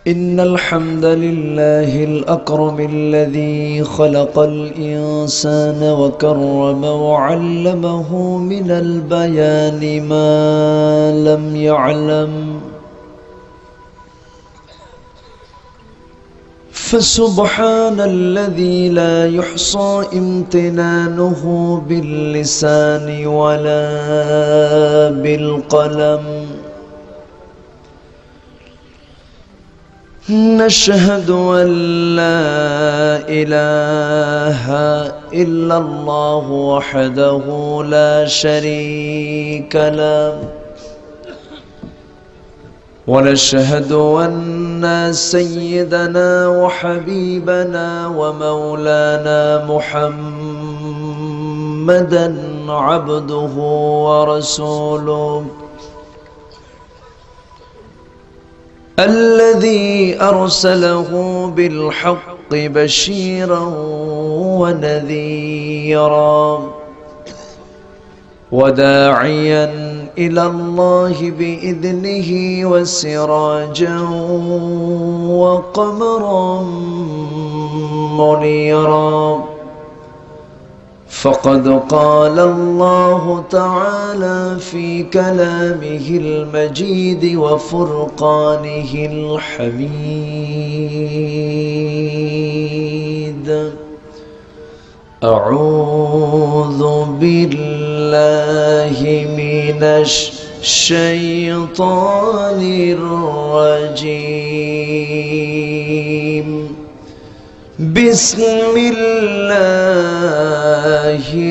إن الحمد لله الأكرم الذي خلق الإنسان وكرم وعلمه من البيان ما لم يعلم، فسبحان الذي لا يحصى امتنانه باللسان ولا بالقلم. نشهد أن لا إله إلا الله وحده لا شريك له، ونشهد أن سيدنا وحبيبنا ومولانا محمدا عبده ورسوله الذي أرسله بالحق بشيرا ونذيرا وداعيا إلى الله بإذنه وسراجا وقمرا منيرا. فقد قال الله تعالى في كلامه المجيد وفرقانه الحميد: أعوذ بالله من الشيطان الرجيم. بسم الله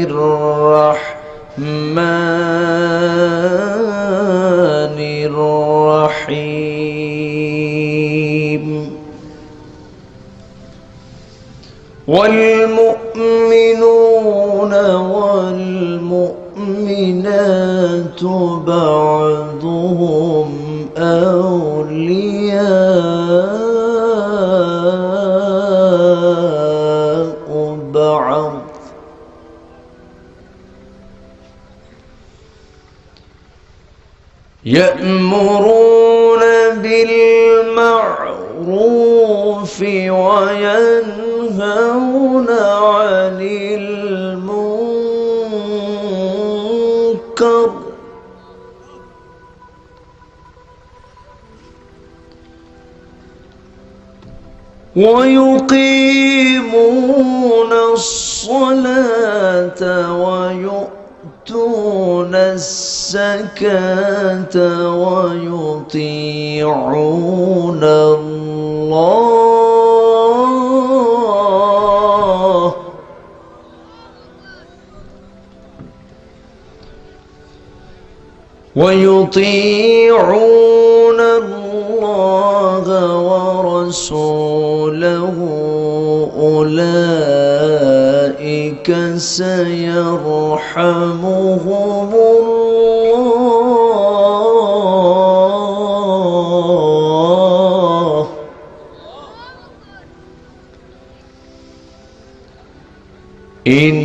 الرحمن الرحيم. والمؤمنون والمؤمنات بعضهم أولياء بعض يأمرون بالمعروف وينهون عن المنكر ويقيمون الصلاة ويؤتون الزكاة ويطيعون الله ورسوله أولئك سيرحمهم الله. إن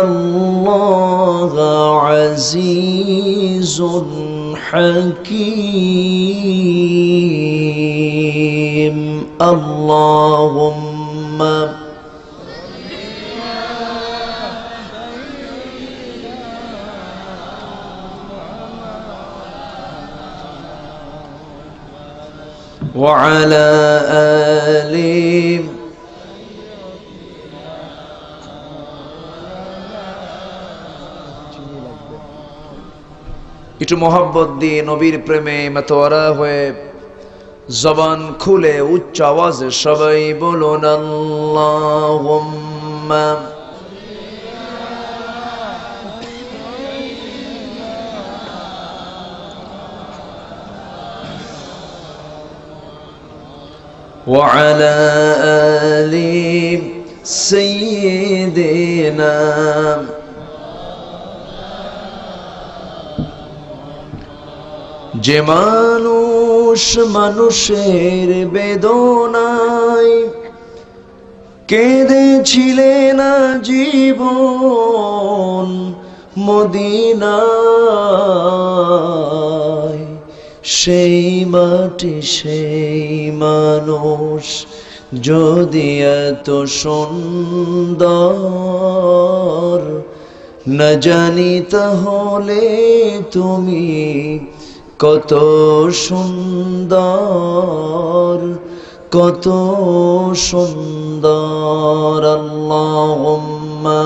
الله عزيز حكيم. اللهم وعلى آله একটু মোহাব্বত দিয়ে নবীর প্রেমে মাতোয়ারা হয়ে জবান খুলে উচ্চ আওয়াজে সবাই বলুন আল্লাহুম্মা ওয়া আলা আলি সাইয়্যিদিনা। যে মানুষ মানুষের বেদনায় কেঁদেছিলেন জীবন মদিনায়, সেই মাটি সেই মানুষ যদি এত সুন্দর না জানি তাহলে তুমি কত সুন্দর, কত সুন্দর। আল্লাহুম্মা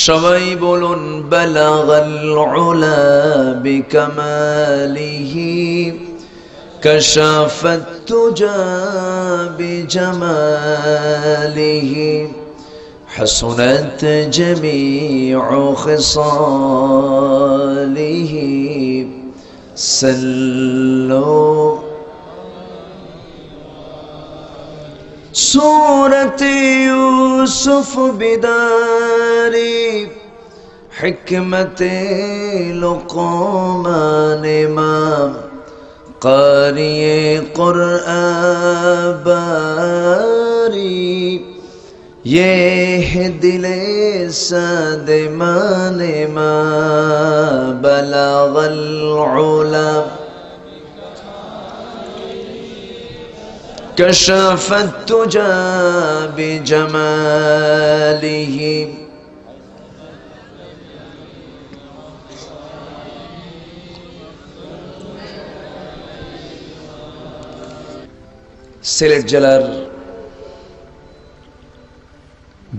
সবাই বলুন বালাগাল উলা বিকামালিহি কাশাফাত তুজা বিজামালিহি হাসুনাত জামিউ খিসালিহি সাল্লু سورة يوسف بداري حكمة لقمان امام قارئ قرآن باری یہ دل سادمان ما بلغ العلا كشف التجى بجماله সিলেট জেলার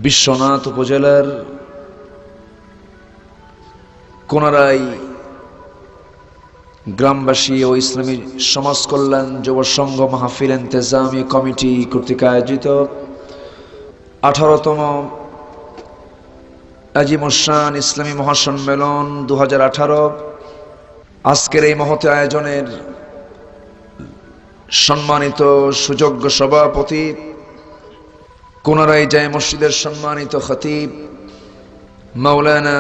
বিশ্বনাথ উপজেলার কোনারাই গ্রামবাসী ও ইসলামী সমাজ কল্যাণ যুব সংঘ মাহফিল ইন্তেজামি কমিটি কর্তৃক আয়োজিত 18তম আজিমুশান ইসলামী মহাসম্মেলন 2018 আজকের এই মহৎ আয়োজনের সম্মানিত সুযোগ্য সভাপতি, কোনারাই জামে মসজিদের সম্মানিত খতিব মাওলানা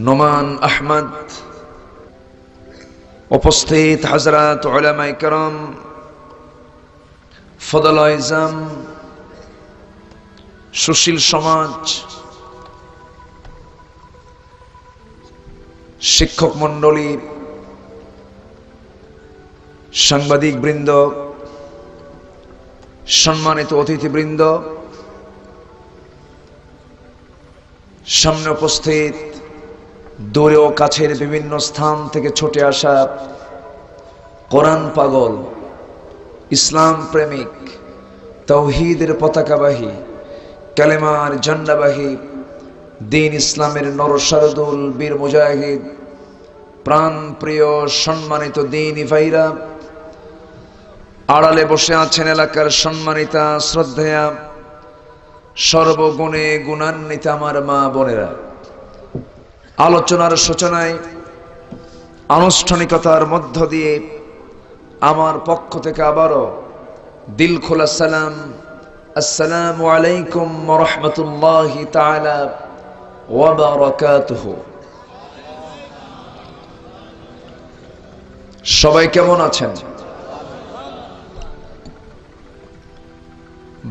নোমান আহমদ, উপস্থিত হযরত উলামায়ে কেরাম, ফদল ইজাম, সুশীল সমাজ, শিক্ষক মণ্ডলী, সাংবাদিক বৃন্দ, সম্মানিত অতিথিবৃন্দ, সামনে উপস্থিত দূরে ও কাছের বিভিন্ন স্থান থেকে ছুটে আসা কোরআন পাগল, ইসলাম প্রেমিক, তাওহীদের পতাকাবাহী, কালেমার ঝান্ডাবাহী, দ্বীন ইসলামের নরসারদুল বীর মুজাহিদ, প্রাণ প্রিয় সম্মানিত দ্বীনি ভাইরা, আড়ালে বসে আছেন এলাকার সম্মানিতা শ্রদ্ধেয়া সর্বগুণে গুণান্বিতা আমার মা বোনেরা, আলোচনার সূচনায় আনুষ্ঠানিকতার মধ্য দিয়ে আমার পক্ষ থেকে আবারও দিল খোলা সালাম, আসসালামু আলাইকুম ওয়া রাহমাতুল্লাহি তাআলা ওয়া বারাকাতুহু। সবাই কেমন আছেন?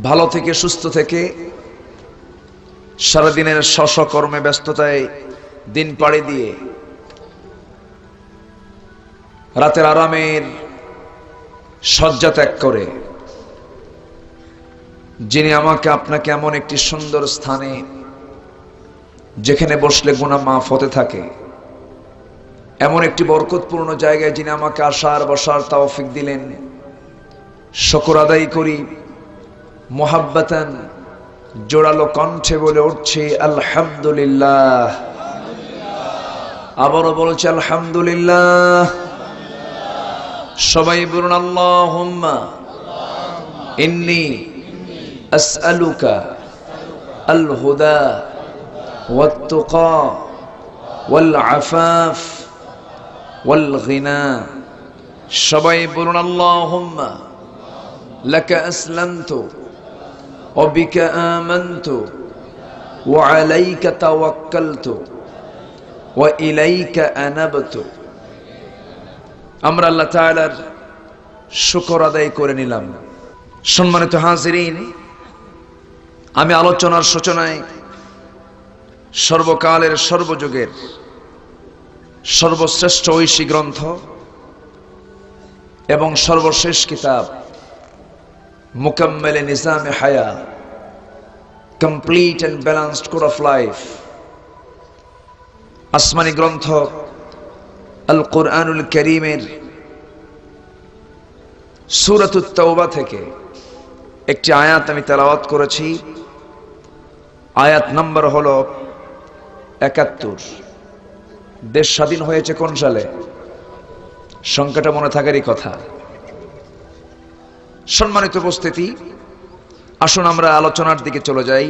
ভালো থেকে সুস্থ থেকে সারাদিনের কর্মে ব্যস্ততায় দিন পাড়ি দিয়ে রাতের আরামের শয্যা ত্যাগ করে যিনি আমাকে আপনাকে এমন একটি সুন্দর স্থানে, যেখানে বসলে গুনাহ মাফ হতে থাকে, এমন একটি বরকতপূর্ণ জায়গায় যিনি আমাকে আসার বসার তৌফিক দিলেন, শুকর আদায় করি। মুহাব্বাতান জোরালো কণ্ঠে বলে উঠছে আলহামদুলিল্লাহ। আবারও বলছে আলহামদুলিল্লাহ। সবাই বলুন আল্লাহুম্মা ইন্নী আসআলুকা আল হুদা ওয়াত তুকা ওয়াল আফাফ ওয়াল গিনা। সবাই বলুন আল্লাহুম্মা লাকা আসলামতু ওয়া বিকা আমানতু ওয়া আলাইকা তাওয়াক্কালতু ওয়া ইলাইকা আনাবতু। আমরা আল্লাহ তাআলার শুকর আদায় করে নিলাম। সম্মানিত হাজিরিন, আমি আলোচনার সূচনায় সর্বকালের সর্বযুগের সর্বশ্রেষ্ঠ ঐশী গ্রন্থ এবং সর্বশেষ কিতাব মুকাম্মেল নিজামে হায়া, complete and balanced code of life, আসমানি গ্রন্থ আল কুরআনুল কারীমের সূরাতুত তাওবা থেকে একটি আয়াত আমি তেলাওয়াত করেছি। আয়াত নাম্বার হলো ৭১। দেশ স্বাধীন হয়েছে কোন সালে? সংখ্যাটা মনে থাকারই কথা। সম্মানিত উপস্থিতি, আসুন আমরা আলোচনার দিকে চলে যাই।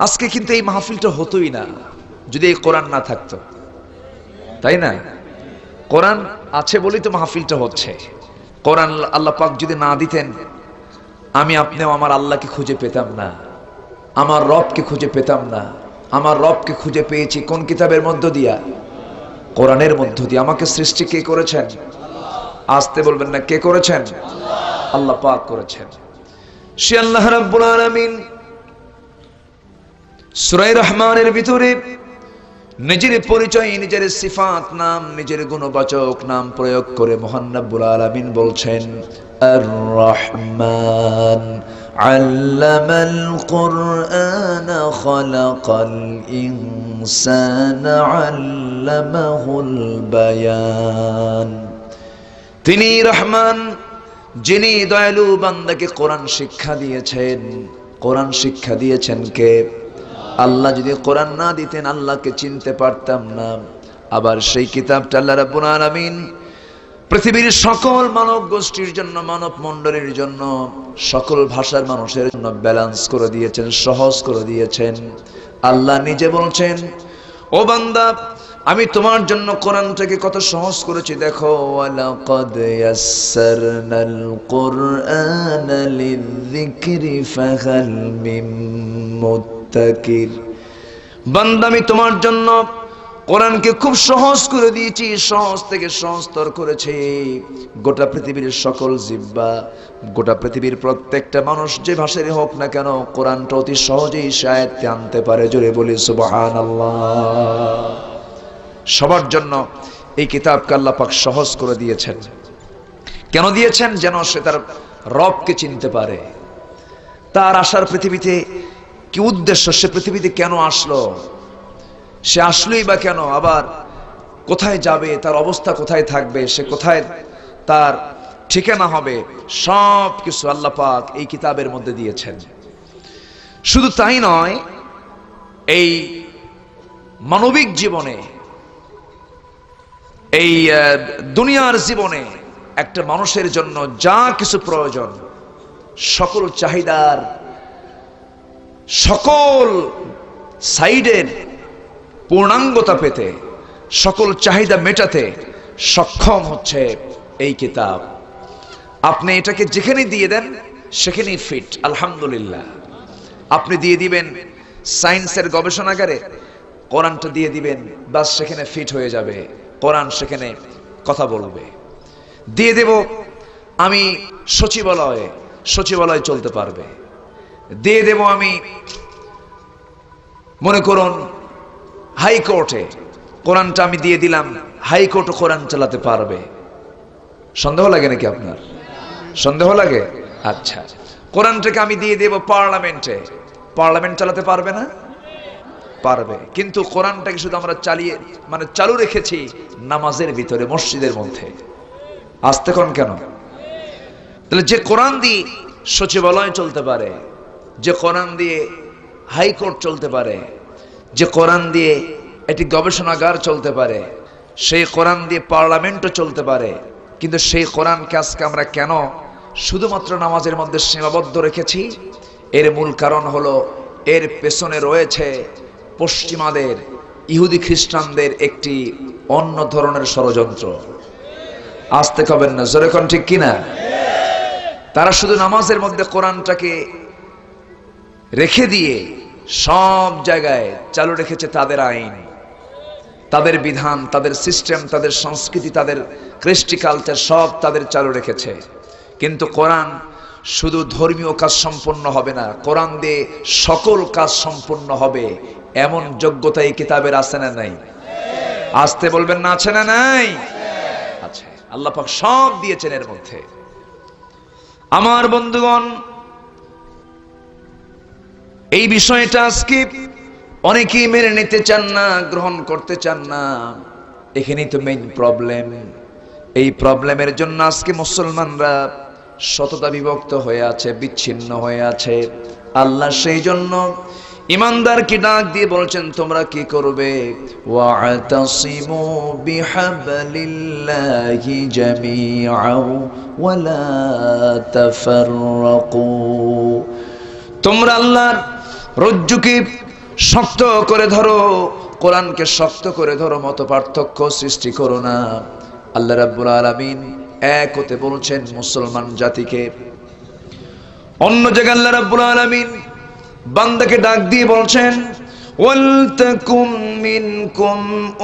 আজকে কিন্তু এই মাহফিলটা হতোই না যদি এই কোরআন না থাকতো, তাই না? কোরআন আছে বলেই তো মাহফিলটা হচ্ছে। কোরআন আল্লাহ পাক যদি না দিতেন, আমি আপনিও আমার আল্লাহকে খুঁজে পেতাম না, আমার রবকে খুঁজে পেতাম না। আমার রবকে খুঁজে পেয়েছি কোন কিতাবের মধ্য দিয়া? কোরআনের মধ্য দিয়ে। আমাকে সৃষ্টি কে করেছেন? আসতে বলবেন না, কে করেছেন? আল্লাহ পাক করেছেন। সে আল্লাহ রাব্বুল আলামিন সূরা রহমানের ভিতরে নিজের পরিচয়, নিজের সিফাত, নাম, নিজের গুণবাচক নাম প্রয়োগ করে মহান রব্বুল আলামিন বলছেন, আর রহমান আল্লামাল কুরআন খালাকাল ইনসানা আল্লামাহুল বায়ান। তিনি রহমান, যিনি দয়ালু বান্দাকে কোরআন শিক্ষা দিয়েছেন। কোরআন শিক্ষা দিয়েছেন কে? আল্লাহ। যদি কোরআন না দিতেন আল্লাহকে চিনতে পারতাম না। আবার সেই কিতাবটা আল্লাহ রাব্বুল আলামিন পৃথিবীর সকল মানব গোষ্ঠীর জন্য, মানব মণ্ডলীর জন্য, সকল ভাষার মানুষের জন্য ব্যালেন্স করে দিয়েছেন, সহজ করে দিয়েছেন। আল্লাহ নিজে বলছেন, ও বান্দা, আমি তোমার জন্য কোরআনটাকে কত সহজ করেছি দেখো। ওয়ালাকাদ ইয়াসসারনাল কুরআনা লিযিকরি ফাহাল মিন মুত্তাকির। বান্দা, আমি তোমার জন্য কোরআনকে খুব সহজ করে দিয়েছি, সহজ থেকে সহজতর করেছি। গোটা পৃথিবীর সকল জিহ্বা, গোটা পৃথিবীর প্রত্যেকটা মানুষ যে ভাষারই হোক না কেন, কোরআনটা অতি সহজেই সে আয়ত্তে আনতে পারে। জোরে বলি সুবহানাল্লাহ। সবার জন্য এই কিতাবকে আল্লাহ পাক সহজ করে দিয়েছেন। কেন দিয়েছেন? যেন সে তার রবকে চিনতে পারে। তার আসার পৃথিবীতে কি উদ্দেশ্য, সে পৃথিবীতে কেন আসলো, সে আসলোই বা কেন, আবার কোথায় যাবে, তার অবস্থা কোথায় থাকবে, সে কোথায় তার ঠিকানা হবে, সব কিছু আল্লাহ পাক এই কিতাবের মধ্যে দিয়েছেন। শুধু তাই নয়, এই মানবিক জীবনে, এই দুনিয়ার জীবনে একটা মানুষের জন্য যা কিছু প্রয়োজন, সকল চাহিদার, সকল সাইডের পূর্ণাঙ্গতা পেতে, সকল চাহিদা মেটাতে সক্ষম হচ্ছে এই কিতাব। আপনি এটাকে যেখানে দিয়ে দেন সেখানেই ফিট। আলহামদুলিল্লাহ। আপনি দিয়ে দিবেন সায়েন্সের গবেষণাগারে, কোরআনটা দিয়ে দিবেন, বাস সেখানে ফিট হয়ে যাবে। কোরআন সেখানে কথা বলবে। দিয়ে দেব আমি সচিবালয়ে, সচিবালয় চলতে পারবে। দিয়ে দেব আমি, মনে করুন হাইকোর্টে, কোরআনটা আমি দিয়ে দিলাম, হাইকোর্টও কোরআন চালাতে পারবে। সন্দেহ লাগে নাকি আপনার? সন্দেহ লাগে? আচ্ছা, কোরআনটাকে আমি দিয়ে দেব পার্লামেন্টে, পার্লামেন্ট চালাতে পারবে না? পারবে। কিন্তু কোরআনটাকে শুধু আমরা চালু রেখেছি নামাজের ভিতরে, মসজিদের মধ্যে। আসতে কোন কেন? তাহলে যে কোরআন দিয়ে সচিবালয় চলতে পারে, যে কোরআন দিয়ে হাইকোর্ট চলতে পারে, যে কোরআন দিয়ে একটি গবেষণাগার চলতে পারে, সেই কোরআন দিয়ে পার্লামেন্টও চলতে পারে, কিন্তু সেই কোরআনকে আজকে আমরা কেন শুধুমাত্র নামাজের মধ্যে সীমাবদ্ধ রেখেছি? এর মূল কারণ হলো, এর পেছনে রয়েছে পশ্চিমাদের, ইহুদি খ্রিস্টানদের একটি অন্য ধরনের ষড়যন্ত্র। আসতে কবেন না, জোরে কোন ঠিক কিনা? তারা শুধু নামাজের মধ্যে কোরআনটাকে রেখে দিয়ে সব জায়গায় চালু রেখেছে তাদের আইন, তাদের বিধান, তাদের সিস্টেম, তাদের সংস্কৃতি, তাদের কৃষ্টি কালচার, সব তাদের চালু রেখেছে। কিন্তু কোরআন শুধু ধর্মীয় কাজ সম্পন্ন হবে না, কোরআন দিয়ে সকল কাজ সম্পন্ন হবে, এমন যোগ্যতা এই কিতাবের আছে না নাই? আসতে বলবেন না, আছে না নাই? আছে। আল্লাহ পাক সব দিয়েছেন এর মধ্যে। আমার বন্ধুগণ, এই বিষয়টা আজকে অনেকেই মেনে নিতে চান না, গ্রহণ করতে চান না। এখানেই তো মেইন প্রবলেম। এই প্রবলেমের জন্য আজকে মুসলমানরা শততা বিভক্ত হয়ে আছে, বিচ্ছিন্ন হয়ে আছে। আল্লাহ সেই জন্য ইমানদারকে ডাক দিয়ে বলছেন, তোমরা কি করবে? ওয়া'তাসিমু বিহাবলিল্লাহি জামিআও ওয়া লা তাফাররাকু। তোমরা আল্লাহর রজ্জুকে শক্ত করে ধরো, কোরআনকে শক্ত করে ধরো, মত পার্থক্য সৃষ্টি করো না। আল্লাহ রাব্বুল আলামিন এক হতে বলছেন মুসলমান জাতিকে। অন্য জায়গায় আল্লাহ রাব্বুল আলামিন বান্দাকে ডাক দিয়ে বলছেন, ওয়ালতাকুম মিনকুম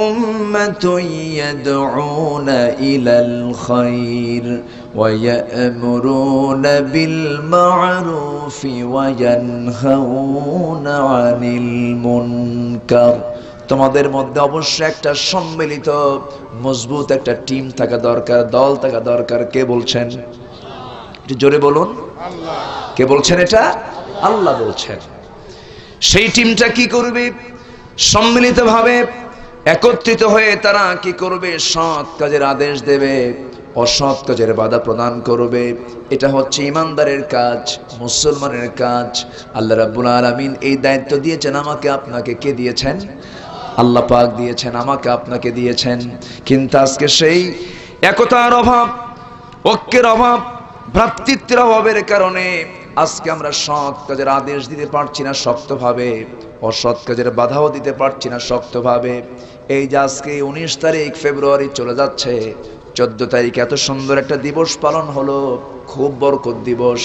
উম্মাতুন ইয়াদউনা ইলাল খায়র ওয়া ইয়া'মুরুনা বিল মা'রুফি ওয়া ইয়ানহাউনা আনিল মুনকার। তোমাদের মধ্যে অবশ্যই একটা সম্মিলিত মজবুত একটা টিম থাকা দরকার, দল থাকা দরকার। কে বলছেন? একটু জোরে বলুন। আল্লাহ। কে বলছেন এটা? আল্লাহ বলছেন। সেই টিমটা কি করবে? সম্মিলিতভাবে একত্রিত হয়ে তারা কি করবে? সৎ কাজের আদেশ দেবে, অসৎ কাজের বাধা প্রদান করবে। এটা হচ্ছে ইমানদারের কাজ, মুসলমানের কাজ। আল্লাহ রাব্বুল আলামিন এই দায়িত্ব দিয়েছেন আমাকে আপনাকে। কে দিয়েছেন? আল্লাহ পাক দিয়েছেন, আমাকে আপনাকে দিয়েছেন। কিন্তু আজকে সেই একতার অভাব, ঐক্যের অভাব, ভ্রাতৃত্বের অভাবের কারণে আজকে আমরা সৎ কাজের আদেশ দিতে পারছি না শক্তভাবে, অসৎ কাজের বাধাও দিতে পারছি না শক্তভাবে। এই যে আজকে 19 তারিখ ফেব্রুয়ারি চলে যাচ্ছে, 14 তারিখ এত সুন্দর একটা দিবস পালন হলো, খুব বরকত দিবস,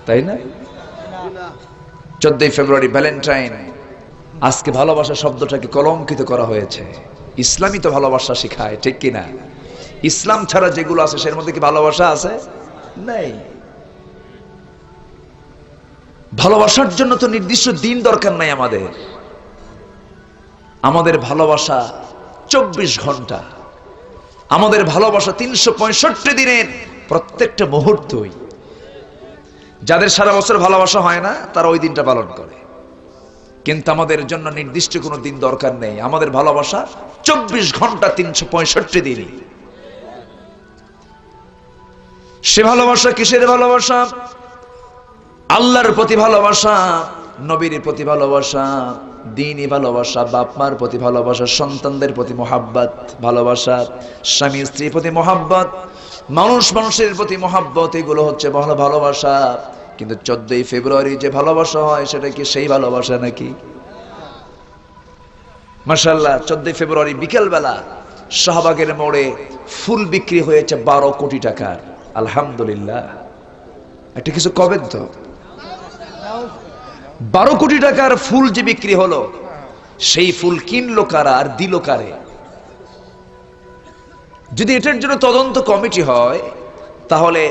তাই না? 14 ফেব্রুয়ারি ভ্যালেন্টাইন। আজকে ভালোবাসা শব্দটাকে কলঙ্কিত করা হয়েছে। ইসলামই তো ভালোবাসা শিখায়, ঠিক কিনা? ইসলাম ছাড়া যেগুলো আছে সের মধ্যে কি ভালোবাসা আছে? নেই। ভালোবাসার জন্য তো নির্দিষ্ট দিন দরকার নাই আমাদের। আমাদের ভালোবাসা 24 ঘন্টা, আমাদের ভালোবাসা 365 দিনের প্রত্যেকটা মুহূর্তই। যাদের সারা বছর ভালোবাসা হয় না তারা ওই দিনটা পালন করে, কিন্তু আমাদের জন্য নির্দিষ্ট কোনো দিন দরকার নেই। আমাদের ভালোবাসা 24 ঘন্টা 365 দিনই। সে ভালোবাসা কিসের ভালোবাসা? আল্লাহর প্রতি ভালোবাসা, নবীর প্রতি ভালোবাসা, দ্বীনি ভালোবাসা, বাপ মার প্রতি ভালোবাসা, সন্তানদের প্রতি মোহাব্বত, ভালোবাসা, স্বামী স্ত্রীর প্রতি মোহাব্বত, মানুষ মানুষের প্রতি মোহাব্বত, এগুলো হচ্ছে ভালোবাসা। কিন্তু 14 ফেব্রুয়ারি যে ভালোবাসা হয় সেটা কি সেই ভালোবাসা নাকি? মাশাআল্লাহ, 14 ফেব্রুয়ারি বিকেল বেলা শাহবাগের মোড়ে ফুল বিক্রি হয়েছে 12 কোটি টাকার। আলহামদুলিল্লাহ। একটা কিছু কবেন তো, 12 কোটি টাকার ফুল যে বিক্রি হলো, সেই ফুল কিনলো কারা আর দিল কারে? যদি এটার জন্য তদন্ত কমিটি হয় তাহলে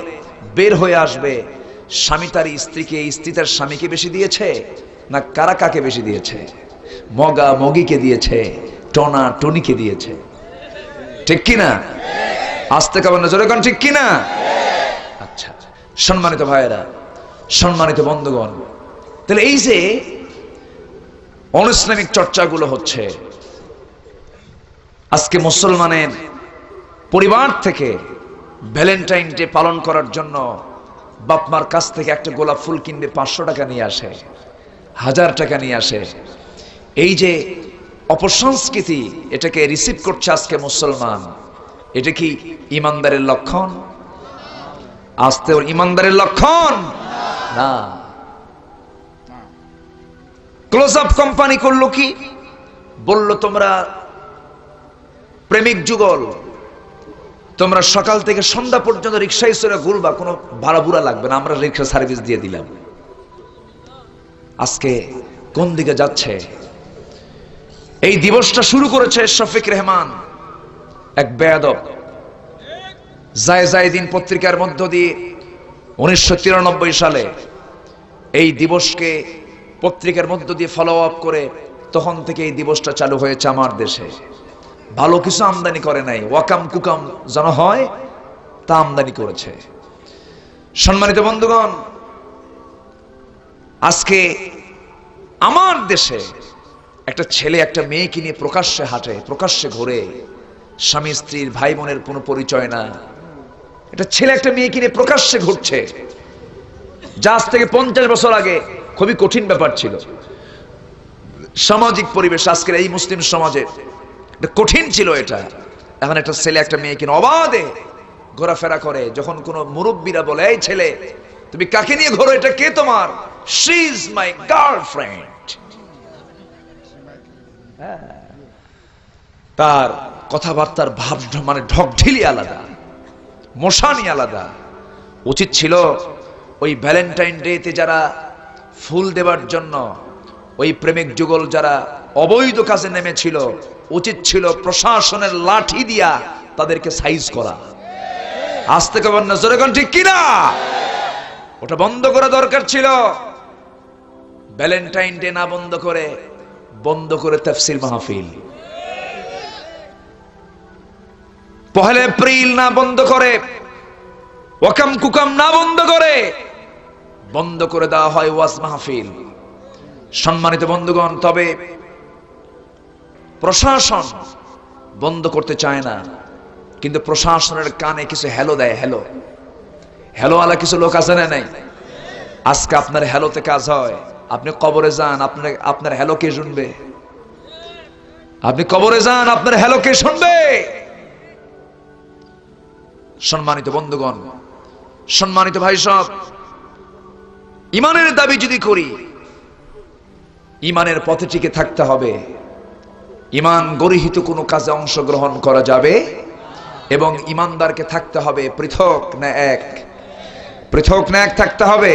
বের হয়ে আসবে স্বামী তার স্ত্রীকে, স্ত্রী তার স্বামীকে বেশি দিয়েছে, না কারা কাকে বেশি দিয়েছে, মগা মগিকে দিয়েছে, টনা টনিকে দিয়েছে, ঠিক কিনা? আসতে কাবার নজরে কোন, ঠিক কিনা? আচ্ছা, সম্মানিত ভাইয়েরা, সম্মানিত বন্ধুগণ, তাহলে এই যে অনইসলামিক চর্চাগুলো হচ্ছে, আজকে মুসলমানের পরিবার থেকে ভ্যালেন্টাইন ডে পালন করার জন্য বাপমার কাছ থেকে একটা গোলাপ ফুল কিনবে 500 টাকা নিয়ে আসে, 1000 টাকা নিয়ে আসে। এই যে অপসংস্কৃতি, এটাকে রিসিভ করছে আজকে মুসলমান। এটা কি ইমানদারের লক্ষণ? আস্তে ওর ইমানদারের লক্ষণ না। ক্লোজ আপ কোম্পানি করলো কি? বলল তোমরা প্রেমিক যুগল, তোমরা সকাল থেকে সন্ধ্যা পর্যন্ত রিক্সায় চড়ে ঘুরবা, কোনো ভাড়া বুড়া লাগবে না, আমরা রিক্সা সার্ভিস দিয়ে দিলাম। আজকে কোন দিকে যাচ্ছে? এই দিবসটা শুরু করেছে শফিক রেহমান, এক বেয়াদব, জায়দিন পত্রিকার মধ্য দিয়ে 1993 সালে এই দিবসকে পত্রিকার মধ্য দিয়ে ফলো আপ করে তখন থেকে এই দিবসটা চালু হয়েছে আমার দেশে। ভালো কিছু আমদানি করে নাই, ওয়াকাম কুকাম যেন হয় তা আমদানি করেছে। সম্মানিত বন্ধুগণ, আজকে আমার দেশে একটা ছেলে একটা মেয়েকে নিয়ে প্রকাশ্যে হাঁটে, প্রকাশ্যে ঘোরে, স্বামী স্ত্রীর ভাই বোনের কোনো পরিচয় না, একটা ছেলে একটা মেয়েকে নিয়ে প্রকাশ্যে ঘুরছে, যা আজ থেকে 50 বছর আগে খুবই কঠিন ব্যাপার ছিল। সামাজিক পরিবেশ আজকের এই মুসলিম সমাজে এটা কঠিন ছিল। এটা এখন একটা ছেলে একটা মেয়েকে নিয়ে অবাধে ঘোরাফেরা করে। যখন কোনো মুরব্বীরা বলে, এই ছেলে তুমি কাকে নিয়ে ঘোরো, এটা কে তোমার? She is my girlfriend. তার কথাবার্তার ভাব মানে ঢকঢিলি আলাদা, মশানি আলাদা। উচিত ছিল ওই ভ্যালেন্টাইন ডেতে যারা ফুল দেবার জন্য ওই প্রেমিক যুগল যারা অবৈধ কাজে নেমেছিল, উচিত ছিল প্রশাসনের লাঠি দিয়া তাদেরকে সাইজ করা। আজ থেকে নজরে কোন ঠিক কিনা? ওটা বন্ধ করা দরকার ছিল। ভ্যালেন্টাইন ডে না বন্ধ করে তাফসীর মাহফিল, 1 এপ্রিল না বন্ধ করে, ওয়াকাম কুকাম না বন্ধ করে দেওয়া হয় ওয়াজ মাহফিল। সম্মানিত বন্ধুগণ, তবে প্রশাসন বন্ধ করতে চায় না, কিন্তু প্রশাসনের কানে কিছু হ্যালো দেয়। হ্যালো আলা কিছু লোক আছে না নাই? আজকে আপনার হ্যালোতে কাজ হয়। আপনি কবরে যান, আপনার হ্যালো কে শুনবে? আপনি কবরে যান, আপনার হ্যালো কে শুনবে? সম্মানিত বন্ধুগণ, সম্মানিত ভাই সব, ইমানের দাবি যদি করি, ইমানের পথে টিকে থাকতে হবে। ইমান গরিহিত কোনো কাজে অংশগ্রহণ করা যাবে, এবং ইমানদারকে থাকতে হবে পৃথক না এক থাকতে হবে।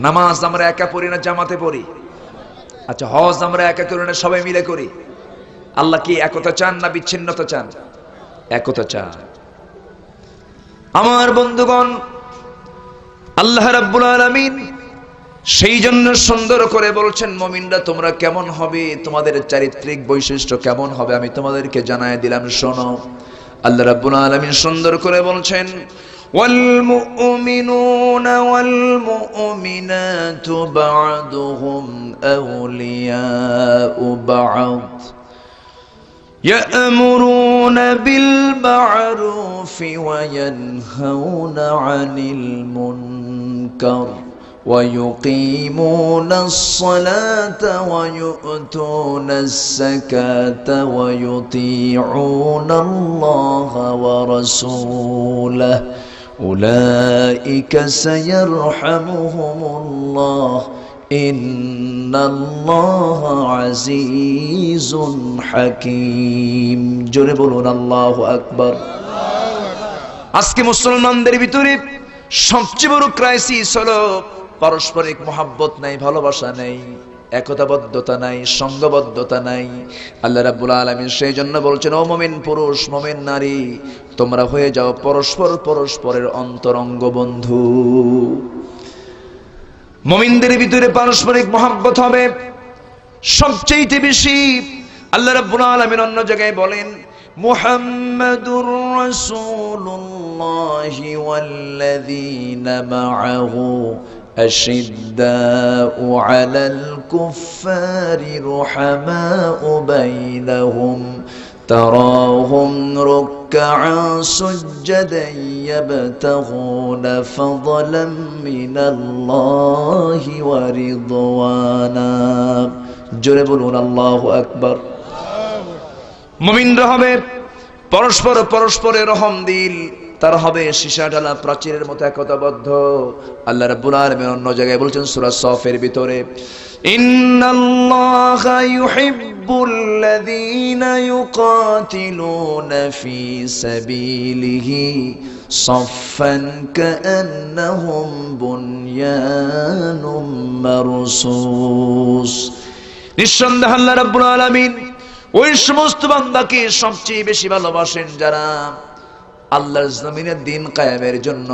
নামাজ আমরা একা পড়ি না জামাতে পড়ি? আচ্ছা, হজ আমরা একা করি না সবাই মিলে করি? আল্লাহ কি একতা চান না বিচ্ছিন্নতা চান? একতা চান। আমার বন্ধুগণ, আল্লাহ রাব্বুল আলামিন সেই জন্য সুন্দর করে বলছেন, মুমিনরা তোমরা কেমন হবে, তোমাদের চারিত্রিক বৈশিষ্ট্য কেমন হবে আমি তোমাদেরকে জানায় দিলাম, শোনো। আল্লাহ রাব্বুল আলামিন সুন্দর করে বলছেন, ওয়াল মুমিনুনা ওয়াল মুমিনাতু বা'দুহুম আউলিয়াউ বা'দ يأمرون بالمعروف وينهون عن المنكر ويقيمون الصلاة ويؤتون الزكاة ويطيعون الله ورسوله أولئك سيرحمهم الله إن الله عزيز حكيم জোরে বলুন আল্লাহু আকবার। আজকে মুসলমানদের ভিতরে সবচেয়ে বড় ক্রাইসিস হলো পারস্পরিক মহব্বত নাই, ভালোবাসা নাই, একতাবদ্ধতা নাই, সঙ্গবদ্ধতা নাই। আল্লাহ রাব্বুল আলামিন সেই জন্য বলছেন, ও মুমিন পুরুষ মুমিন নারী, তোমরা হয়ে যাও পরস্পরের অন্তরঙ্গ বন্ধু। মুমিনদের ভিতরে পারস্পরিক মহব্বত হবে সবচেয়ে বেশি। আল্লাহ রাব্বুল আলামিন অন্য জায়গায় বলেন, মুহাম্মাদুর রাসূলুল্লাহি ওয়াল্লাযীনা মাআহু আশিদ্দাউ আলাল কুফফারি রুহামাউ বাইনাহুম تراهم ركعا سجدا يبتغون فضلا من الله ورضوانا জোরে বলুন আল্লাহু আকবার। মুমিনরা হবে পরস্পরে রহম দিল, তারা হবে সীসা ঢালা প্রাচীরের মতো একতাবদ্ধ। আল্লাহ রাব্বুল আলামিন অন্য জায়গায় বলছেন সূরা সফের ভিতরে, ইন্নাল্লাহা ইউহিব্বুল্লাযীনা ইউকাতিলুনা ফী সাবিলিহি সাফফান কাআন্নাহুম বুনয়ানুম মারসুস। নিঃসন্দেহে আল্লাহ রাব্বুল আলামিন ওই সমস্ত বান্দাকে সবচেয়ে বেশি ভালোবাসেন যারা আল্লাহর জমিনে দ্বীন কায়েমের জন্য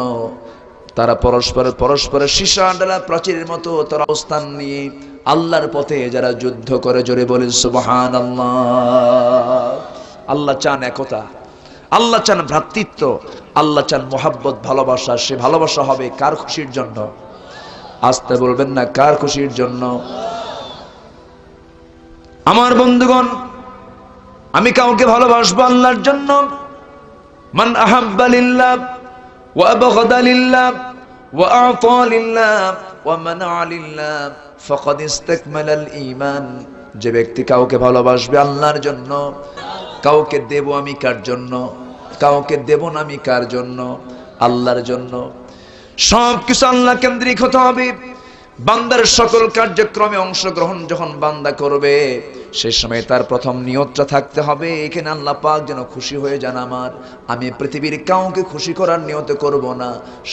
তারা পরস্পরের সীসা ডালা প্রাচীরের মতো তারা অবস্থান নিয়ে আল্লাহর পথে যারা যুদ্ধ করে, জোরে বলেন সুবহানাল্লাহ। আল্লাহ চান একতা, আল্লাহ চান ভ্রাতৃত্ব, আল্লাহ চান মোহাব্বত, ভালোবাসা। সে ভালোবাসা হবে কার খুশির জন্য? আসতে বলবেন না, কার খুশির জন্য? আমার বন্ধুগণ, আমি কাউকে ভালোবাসবো আল্লাহর জন্য। মান আহাব্বা লিল্লাহ ওয়া আবগাদা লিল্লাহ ওয়া আ'তা লিল্লাহ ওয়া মানা'a লিল্লাহ ফাকাদ ইসতাকমালাল ঈমান। যে ব্যক্তি কাউকে ভালোবাসবে আল্লাহর জন্য, কাউকে দেব আমি কার জন্য? কাউকে দেব না আমি কার জন্য? আল্লাহর জন্য। সবকিছু আল্লাহ কেন্দ্রিক হতে হবে। বান্দার সকল কার্যক্রমে অংশগ্রহণ যখন বান্দা করবে, সেই সময় তার প্রথম নিয়তটা থাকতে হবে, এখানে আল্লাহ পাক যেন খুশি হয়ে যান আমার। আমি পৃথিবীর কাউকে খুশি করার নিয়ত করব না,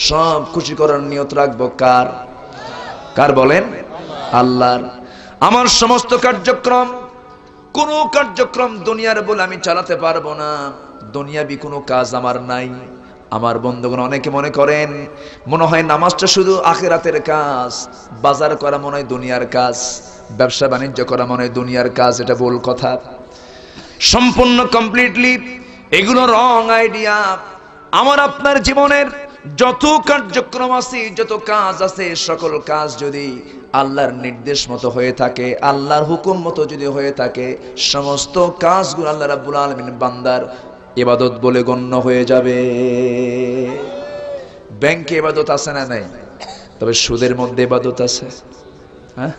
সব খুশি করার নিয়ত রাখবো কার? কার বলেন? আল্লাহর। আমার সমস্ত কার্যক্রম, কোনো কার্যক্রম দুনিয়ার বলে আমি চালাতে পারবো না। দুনিয়াবি কোনো কাজ আমার নাই। আমার বন্ধুগণ, অনেকে মনে করেন মনে হয় নামাজটা শুধু আখিরাতের কাজ, বাজার করা মনে হয় দুনিয়ার কাজ, ব্যবসা বাণিজ্য করা মনে হয় দুনিয়ার কাজ। এটা ভুল কথা, সম্পূর্ণ কমপ্লিটলি এগুলো রং আইডিয়া। আমার আপনার জীবনের যত কার্যক্রম আছে, যত কাজ আছে, সকল কাজ যদি আল্লাহর নির্দেশ মতো হয়ে থাকে, আল্লাহর হুকুম মতো যদি হয়ে থাকে, সমস্ত কাজগুলো আল্লাহ রাব্বুল আলামিন বান্দার ইবাদত বলে গণ্য হয়ে যাবে। ব্যাংকে ইবাদত আছে না নাই? তবে সুদের মধ্যে ইবাদত আছে। হ্যাঁ,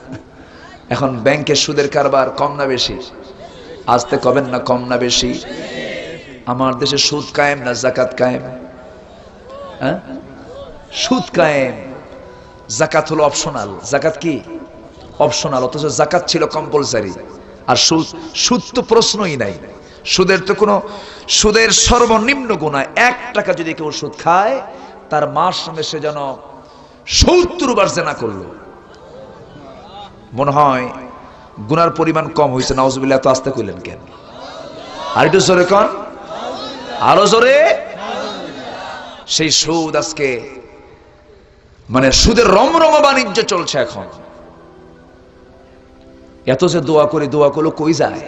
এখন ব্যাংকে সুদের কারবার কম না বেশি? আসতে কবেন না, কম না বেশি? আমার দেশে সুদ কায়েম না যাকাত কায়েম? হ্যাঁ, সুদ কায়েম, যাকাত হলো অপশনাল। যাকাত কি? অপশনাল, অথচ যাকাত ছিল কম্পালসারি। আর সুদ তো প্রশ্নই নাই। সুদের তো কোনো, সুদের সর্বনিম্ন গুনাহ 1 টাকা যদি কেউ সুদ খায়, তার মার সঙ্গে সে যেন 70 বার জিনা করলো। মনে হয় গুনার পরিমাণ কম হয়েছে। নাউজুবিল্লাহ। তো আসতে কইলেন কেন? আর একটু জোরে কন, আরো জোরে। সেই সুদ আজকে মানে সুদের রমরমা বাণিজ্য চলছে এখন। এত যে দোয়া করলো কই যায়?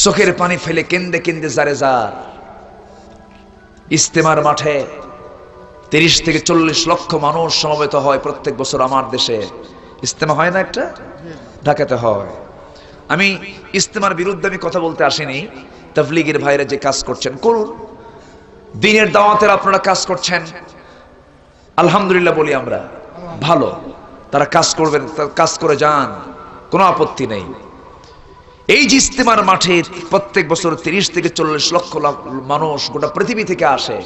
চোখের পানি ফেলে কেন্দে কেন্দে যারে যার। ইস্তেমার মাঠে 30 থেকে 40 লক্ষ মানুষ সমবেত হয় প্রত্যেক বছর। আমার দেশে ইস্তেমা হয় না একটা? ঢাকাতে হয়। আমি ইস্তেমার বিরুদ্ধে আমি কথা বলতে আসিনি। তাবলীগের ভাইরা যে কাজ করছেন করুন, দ্বীনের দাওয়াতের আপনারা কাজ করছেন, আলহামদুলিল্লাহ বলি আমরা, ভালো। তারা কাজ করবেন, কাজ করে যান, কোনো আপত্তি নেই। এই যে ইস্তেমার মাঠে প্রত্যেক বছর 30 থেকে 40 লক্ষ মানুষ গোটা পৃথিবী থেকে আসে,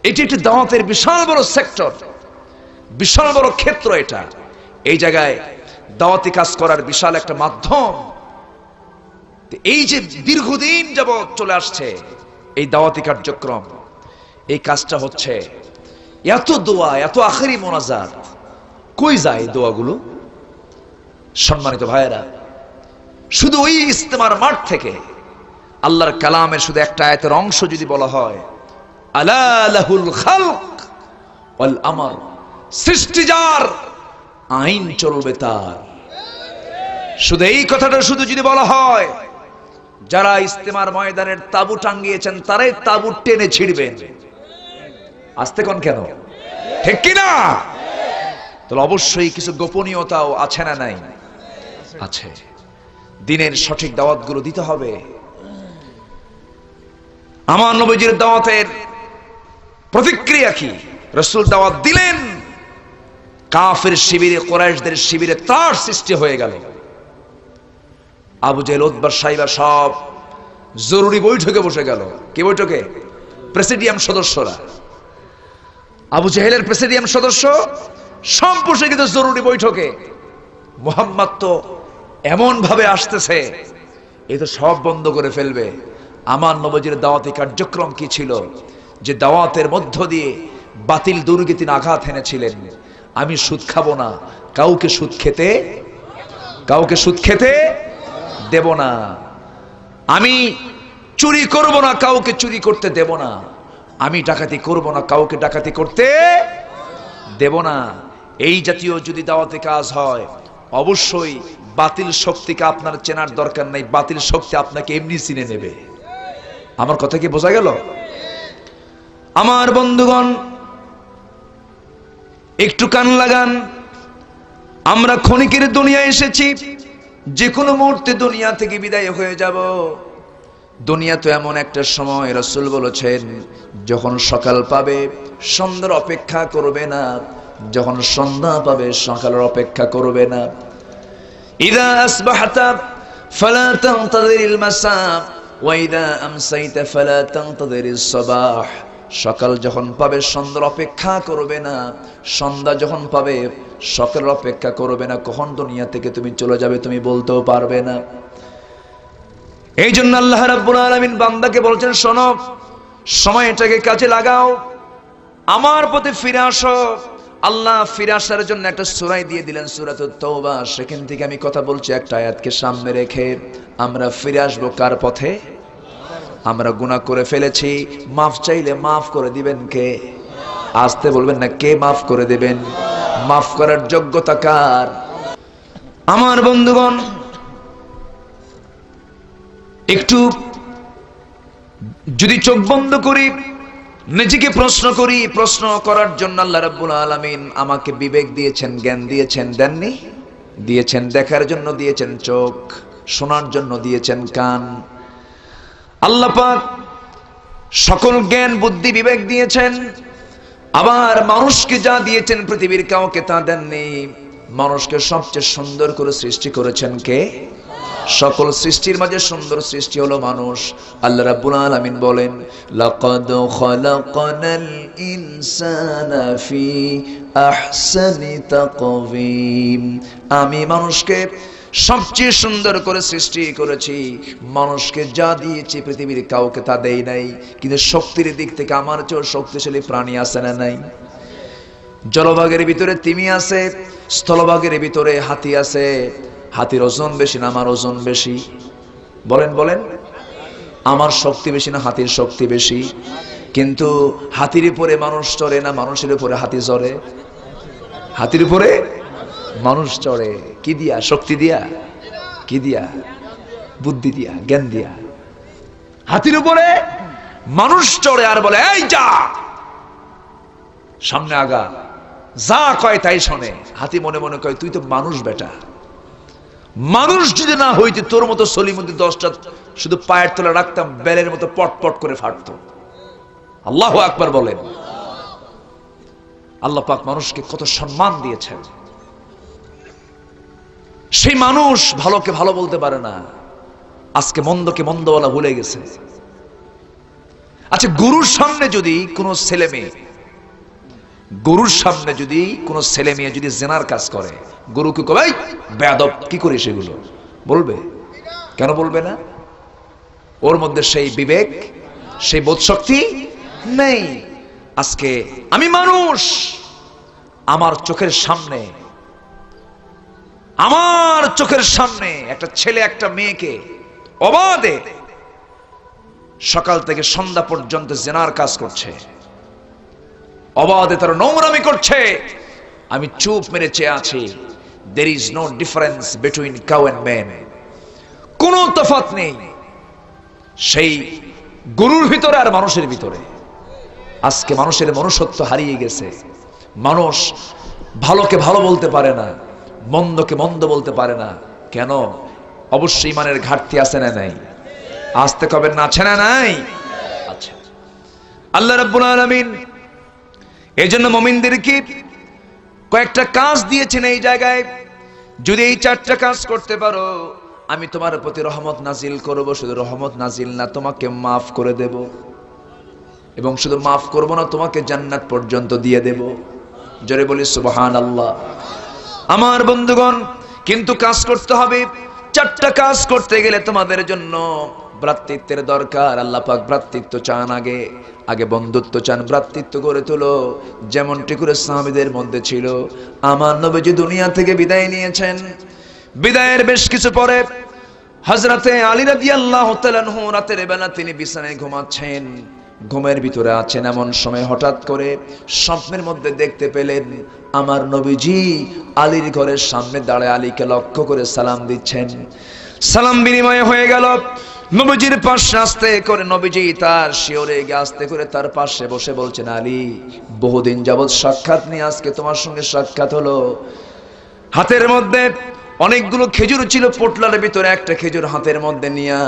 এটি একটি দাওয়াতের বিশাল বড় সেক্টর, বিশাল বড় ক্ষেত্র এটা। এই জায়গায় দাওয়াতি কাজ করার বিশাল একটা মাধ্যম। এই যে দীর্ঘদিন যাবত চলে আসছে এই দাওয়াতি কার্যক্রম, এই কাজটা হচ্ছে, এত দোয়া, এত আখেরি মোনাজাত, কই যায় দোয়াগুলো? সম্মানিত ভাইয়েরা, শুধু ওই ইস্তেমার মাঠ থেকে আল্লাহর কালামের শুধু একটা আয়াতের অংশ যদি বলা হয়, আলা লাহুল খালক ওয়াল আমর, সৃষ্টি যার, আইন চলবে তার। শুধু এই কথাটা শুধু যদি বলা হয়, যারা ইস্তেমার ময়দানের তাবু টাঙ্গিয়েছেন তারাই তাবু টেনে ছিড়বেন। আসতে কোন কেন? ঠিক কিনা? তাহলে অবশ্যই কিছু গোপনীয়তাও আছে না নাই? আছে। দিনের সঠিক দাওয়াতগুলো দিতে হবে। আমার নবীজির দাওয়াতের প্রতিক্রিয়া কি? রাসূল দাওয়াত দিলেন, কাফের শিবিরে, কুরাইশদের শিবিরে ত্রাস সৃষ্টি হয়ে গেল। আবু জেহেল, উতবা, সাইবা সব জরুরি বৈঠকে বসে গেল। কি বৈঠকে? প্রেসিডিয়াম সদস্যরা। আবু জেহেলের প্রেসিডিয়াম সদস্য সব বসে গেছে জরুরি বৈঠকে। মুহাম্মদ তো এমন ভাবে আসতেছে, এই তো সব বন্ধ করে ফেলবে। আমার নবীজির দাওয়াতি কার্যক্রম কি ছিল? যে দাওয়াতের মধ্য দিয়ে বাতিল দুর্গতি আঘাত এনেছিলেন। আমি সুদ খাবো না, কাউকে সুদ খেতে দেব না। আমি চুরি করব না, কাউকে চুরি করতে দেব না। আমি ডাকাতি করব না, কাউকে ডাকাতি করতে দেব না। এই জাতীয় যদি দাওয়াতে কাজ হয়, অবশ্যই বাতিল শক্তিকে আপনার চেনার দরকার নাই, বাতিল শক্তি আপনাকে এমনি চিনে নেবে। আমার কথা কি বোঝা গেল? আমার বন্ধুগণ, একটু কান লাগান। আমরা ক্ষণিকের দুনিয়া এসেছি, যে কোনো মুহূর্তে দুনিয়া থেকে বিদায় হয়ে যাব। দুনিয়া তো এমন একটা সময়, রাসূল বলেছেন, যখন সকাল পাবে সন্ধ্যার অপেক্ষা করবে না, যখন সন্ধ্যা পাবে সকালের অপেক্ষা করবে না। ইযা আসবাহতা ফালা তানতাযিরিল মাসা ওয়া ইযা আমসাইতা ফালা তানতাযিরিস সাবাহ। সকাল যখন পাবে সন্ধ্যার অপেক্ষা করবে না, সন্ধ্যা যখন পাবে সকালের অপেক্ষা করবে না। কখন দুনিয়া থেকে তুমি চলে যাবে তুমি বলতেও পারবে না। এই জন্য আল্লাহ রাব্বুল আলামিন বান্দাকে বলছেন, শোনো, সময়টাকে কাজে লাগাও, আমার পথে ফিরে আসো। আল্লাহ ফিরে আসার জন্য একটা সূরা দিয়ে দিলেন, সূরাতুত তাওবা। সেখান থেকে আমি কথা বলছি একটা আয়াতকে সামনে রেখে। আমরা ফিরে আসবো কার পথে? আমরা গুনাহ করে ফেলেছি, মাফ চাইলে মাফ করে দিবেন কে? আসতে বলবেন না, কে মাফ করে দিবেন? মাফ করার যোগ্যতা কার? আমার বন্ধুগণ, একটু যদি চোখ বন্ধ করি, নিজেকে প্রশ্ন করি, প্রশ্ন করার জন্য আল্লাহ রাব্বুল আলামিন আমাকে বিবেক দিয়েছেন, জ্ঞান দিয়েছেন, দেননি? দিয়েছেন। দেখার জন্য দিয়েছেন চোখ, শোনার জন্য দিয়েছেন কান। আল্লাহ পাক সকল জ্ঞান, বুদ্ধি, বিবেক দিয়েছেন। আবার মানুষকে যা দিয়েছেন পৃথিবীর কাউকে তা দেননি। মানুষকে সবচেয়ে সুন্দর করে সৃষ্টি করেছেন কে? সকল সৃষ্টির মাঝে সুন্দর সৃষ্টি হলো মানুষ। আল্লাহ রাব্বুল আলামিন বলেন, লাকাদ খালাকনাল ইনসানা ফি আহসানি তাকওয়িম। আমি মানুষকে সবচেয়ে সুন্দর করে সৃষ্টি করেছি। মানুষকে যা দিয়েছি পৃথিবীর কাউকে তা দেই নাই। কিন্তু শক্তির দিক থেকে আমার চেয়ে শক্তিশালী প্রাণী আছে না নাই? জলভাগের ভিতরে তিমি আছে, স্থলভাগের ভিতরে হাতি আছে। হাতির ওজন বেশি না আমার ওজন বেশি? বলেন বলেন, আমার শক্তি বেশি না হাতির শক্তি বেশি? কিন্তু হাতির উপরে মানুষ চড়ে না মানুষের উপরে হাতি চড়ে? হাতির উপরে মানুষ চড়ে কি দিয়া? শক্তি দিয়া। কি দিয়া? বুদ্ধি দিয়া, জ্ঞান দিয়া। হাতির উপরে মানুষ চড়ে আর বলে, এই যা, সামনে আগা, যা কয় তাই শোনে। হাতি মনে মনে কয়, তুই তো মানুষ বেটা, মানুষ যদি না হইতে তোর মতো সলির মধ্যে 10টা শুধু পায়ের তলে রাখতাম, বেলের মতো পটপট করে ফাটতো। আল্লাহু আকবার বলেন। আল্লাহ পাক মানুষকে কত সম্মান দিয়েছেন। সেই মানুষ ভালোকে ভালো বলতে পারে না, আজকে মন্দকে মন্দ বলা ভুলে গেছে। আচ্ছা, গুরুর সামনে যদি কোনো ছেলে মেয়ে, গরুর সামনে যদি কোনো ছেলে মেয়ে যদি জেনার কাজ করে, গরুকে কবে বেয়াদব, কি করে সেগুলো বলবে? কেন বলবে না? ওর মধ্যে সেই বিবেক, সেই বোধশক্তি নেই। আজকে আমি মানুষ, আমার চোখের সামনে, আমার চোখের সামনে একটা ছেলে একটা মেয়েকে অবাধে সকাল থেকে সন্ধ্যা পর্যন্ত জেনার কাজ করছে, অবাধে তারা নোংরামি করছে। আমি চুপ মেরে চেয়ে আছি। There is no difference between cow and man. কোন তফাৎ নেই সেই গরুর ভিতরে আর মানুষের ভিতরে। আজকে মানুষের মনুষ্যত্ব হারিয়ে গেছে। মানুষ ভালোকে ভালো বলতে পারে না, মন্দকে মন্দ বলতে পারে না। কেন? অবশ্যই ইমানের ঘাটতি আছে না নাই? আসতে কবে না, আছে না নাই? আচ্ছা, আল্লাহ রাব্বুল আলামিন এজন্য মুমিনদেরকে কয়েকটা কাজ দিয়েছেন এই জায়গায়। যদি এই 4টা কাজ করতে পারো, আমি তোমার প্রতি রহমত নাজিল করব। শুধু রহমত নাজিল না, তোমাকে মাফ করে দেব। এবং শুধু মাফ করব না, তোমাকে জান্নাত পর্যন্ত দিয়ে দেব। জোরে বলি সুবহানাল্লাহ। আমার বন্ধুগণ, কিন্তু কাজ করতে হবে। 4টা কাজ করতে গেলে তোমাদের জন্য ভ্রাতৃত্বের দরকার। আল্লাহ পাক ভ্রাতৃত্ব চান, আগে বন্ধুত্ব চান, ভ্রাতৃত্ব গড়ে তোলো। যেমনটি করে সাহাবীদের মধ্যে ছিল। আমার নবীজি দুনিয়া থেকে বিদায় নিয়েছেন। বিদায়ের বেশ কিছু পরে হযরতে আলী রাদিয়াল্লাহু তাআলা আনহু রাতের বেলা তিনি বিছানায় ঘুমাচ্ছেন। ঘুমের ভিতরে আছেন, এমন সময় হঠাৎ করে স্বপ্নের মধ্যে দেখতে পেলেন আমার নবীজি আলীর ঘরের সামনে দাঁড়ায় আলীকে লক্ষ্য করে সালাম দিচ্ছেন। সালাম বিনিময় হয়ে গেল। নবীজির পাশে আস্তে করে নবীজি তার শিওরে গিয়ে আস্তে করে তার পাশে বসে বলছেন, আলী, বহুদিন যাবৎ সাক্ষাৎ নিয়ে আজকে তোমার সঙ্গে সাক্ষাৎ হলো। হাতের মধ্যে অনেকগুলো খেজুর ছিল, পোটলার ভিতরে একটা খেজুর হাতের মধ্যে নিয়ে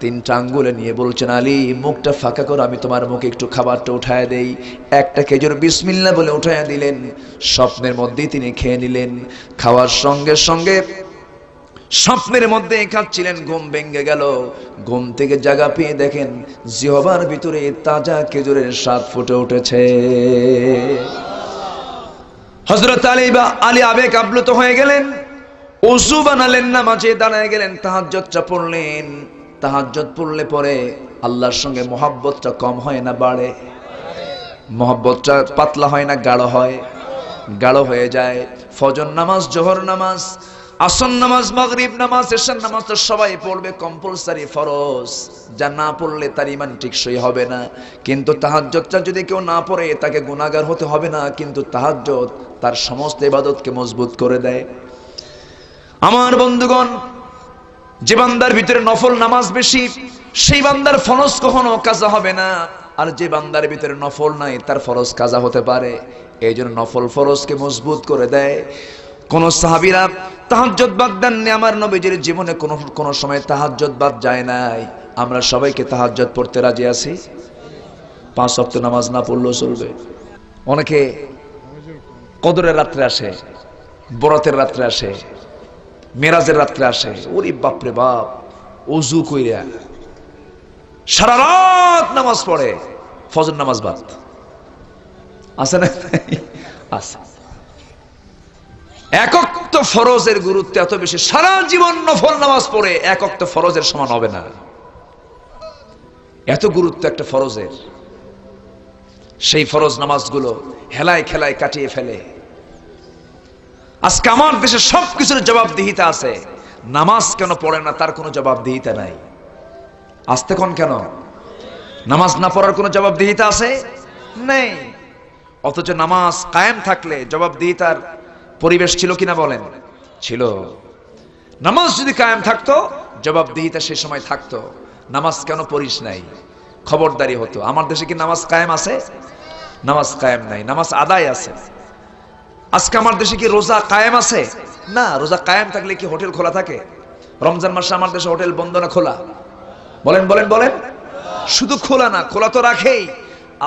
3টা আঙ্গুলে নিয়ে বলছেন, আলী, মুখটা ফাঁকা করো, আমি তোমার মুখে একটু খাবারটা উঠায় দেই। একটা খেজুর বিসমিল্লাহ বলে উঠায় দিলেন। স্বপ্নের মধ্যেই তিনি খেয়ে নিলেন। খাওয়ার সঙ্গে সঙ্গে স্বপ্নের মধ্যে খাচ্ছিলেন, ঘুম ভেঙে গেল। ঘুম থেকে জাগা পেয়ে দেখেন জিহ্বার ভিতরে তাজা খেজুরের স্বাদ ফুটে উঠেছে। হযরত আলী আবেগ আপ্লুত হয়ে গেলেন। ওযু বানালেন, নামাজে দাঁড়ায় গেলেন, তাহাজ্জুদটা পড়লেন। তাহাজ্জুদ পড়লে পরে আল্লাহর সঙ্গে মহব্বতটা কম হয় না বাড়ে? মহব্বতটা পাতলা হয় না গাঢ় হয়? গাঢ় হয়ে যায়। ফজর নামাজ, জোহর নামাজ, আসর নামাজ, মাগরিব নামাজ, এশার নামাজ তো সবাই পড়বে, কম্পালসারি ফরজ। যা না পড়লে তার ঈমান টেকসই হবে না। কিন্তু তাহাজ্জুদটা যদি কেউ না পড়ে তাকে গুনাহগার হতে হবে না, কিন্তু তাহাজ্জুদ তার সমস্ত ইবাদতকে মজবুত করে দেয়। আমার বন্ধুগণ, যে বান্দার ভিতরে নফল নামাজ বেশি সেই বান্দার ফরজ কখনো কাজা হবে না, আর যে বান্দার ভিতরে নফল নাই তার ফরজ কাজা হতে পারে। এই জন্য নফল ফরজকে মজবুত করে দেয়। কোন সাহাবীরা তাহাজ্জুদ বাদ দেননি, আমার নবীজির জীবনে কোন সময় তাহাজ্জুদ বাদ যায় নাই। আমরা সবাইকে তাহাজ্জুদ পড়তে রাজি আছি। 5 ওয়াক্ত নামাজ না পড়লেও চলবে। অনেকে কদরের রাত্রে আসে, বরাতের রাত্রে আসে, মেরাজের রাত্রে আসে। ওরে বাপরে বাপ, ওযু কইরা সারা রাত নামাজ পড়ে, ফজর নামাজ বাদ। আছে না? আছে। এক ওয়াক্ত ফরজের গুরুত্ব এত বেশি, সারা জীবন নফল নামাজ পড়ে এক ওয়াক্ত ফরজের সমান হবে না। এত গুরুত্ব একটা ফরজের। সেই ফরজ নামাজগুলো হেলায় খেলায় কাটিয়ে ফেলে। আজকে আমার দেশে সবকিছুর জবাবদিহিতা আছে, নামাজ কেন পড়ে না তার কোনো জবাবদিহিতা নাই। আসতে কোন কেন? নামাজ না পড়ার কোনো জবাবদিহিতা আছে? নেই। অথচ নামাজ কায়েম থাকলে জবাবদিহিতার পরিবেশ ছিল কিনা বলেন? ছিল। নামাজ যদি কায়েম থাকতো জবাবদিহিতা সে সময় থাকতো। নামাজ কেন পড়িস নাই খবরদারি হতো। আমার দেশে কি নামাজ কায়েম আছে? নামাজ কায়েম নাই, নামাজ আদায় আছে। আজকে আমার দেশে কি রোজা কায়েম আছে? না। রোজা কায়েম থাকলে কি হোটেল খোলা থাকে? রমজান মাসে আমার দেশে হোটেল বন্ধ না খোলা? বলেন বলেন বলেন। শুধু খোলা না, খোলা তো রাখেই,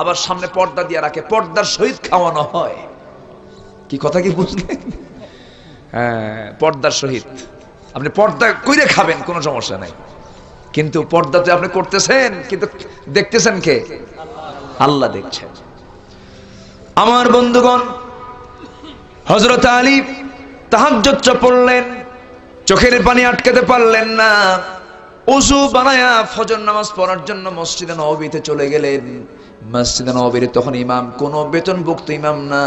আবার সামনে পর্দা দিয়ে রাখে, পর্দার সহিত খাওয়ানো হয়। কি কথা কি বুঝলেন? হ্যাঁ, পর্দার সহিত। আপনি পর্দা কইরে খাবেন, কোনো সমস্যা নাই, কিন্তু পর্দাতে আপনি করতেছেন, কিন্তু দেখতেছেন কে? আল্লাহ দেখছেন। আমার বন্ধুগণ, হযরত আলী তাহাজ্জুদটা পড়লেন, চোখের পানি আটকাতে পারলেন না। ওযু বানায়া ফজর নামাজ পড়ার জন্য মসজিদে নববীতে চলে গেলেন। মসজিদে নববীর তখন ইমাম কোন বেতনভুক্ত ইমাম না,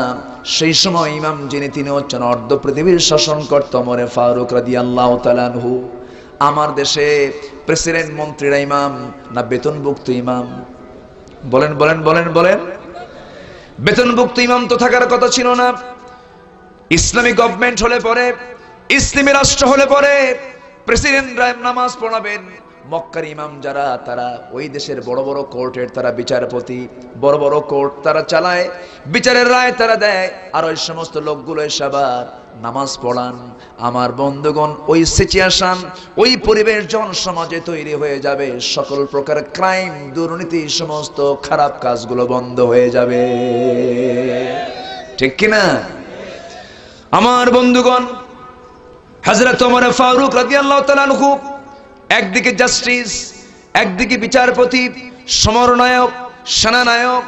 সেই সময় ইমাম যিনি তিনি হচ্ছেন অর্ধ পৃথিবীর শাসনকর্তা ওমরে ফারুক রাদিয়াল্লাহু তাআলা আনহু। আমার দেশে প্রেসিডেন্ট মন্ত্রীরা ইমাম না বেতনভুক্ত ইমাম? বলেন বলেন বলেন বলেন। বেতনভুক্ত ইমাম তো থাকার কথা ছিল না। ইসলামী গভর্নমেন্ট হলে পরে, ইসলামী রাষ্ট্র হলে পরে প্রেসিডেন্টরা নামাজ পড়াবেন। মক্কার ইমাম যারা, তারা ওই দেশের বড় বড় কোর্টের তারা বিচারপতি, বড় বড় কোর্ট তারা চালায়, বিচারের রায় তারা দেয়, আর ওই সমস্ত লোকগুলো এসে আবার নামাজ পড়ান। আমার বন্ধুগণ, ওই সিচুয়েশন, ওই পরিবেশ যখন সমাজে তৈরি হয়ে যাবে, সকল প্রকার ক্রাইম, দুর্নীতি, সমস্ত খারাপ কাজগুলো বন্ধ হয়ে যাবে। ঠিক কিনা? আমার বন্ধুগণ, হযরত ওমর ফারুক রাদিয়াল্লাহু তাআলা আনহু একদিকে জাস্টিস, একদিকে বিচারপতি, সমরনায়ক, সেনানায়ক,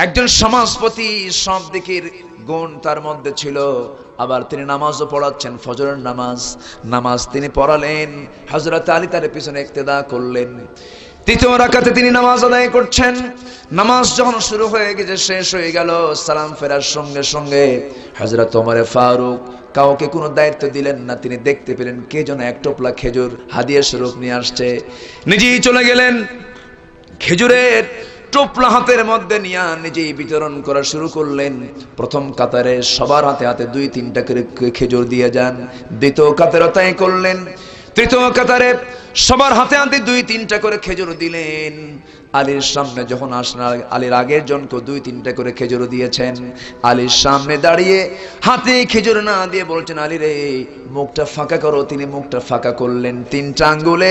একজন সমাজপতি, সব দিকের গুণ তার মধ্যে ছিল। আবার তিনি নামাজও পড়াচ্ছেন, ফজরের নামাজ। নামাজ তিনি পড়ালেন, হযরত আলী তার পিছনে ইক্তেদা করলেন। তৃতীয় রাকাতে তিনি নামাজ আদায় করছেন। নামাজ যখন শুরু হয়ে গেছে, শেষ হয়ে গেল, সালাম ফেরার সঙ্গে সঙ্গে হযরত ওমর ফারুক কাউকে কোনো দায়িত্ব দিলেন না। তিনি দেখতে পেলেন কে যেন এক টোপলা খেজুর হাদিয়া স্বরূপ নিয়ে আসছে, নিজেই চলে গেলেন, খেজুরের টোপলা হাতের মধ্যে নিয়ে নিজেই বিতরণ করা শুরু করলেন। প্রথম কাতারে সবার হাতে হাতে 2-3টা করে খেজুর দিয়ে যান। দ্বিতীয় কাতারে তাই করলেন। তৃতীয় কাতারে সবার হাতে হাতে 2-3টা করে খেজুর দিলেন। আলীর সামনে যখন আসলেন, আলীর আগের জনকে 2-3টা করে খেজুর দিয়েছেন। আলীর সামনে দাঁড়িয়ে হাতে খেজুর না দিয়ে বলছেন, আলী রে মুখটা ফাঁকা করো। তিনি মুখটা ফাঁকা করলেন। 3টা আঙ্গুলে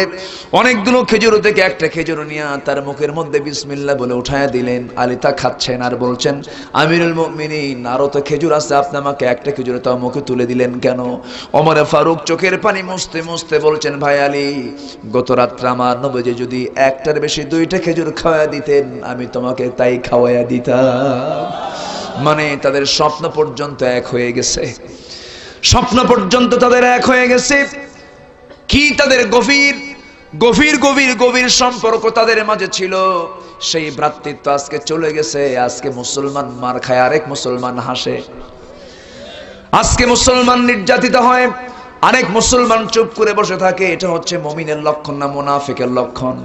অনেকগুলো খেজুর থেকে একটা খেজুর নিয়ে তার মুখের মধ্যে বিসমিল্লাহ বলে উঠায়া দিলেন। আলী তা খাচ্ছেন আর বলছেন, আমিরুল মুমিনিন আরো তো খেজুর আছে, আপনি আমাকে একটা খেজুর তাও মুখে তুলে দিলেন কেন? ওমর ফারুক চোখের পানি মুছতে মুছতে বলছেন, ভাই আলী, গত রাত্রে আমার নবীজি যদি একটার বেশি 2টা খেজুর খাওয়ায়া দিতেন আমি তোমাকে তাই খাওয়ায়া দিতাম। মানে তাদের স্বপ্ন পর্যন্ত এক হয়ে গেছে, স্বপ্ন পর্যন্ত তাদের এক হয়ে গেছে। কি তাদের গভীর গভীর গভীর গভীর সম্পর্ক তাদের মাঝে ছিল। সেই ভ্রাতৃত্ব আজকে চলে গেছে। আজকে মুসলমান মার খায়, আরেক মুসলমান হাসে। আজকে মুসলমান নির্যাতিত হয়, আরেক মুসলমান চুপ করে বসে থাকে। এটা হচ্ছে মুমিনের লক্ষণ না মুনাফিকের লক্ষণ?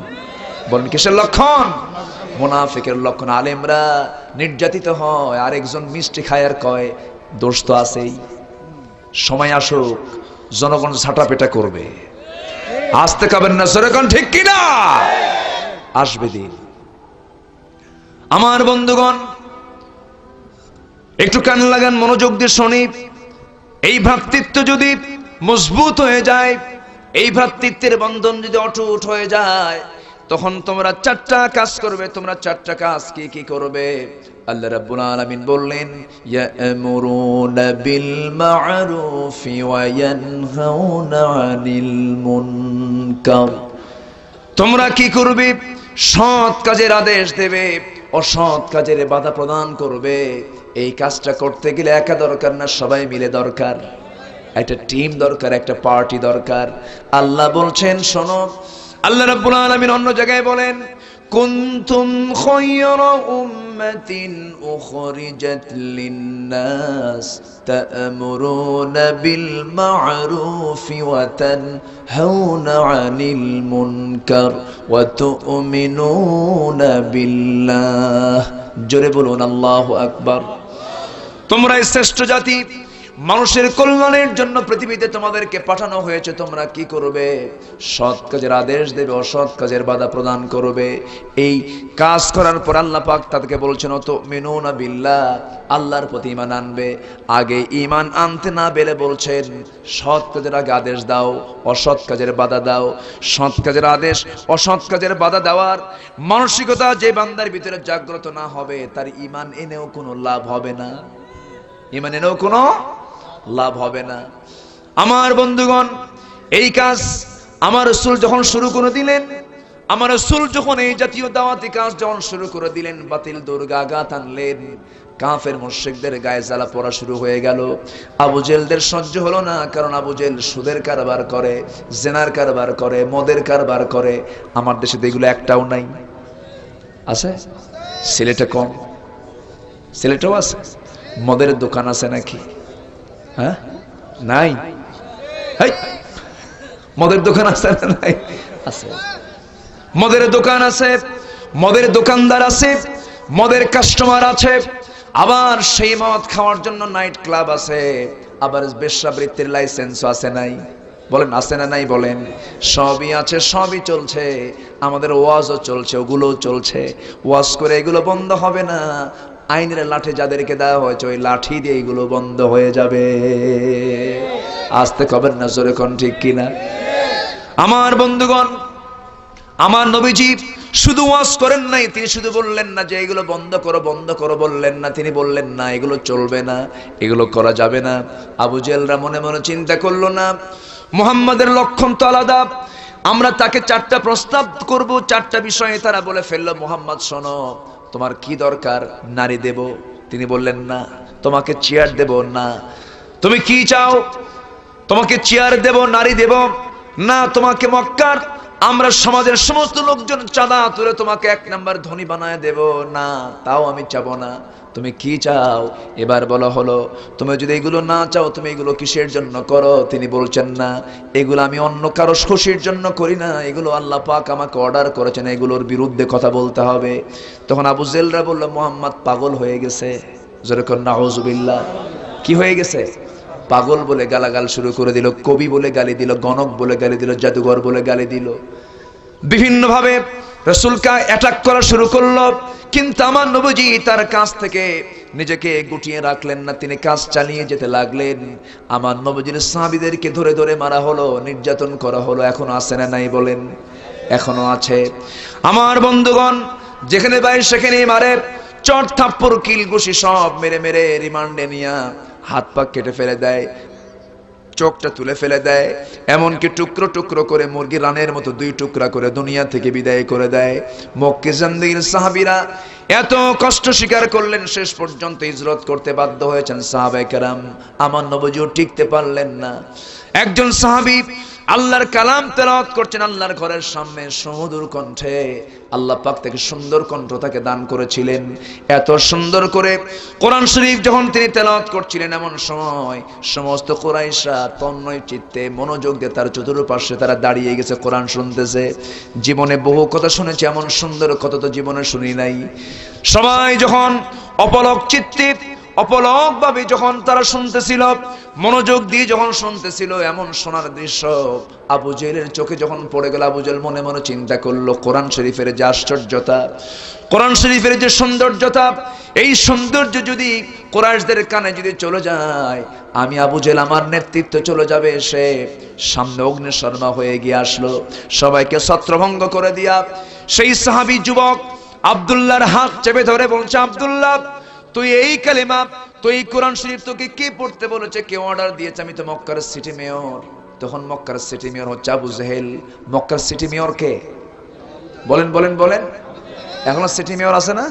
বলেন কিসের লক্ষণ? মুনাফিকের লক্ষণ। আলেমরা নির্যাতিত হয়, আরেকজন মিষ্টি খায় আর কয় দোষ তো আছেই। সময় আসুক জনগণ ঝাঁটাপেটা করবে। আসতে খাবেন না সেরকম, ঠিক কিনা? আসবে দিন। আমার বন্ধুগণ একটু কান লাগান, মনোযোগ দিয়ে শুনি। এই ভ্রাতৃত্ব যদি মজবুত হয়ে যায়, এই ভ্রাতৃত্বের বন্ধন যদি অটুট হয়ে যায়, তখন তোমরা 4টা কাজ করবে। তোমরা 4টা কাজ কি কি করবে? আল্লাহ রাব্বুল আলামিন বললেন, ইয়া'মুরুনা বিল মা'রুফি ওয়া ইয়ানহাউনা আনিল মুনকার। তোমরা কি করবে? সৎ কাজের আদেশ দেবে, অসৎ কাজের বাধা প্রদান করবে। এই কাজটা করতে গেলে একা দরকার না, সবাই মিলে দরকার। একটা টিম দরকার, একটা পার্টি দরকার। আল্লাহ বলছেন শোনো, আল্লাহ রাব্বুল আলামিন অন্য জায়গায় বলেন, কুনতুম খায়রা উম্মাতিন উখরিজাত লিন-নাস তা'মুরুনা বিল মা'রুফি ওয়া তানহাউনা আনিল মুনকার ওয়া তু'মিনুনা বিল্লাহ। জোরে বলুন আল্লাহু আকবার। তোমরা শ্রেষ্ঠ জাতি, মানুষের কল্যাণের জন্য পৃথিবীতে তোমাদেরকে পাঠানো হয়েছে। তোমরা কি করবে? সৎ কাজের আদেশ দেবে, অসৎ কাজের বাধা প্রদান করবে। এই কাজ করার পর আল্লাহ পাক তাদেরকে বলছেন, তুমিনুনা বিল্লাহ, আল্লাহর প্রতি ঈমান আনবে। আগে ঈমান আনতে না পেরে বলছেন সৎ কাজের আগে আদেশ দাও, অসৎ কাজের বাধা দাও। সৎ কাজের আদেশ, অসৎ কাজের বাধা দেওয়ার মানসিকতা যে বান্দার ভিতরে জাগ্রত না হবে, তার ঈমান এনেও কোনো লাভ হবে না। ঈমান এনেও কোনো লাভ হবে না। আমার বন্ধুগণ, এই কাজ আমার রাসূল যখন শুরু করে দিলেন, আমার রাসূল যখন এই জাতীয় দাওয়াতি কাজ যখন শুরু করে দিলেন, বাতিল দুর্গাঘাত আনলেন, কাফের মুশরিকদের গায়ে জ্বালা পড়া শুরু হয়ে গেল। আবু জেলদের সহ্য হলো না, কারণ আবু জেল সুদের কারবার করে, জেনার কারবার করে, মদের কারবার করে। আমার দেশে এগুলো একটাও নাই। আছে? সিলেটে কম, সিলেটেও আছে। মদের দোকান আছে নাকি? হ্যাঁ, নাই। মদের দোকান আছে না? নাই, আছে। মদের দোকান আছে, মদের দোকানদার আছে, মদের কাস্টমার আছে। আবার সেই মদ খাওয়ার জন্য নাইট ক্লাব আছে, আবার বেশ্যাবৃত্তির লাইসেন্সও আছে। নাই? বলেন আছে না নাই? বলেন। সবই আছে, সবই চলছে। আমাদের ওয়াজও চলছে, ওগুলোও চলছে। ওয়াজ করে এগুলো বন্ধ হবে না। আইনের লাঠি যাদেরকে দেওয়া হয়েছে, ওই লাঠি দিয়ে এগুলো বন্ধ হয়ে যাবে। আসতে কবেন না, জোরে কোন, ঠিক কিনা? আমার বন্ধুগণ, আমার নবীজি শুধু ওয়াজ করেন নাই, তিনি শুধু বললেন না যে এগুলো বন্ধ করো বন্ধ করো, বললেন না। তিনি বললেন না এগুলো চলবে না, এগুলো করা যাবে না। আবু জেলরা মনে মনে চিন্তা করলো না, মুহাম্মাদের লক্ষণ তো আলাদা, আমরা তাকে 4টা প্রস্তাব করব। 4টা বিষয়ে তারা বলে ফেললো, মুহাম্মদ শোনো, তোমার কি দরকার? নারী দেব? তিনি বললেন না। তোমাকে চেয়ার দেব? না। তুমি কি চাও? তোমাকে চেয়ার দেব, নারী দেব? না। তোমাকে মক্কার আমরা সমাজের সমস্ত লোকজন চাঁদা তুলে তোমাকে 1 নাম্বার ধনী বানায় দেব না, তাও আমি চাবো না। তুমি কি চাও এবার বলা হলো। তুমি যদি এগুলো না চাও, তুমি এগুলো কিসের জন্য করো? তিনি বলছেন না, এগুলো আমি অন্য কারো খুশির জন্য করি না, এগুলো আল্লাহ পাক আমাকে অর্ডার করেছেন, এগুলোর বিরুদ্ধে কথা বলতে হবে। তখন আবু জেহলরা বলল, মুহাম্মদ পাগল হয়ে গেছে। যেরকম নাউজুবিল্লাহ, কি হয়ে গেছে? পাগল বলে গালাগাল শুরু করে দিল, কবি বলে গালি দিল, গণক বলে গালি দিল, জাদুঘর বলে গালি দিল, বিভিন্ন ভাবে রাসূলকে অ্যাটাক করা শুরু করলো। কিন্তু আমার নবীজি তার কাছ থেকে নিজেকে গুটিয়ে রাখলেন না, তিনি কাজ চালিয়ে যেতে লাগলেন। আমার নবীজির সাহাবীদেরকে ধরে ধরে মারা হলো, নির্যাতন করা হলো। এখনো আছে না নাই বলেন? এখনো আছে। আমার বন্ধুগণ, যেখানে ভাই সেখানেই মারে, চট থাপ্পড় কিল ঘুষি সব মেরে মেরে রিমান্ডে নিয়ে হাত পা কেটে ফেলে দেয়, চোখটা তুলে ফেলে দেয়, এমনকি টুকরো টুকরো করে মুরগি রানের মতো 2 টুকরা করে দুনিয়া থেকে বিদায় করে দেয়। মক্কা জিন্দেগীর সাহাবীরা এত কষ্ট স্বীকার করলেন, শেষ পর্যন্ত হিজরত করতে বাধ্য হয়েছেন সাহাবায়ে কেরাম। আমার নবীও টিকতে পারলেন না। একজন সাহাবী আল্লাহর কালাম তেলাওয়াত করছেন আল্লাহর ঘরের সামনে সুমধুর কণ্ঠে। আল্লাহ পাক তাকে সুন্দর কণ্ঠ তাকে দান করেছিলেন। এত সুন্দর করে কোরআন শরীফ যখন তিনি তেলাওয়াত করছিলেন, এমন সময় সমস্ত কুরাইশরা তন্ময় চিত্তে মনোযোগ দিয়ে তার চতুর্পার্শ্বে তারা দাঁড়িয়ে গেছে, কোরআন শুনতেছে। জীবনে বহু কথা শুনেছি, এমন সুন্দর কথা তো জীবনে শুনি নাই। সবাই যখন অপলক চিত্তে অপলক ভাবে যখন তারা শুনতেছিল, মনোযোগ দিয়ে যখন শুনতেছিল, এমন শোনার দৃশ্য আবু জেহেলের চোখে যখন পড়ে গেল, আবু জেহেল মনে মনে চিন্তা করলো, কোরআন শরীফের যে আশ্চর্যতা, কোরআন শরীফের যে সৌন্দর্যতা, এই সৌন্দর্য যদি কুরাইশদের কানে যদি চলে যায়, আমি আবু জেহেল, আমার নেতৃত্ব চলে যাবে। সে সামনে অগ্নিশর্মা হয়ে গিয়ে আসলো, সবাইকে ছত্রভঙ্গ করে দিয়া সেই সাহাবী যুবক আব্দুল্লাহর হাত চেপে ধরে বলছে, আব্দুল্লাহ, তুই এই কালেমা, তুই কোরআন শরীফ তোকে কে পড়তে বলেছে, কে অর্ডার দিয়েছে? আমি তো মক্কার সিটি মেয়র। তখন মক্কার সিটি মেয়র হচ্ছে আবু জেহেল। মক্কার সিটি মেয়র কে? বলেন বলেন বলেন। এখনো সিটি মেয়র আছে না?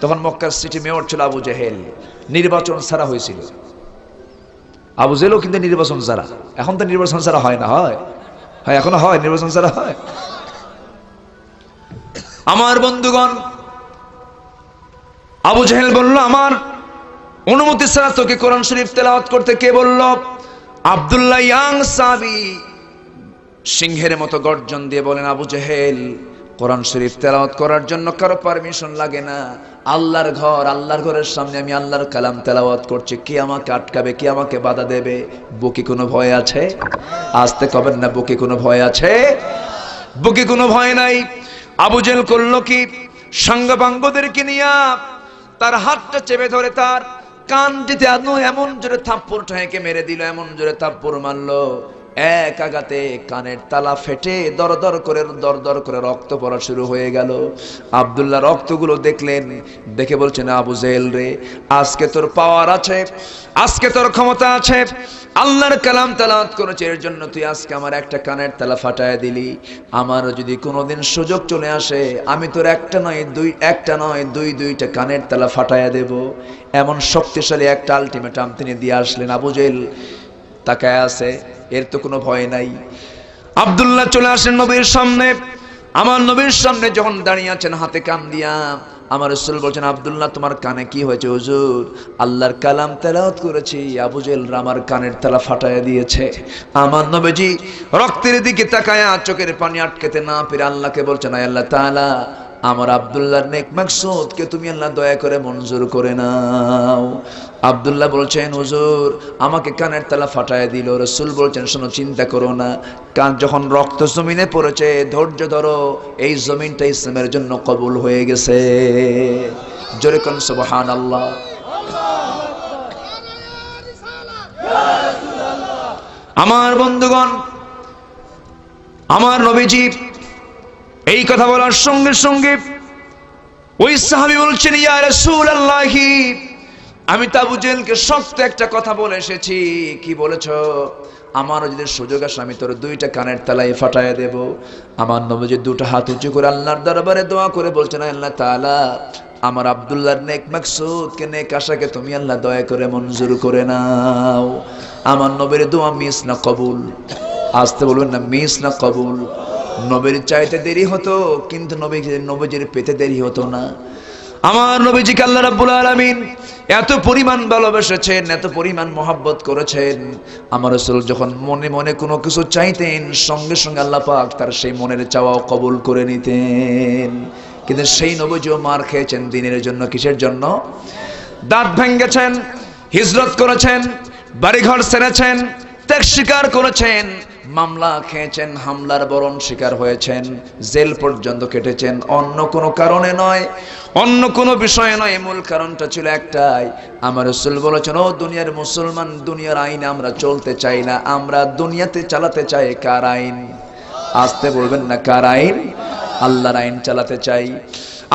তখন মক্কার সিটি মেয়র ছিল আবু জেহেল। নির্বাচন ছাড়া হয়েছিল। আবু জেহেলও কিন্তু নির্বাচন ছাড়া। এখন তো নির্বাচন ছাড়া হয় না, হয়? হয়, এখনো হয়, নির্বাচন ছাড়া হয়। আমার বন্ধুগণ, আবু জেহেল বলল, আমার অনুমতি ছাড়া তোকে কোরআন শরীফ তেলাওয়াত করতে কে বলল? আব্দুল্লাহ ইয়াং সাহাবী সিংহের মতো গর্জন দিয়ে বলেন, আবু জেহেল, কোরআন শরীফ তেলাওয়াত করার জন্য কারো পারমিশন লাগে না। আল্লাহর ঘর, আল্লাহর ঘরের সামনে আমি আল্লাহর কালাম তেলাওয়াত করছি, কে আমাকে আটকাবে, কে আমাকে বাধা দেবে? বুকে কোনো ভয় আছে? আসতে কবেন না, বুকে কোনো ভয় আছে? বুকে কোনো ভয় নাই। আবু জেহেল করলো কি, সাঙ্গপাঙ্গদেরকে নিয়ে তার হাতটা চেপে ধরে তার কান দিতে এমন জোরে থাপ্পড় ঠেকে মেরে দিল, এমন জোরে থাপ্পড় মারলো, এক আঘাতে কানের তালা ফেটে দরদর করে রক্ত পড়া শুরু হয়ে গেল। আব্দুল্লাহ রক্তগুলো দেখলেন, দেখে বলছেন, আবু জেহেল রে, আজকে তোর পাওয়ার আছে, আজকে তোর ক্ষমতা আছে, আল্লাহর কালাম তেলাওয়াত করেছে, এর জন্য তুই আজকে আমার একটা কানের তালা ফাটায় দিলি। আমারও যদি কোনোদিন সুযোগ চলে আসে, আমি তোর একটা নয় দুইটা কানের তালা ফাটায় দেব। এমন শক্তিশালী একটা আলটিমেটাম তিনি দিয়ে আসলেন। আবু জেহেল তাকায় আছে, এর তো কোনো ভয় নাই। আব্দুল্লাহ চলে আসেন নবীর সামনে। আমার নবীর সামনে যখন দাঁড়িয়ে আছেন হাতে কান দিয়া, আমার রাসূল বলছেন, আব্দুল্লাহ, তোমার কানে কি হয়েছে? হুজুর, আল্লাহর কালাম তেলাওয়াত করেছি, আবু জেহেল আমার কানের তালা ফাটায় দিয়েছে। আমার নবীজি রক্তের দিকে তাকায়া চোখের পানি আটকাতে না পেরে আল্লাহকে বলছেন, আয় আল্লাহ তাআলা, আমার আব্দুল্লাহর নেক মাকসুদকে তুমি আল্লাহ দয়া করে মঞ্জুর করে নাও। আব্দুল্লাহ বলছেন, হুজুর, আমাকে কানের তালা ফাটায় দিল। রাসূল বলছেন, শোনো, চিন্তা করো না, কান যখন রক্ত জমিনে পড়েছে, ধৈর্য ধরো, এই জমিনটা ইসলামের জন্য কবুল হয়ে গেছে। জোরে কোন সুবহানাল্লাহ। আমার বন্ধুগণ, আমার নবীজি এই কথা বলার সঙ্গে সঙ্গে ওই সাহাবী বলছেন, ইয়া রাসূলুল্লাহ, আমি তো আবু জেহেলকে শক্ত একটা কথা বলে এসেছি। কি বলেছ? আমারও যদি সুযোগ আসে, আমি তোর 2টা কানের তালাই ফাটায় দেব। আমার নবীজি 2টা হাত উঁচু করে আল্লাহর দরবারে দোয়া করে বলছেন, আল্লাহ তাআলা, আমার আব্দুল্লাহর নেক মাকসুদকে, নেক আশাকে তুমি আল্লাহ দয়া করে মঞ্জুর করে নাও। আমার নবীর দোয়া মিস না কবুল? আসতে বলবেন না, মিস না কবুল? নবীর চাইতে দেরি হতো, কিন্তু নবীজির পেতে দেরি হতো না। আমার নবীজিকে আল্লাহ রাব্বুল আলামিন এত পরিমাণ ভালোবেসেছেন, এত পরিমাণ মহব্বত করেছেন। আমার রাসূল যখন মনে মনে কোনো কিছু চাইতেন, সঙ্গে সঙ্গে আল্লাহ পাক তার সেই মনের চাওয়াও কবুল করে নিতেন। কিন্তু সেই নবীজিও মার খেয়েছেন দ্বীনের জন্য। কিসের জন্য? দাঁত ভেঙেছেন, হিজরত করেছেন, বাড়িঘর ছেড়েছেন, ত্যাগ স্বীকার করেছেন, মামলা খেয়েছেন, হামলার বরণ শিকার হয়েছেন, জেল পর্যন্ত কেটেছেন। অন্য কোনো কারণে নয়, অন্য কোনো বিষয়ে নয়। মূল কারণটা ছিল একটাই, আমার রাসূল বলেছেন, ও দুনিয়ার মুসলমান, দুনিয়ার আইনে আমরা চলতে চাই না, আমরা দুনিয়াতে চালাতে চাই কার আইন? আসতে বলবেন না, কার আইন? আল্লাহর আইন চালাতে চাই।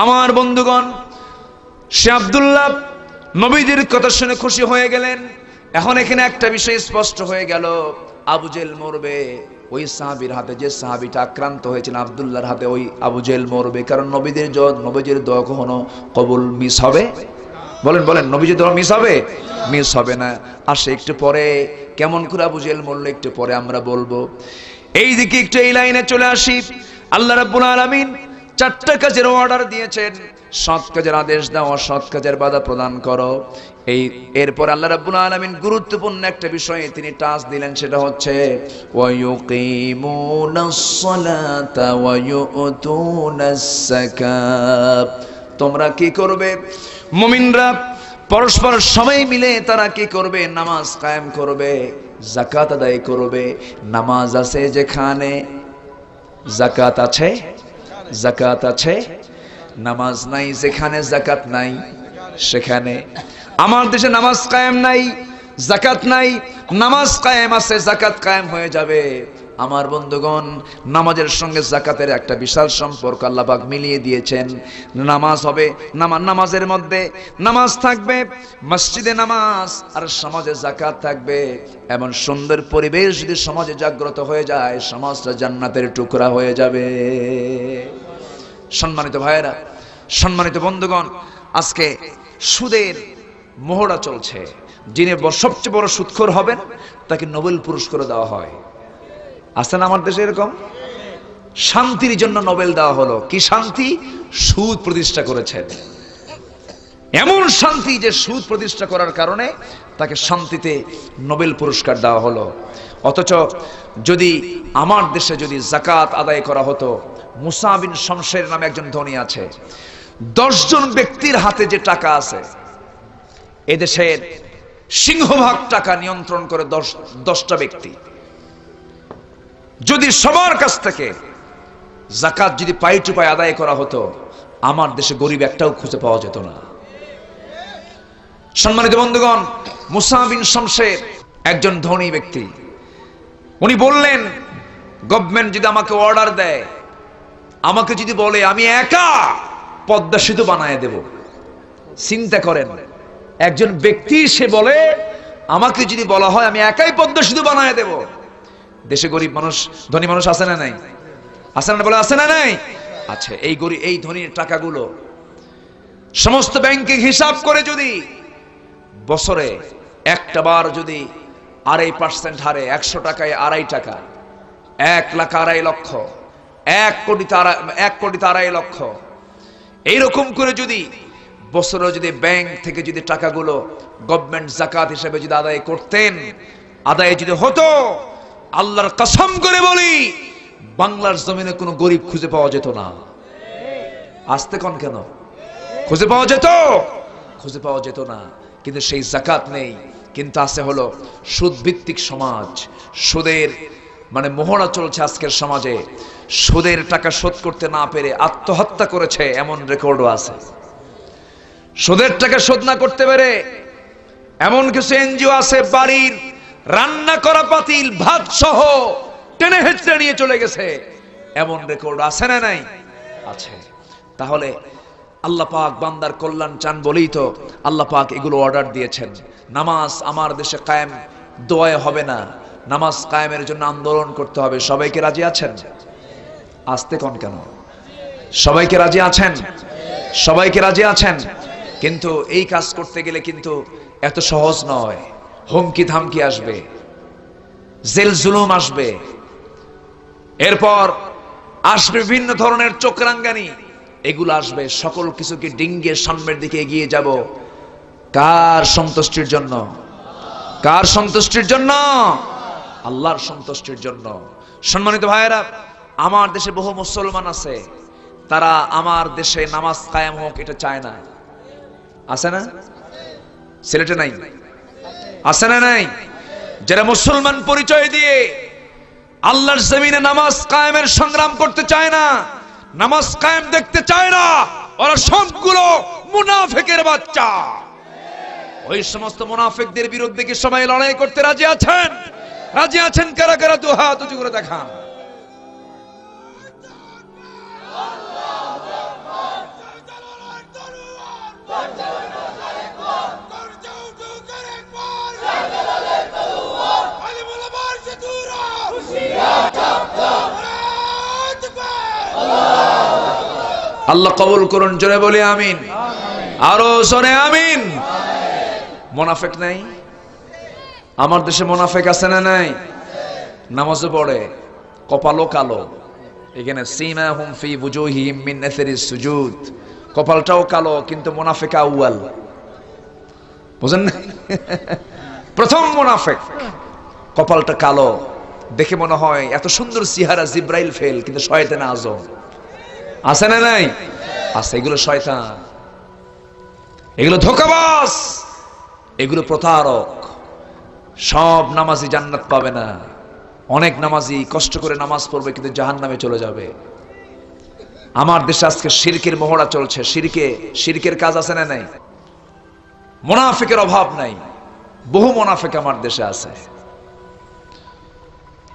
আমার বন্ধুগণ, সে আব্দুল্লাহ নবীজির কথা শুনে খুশি হয়ে গেলেন। এখন এখানে একটা বিষয় স্পষ্ট হয়ে গেল, আবু জেল মরবে। ওই সাহাবীর হাতে, যে সাহাবীটা আক্রান্ত হয়েছিল আব্দুল্লাহর হাতে, ওই আবু জেল মরবে। কারণ নবীজির দোয়া কখনো কবুল মিস হবে? বলেন বলেন, নবীজির দোয়া মিস হবে? মিস হবে না। আসে একটু পরে কেমন করে আবু জেল মরলো একটু পরে আমরা বলবো। এই দিকে একটু এই লাইনে চলে আসি। আল্লাহ রাব্বুল আলামিন 4টা কাজের অর্ডার দিয়েছেন। সৎ কাজের আদেশ দাও, অসৎ কাজের বাধা প্রদান করো। এরপর আল্লাহ রাব্বুল আলামিন গুরুত্বপূর্ণ একটা বিষয়ে তিনি টাচ দিলেন, সেটা হচ্ছে ওয়ায়ুকিমুনাস সালাতা ওয়ায়ুতুনাস যাকাত। তোমরা কি করবে? মুমিনরা পরস্পর সবাই মিলে তারা কি করবে? নামাজ কায়েম করবে, যাকাত আদায় করবে। নামাজ আছে যেখানে যাকাত আছে, যাকাত আছে। নামাজ নাই যেখানে, যাকাত নাই সেখানে। আমার দেশে নামাজ কায়েম নাই, যাকাত নাই। নামাজ কায়েম আছে, যাকাত কায়েম হয়ে যাবে। আমার বন্ধুগণ, নামাজের সঙ্গে যাকাতের একটা বিশাল সম্পর্ক আল্লাহ পাক মিলিয়ে দিয়েছেন। নামাজ হবে, নামাজের মধ্যে নামাজ থাকবে, মসজিদে নামাজ আর সমাজে যাকাত থাকবে। এমন সুন্দর পরিবেশ যদি সমাজে জাগ্রত হয়ে যায়, সমাজটা জান্নাতের টুকরা হয়ে যাবে। সম্মানিত ভাইয়েরা, সম্মানিত বন্ধুগণ, আজকে সুদের মহড়া চলছে। যিনি সবচেয়ে বড় সুদখোর হবেন তাকে নোবেল পুরস্কার দেওয়া হয়। আছে না আমার দেশে এরকম? শান্তির জন্য নোবেল দেওয়া হলো। কি শান্তি? সুদ প্রতিষ্ঠা করেছেন। এমন শান্তি যে সুদ প্রতিষ্ঠা করার কারণে তাকে শান্তিতে নোবেল পুরস্কার দেওয়া হলো। অথচ যদি আমার দেশে যদি যাকাত আদায় করা হতো, মুসা বিন শমশের নামে একজন ধনী আছে, 10 জন ব্যক্তির হাতে যে টাকা আছে, এদেশের সিংহভাগ টাকা নিয়ন্ত্রণ করে 10টা ব্যক্তি। যদি সবার কাছ থেকে যাকাত যদি পাই টু পাই আদায় করা হতো, আমার দেশে গরিব একটাও খুঁজে পাওয়া যেত না। সম্মানিত বন্ধুগণ, মুসা বিন শমশের একজন ধনী ব্যক্তি। উনি বললেন, গভর্নমেন্ট যদি আমাকে অর্ডার দেয়, আমাকে যদি বলে আমি একা পদ্মা সেতু বানায় দেব। চিন্তা করেন, একজন ব্যক্তি সে বলে আমাকে যদি বলা হয় আমি একাই পদ্মা সেতু বানায় দেব। দেশে গরিব মানুষ, ধনী মানুষ আছে না নাই? আছে না? বলে আছে না নাই? আছে। এই ধনীর টাকাগুলো সমস্ত ব্যাংকে হিসাব করে যদি বছরে একটা বার যদি 2.5% হারে 100 টাকায় 2.5 টাকা, 1 লাখ 2.5 লক্ষ, 1 কোটি 2.5 লক্ষ, এইরকম করে যদি বছরে যদি ব্যাংক থেকে যদি টাকাগুলো গভর্নমেন্ট যাকাত হিসেবে যদি আদায় করতেন, আদায় যদি হতো, আল্লাহর কসম করে বলি বাংলার জমিনে কোনো গরিব খুঁজে পাওয়া যেত না। আসতে কোন কেন? খুঁজে পাওয়া যেত? খুঁজে পাওয়া যেত না। কিন্তু সেই যাকাত নেই। কিন্তু আছে হলো সুদ ভিত্তিক সমাজ। সুদের মোহরা চলছে আজকের সমাজে। সুদের টাকা শোধ করতে না পেরে আত্মহত্যা করেছে এমন রেকর্ডও আছে। সুদের টাকা শোধ না করতে পেরে এমন কিছু এনজিও আছে, বাড়ির রান্না করা পাতিল ভাত সহ টেনে হেঁচড়ে নিয়ে চলে গেছে, এমন রেকর্ড আছে না নাই? আছে। তাহলে আল্লাহ পাক বান্দার কল্যাণ চান বলেই তো আল্লাহ পাক এগুলো অর্ডার দিয়েছেন। নামাজ আমার দেশে কায়েম দোয়ায় হবে না, নামাজ কায়েমের জন্য আন্দোলন করতে হবে। সবাইকে রাজি আছেন? আসতে কোন কেন? সবাইকে রাজি আছেন? সবাইকে রাজি আছেন? কিন্তু এই কাজ করতে গেলে কিন্তু এত সহজ নয়। হুমকি ধামকি আসবে, জেল জুলুম আসবে, এরপর আসবে বিভিন্ন ধরনের চক্রাঙ্গানি, এগুলো আসবে। সকল কিছুকে ডিঙ্গিয়ে সামনের দিকে এগিয়ে যাব। কার সন্তুষ্টির জন্য? কার সন্তুষ্টির জন্য? আল্লাহর সন্তুষ্টির জন্য। সম্মানিত ভাইয়েরা, আমার দেশে বহু মুসলমান আছে, তারা আমার দেশে নামাজ কায়েম হোক এটা চায় না। আছে না? সিলেটে নাই? আছে না নাই? যারা মুসলমান পরিচয় দিয়ে আল্লাহর জমিনে নামাজ কায়েমের সংগ্রাম করতে চায় না, নামাজ কায়েম দেখতে চায় না, ওরা সবগুলো মুনাফিকের বাচ্চা। ওই সমস্ত মুনাফিকদের বিরুদ্ধে কি সবাই লড়াই করতে রাজি আছেন? রাজি আছেন কারা কারা? দু হাত উঁচু করে দেখান। আল্লাহ কবুল করুন, জোরে বলি আমিন। আরো জোরে আমিন। মুনাফিক নাই আমার দেশে? মুনাফিক আছে না নাই? নামাজও পড়ে, কপালও কালো। এখানে সীমাহুম ফি বুজুহিহিম মিন আসারিস সুজুদ, কপালটাও কালো, কিন্তু মুনাফিক আউয়াল। বুঝেন না? প্রথম মুনাফিক, কপালটা কালো, দেখে মনে হয় এত সুন্দর চেহারা, জিব্রাইল ফেল, কিন্তু শয়তান আজম। আছে না নাই? আছে। এগুলো শয়তান, এগুলো ধোঁকাবাজ, এগুলো প্রতারক। সব নামাজি জান্নাত পাবে না। অনেক নামাজি কষ্ট করে নামাজ পড়বে, কিন্তু জাহান্নামে চলে যাবে। আমার দেশে আজকে শিরকের মহড়া চলছে। শিরকের কাজ আছে না নাই? মুনাফিকের অভাব নাই, বহু মুনাফিক আমার দেশে আছে।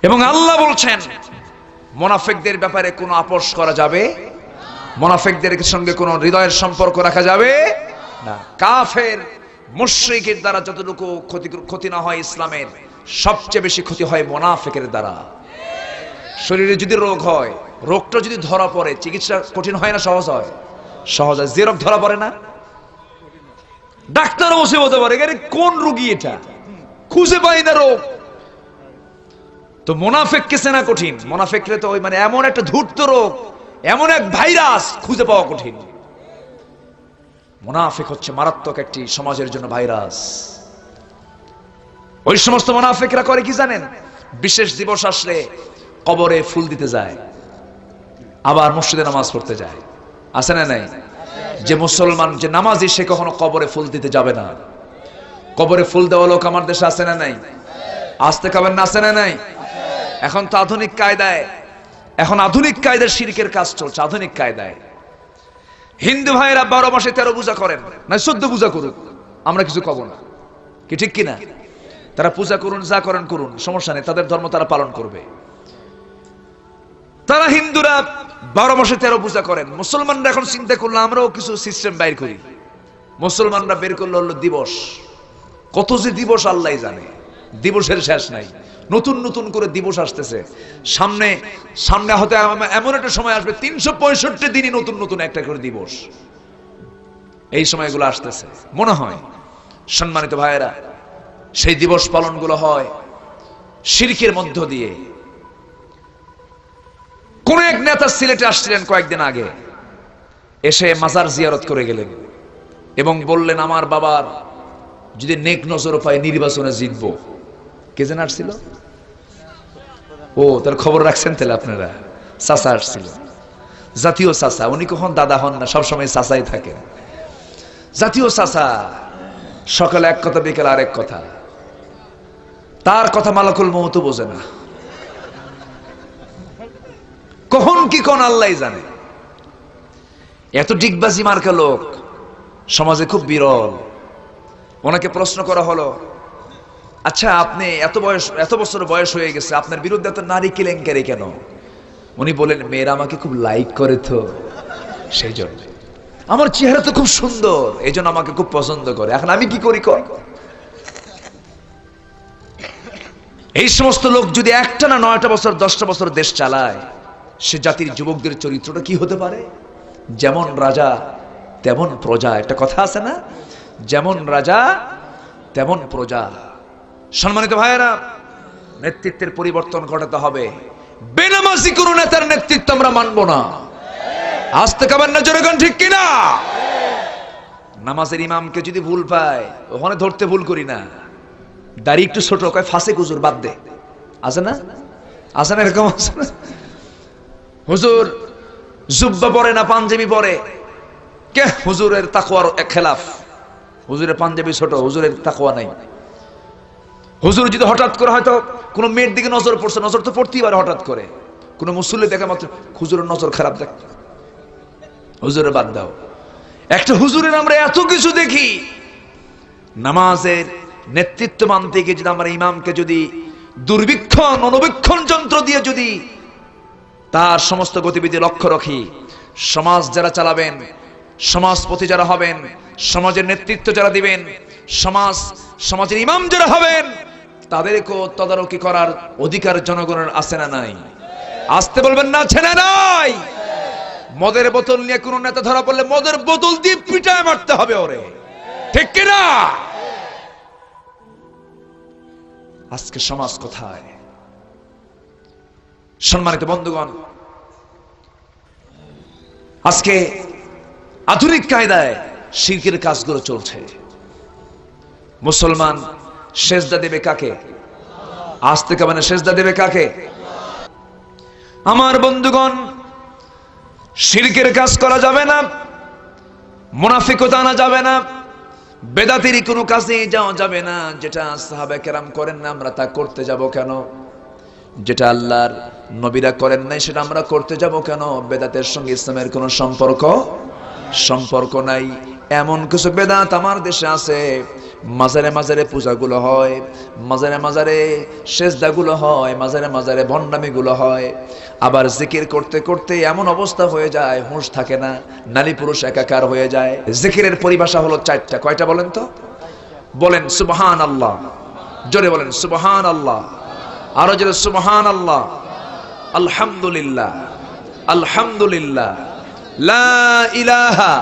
এবং আল্লাহ বলছেন মুনাফিকদের ব্যাপারে কোনো আপোষ করা যাবে, মুনাফিকদের সঙ্গে কোনো হৃদয়ের সম্পর্ক রাখা যাবে না। কাফের মুশরিকের দ্বারা যতটুকু ক্ষতি না হয় ইসলামের, সবচেয়ে বেশি ক্ষতি হয় মুনাফিকের দ্বারা। শরীরে যদি রোগ হয়, রোগটা যদি ধরা পড়ে, চিকিৎসা কঠিন হয় না সহজ হয়? সহজ হয়। যে রোগ ধরা পড়ে না, ডাক্তার বসে বলতে পারে কোন রোগী, এটা খুঁজে পাই না রোগ। তো মুনাফিককে চেনা কঠিন। মুনাফিকরে তো ওই মানে এমন একটা ধূর্ত রোগ, এমন এক ভাইরাস, খুঁজে পাওয়া কঠিন। মুনাফিক হচ্ছে মারাত্মক একটি সমাজের জন্য ভাইরাস। ওই সমস্ত মুনাফিকরা করে কি জানেন? বিশেষ দিবস আসলে কবরে ফুল দিতে যায়, আবার মসজিদে নামাজ পড়তে যায়। আছে না নাই? যে মুসলমান, যে নামাজি, সে কখনো কবরে ফুল দিতে যাবে না। কবরে ফুল দেওয়া লোক আমার দেশে আছে না নাই? আসতে খাবেন না? আছে না নাই? এখন তো আধুনিক কায়দায়, এখন আধুনিক কায়দায় শিরকের কাজ চলছে। আধুনিক কায়দায় হিন্দু ভাইয়েরা 12 মাসে 13 পূজা করেন, না 14 পূজা করুক, আমরা কিছু কব না। কি ঠিক কিনা? তারা পূজা করুন, যা করেন করুন, সমস্যা নেই, তাদের ধর্ম তারা পালন করবে। তারা হিন্দুরা 12 মাসে 13 পূজা করেন। মুসলমানরা এখন চিন্তা করলো আমরাও কিছু সিস্টেম বাইর করি। মুসলমানরা বের করলো হলো দিবস। কত যে দিবস আল্লাহ জানে, দিবসের শেষ নাই। নতুন নতুন করে দিবস আসতেছে। সামনে সামনে হতে এমন একটা সময় আসবে 365 দিনই নতুন নতুন একটা করে দিবস। এই সময়গুলো আসতেছে মনে হয়। সম্মানিত ভাইয়েরা, সেই দিবস পালনগুলো হয় শিরকের মধ্য দিয়ে। কোন এক নেতা সিলেটে আসছিলেন কয়েকদিন আগে, এসে মাজার জিয়ারত করে গেলেন এবং বললেন আমার বাবার যদি নেক নজর পায় নির্বাচনে জিতবো। কে যেন আসছিল? ও, তার খবর রাখছেন তাহলে আপনারা? চাচা আসছিল, জাতীয় চাচা। উনি কখন দাদা হন না, সবসময় চাচাই থাকেন। জাতীয় চাচা সকালে এক কথা, বিকেল আরেক কথা। তার কথা মালাকুল মউত বোঝে না, কখন কি কোন আল্লাহ জানে। এত ডিগবাজি মার্কা লোক সমাজে খুব বিরল। ওনাকে প্রশ্ন করা হলো, আচ্ছা আপনি এত বছর বয়স হয়ে গেছে, আপনার বিরুদ্ধে এত নারী কেলেঙ্কারি কেন? উনি বলেন মেয়েরা আমাকে খুব লাইক করে, তো সেই জন্য। আমার চেহারা তো খুব সুন্দর, এই জন্য আমাকে খুব পছন্দ করে। এখন আমি কি করি? এই সমস্ত লোক যদি একটা না 9টা বছর 10টা বছর দেশ চালায়, সে জাতির যুবকদের চরিত্রটা কি হতে পারে? যেমন রাজা তেমন প্রজা, একটা কথা আছে না? যেমন রাজা তেমন প্রজা। সম্মানিত ভাইয়েরা, নেতৃত্বের পরিবর্তন ঘটাতে হবে। বেনামাজি কোন নেতার নেতৃত্ব আমরা মানব না। আসতে কাবেন না জোরে গান ঠিক কিনা? নামাজের ইমামকে যদি ভুল পায় ওখানে ধরতে ভুল করি না, দাড়ি একটু ছোট কয় ফাঁসে হুজুর বাদ দে, আছে না? আছে না এরকম? আছে না? হুজুর জুব্বা পরে না পাঞ্জাবি পরে, কে হুজুরের তাকওয়ার খেলাফ, হুজুরের পাঞ্জাবি ছোট, হুজুরের তাকওয়া নাই। হুজুর যদি হঠাৎ করে হয়তো কোনো মেয়ের দিকে নজর পড়ছে, নজর তো পড়তেই পারে হঠাৎ করে, কোনো মুসল্লি দেখা মাত্র হুজুরের নজর খারাপ দেখ, হুজুরের বাদ দাও। একটা হুজুরের আমরা এত কিছু দেখি, নামাজের নেতৃত্ব মানতে গিয়ে যদি আমরা ইমামকে যদি দুর্বীক্ষণ অনুবীক্ষণ যন্ত্র দিয়ে যদি তার সমস্ত গতিবিধি লক্ষ্য রাখি, সমাজ যারা চালাবেন, সমাজপতি যারা হবেন, সমাজের নেতৃত্ব যারা দিবেন, সমাজের ইমাম যারা হবেন, তাদেরকেও তদারকি করার অধিকার জনগণের আছে না নাই? আসতে বলবেন না, আছে না নাই? মদের বোতল নিয়ে কোন নেতা ধরা পড়লে মদের বোতল দিয়ে পিটায় মারতে হবে ওরে, ঠিক কিনা? আজকে সমাজ কোথায়? সম্মানিত বন্ধুগণ, আজকে আধুনিক কায়দায় শিরকের কাজগুলো চলছে। মুসলমান সেজদা দেবে কাকে? আজ থেকে মানে সেজদা দেবে কাকে? আমার বন্ধুগণ, শিরকের কাজ করা যাবে না, মুনাফিকতা আনা যাবে না, বেদাতির কোনো কাজে যাওয়া যাবে না। যেটা সাহাবা কেরাম করেন না আমরা তা করতে যাব কেন? যেটা আল্লাহর নবীরা করেন নাই সেটা আমরা করতে যাব কেন? বেদাতের সঙ্গে ইসলামের কোনো সম্পর্ক নাই। এমন কিছু বেদাত আমার দেশে আছে, মাজারে মাজারে পূজাগুলো হয়, মাজারে মাজারে সেজদাগুলো হয়, মাজারে মাজারে ভণ্ডামিগুলো হয়। আবার জিকির করতে করতে এমন অবস্থা হয়ে যায় হুঁশ থাকে না, নারী পুরুষ একাকার হয়ে যায়। জিকিরের পরিভাষা হলো চারটা। কয়টা বলেন তো? বলেন সুবহানাল্লাহ, জোরে বলেন সুবহানাল্লাহ, আরো জোরে সুবহানাল্লাহ, আলহামদুলিল্লাহ, আলহামদুলিল্লাহ, লা ইলাহা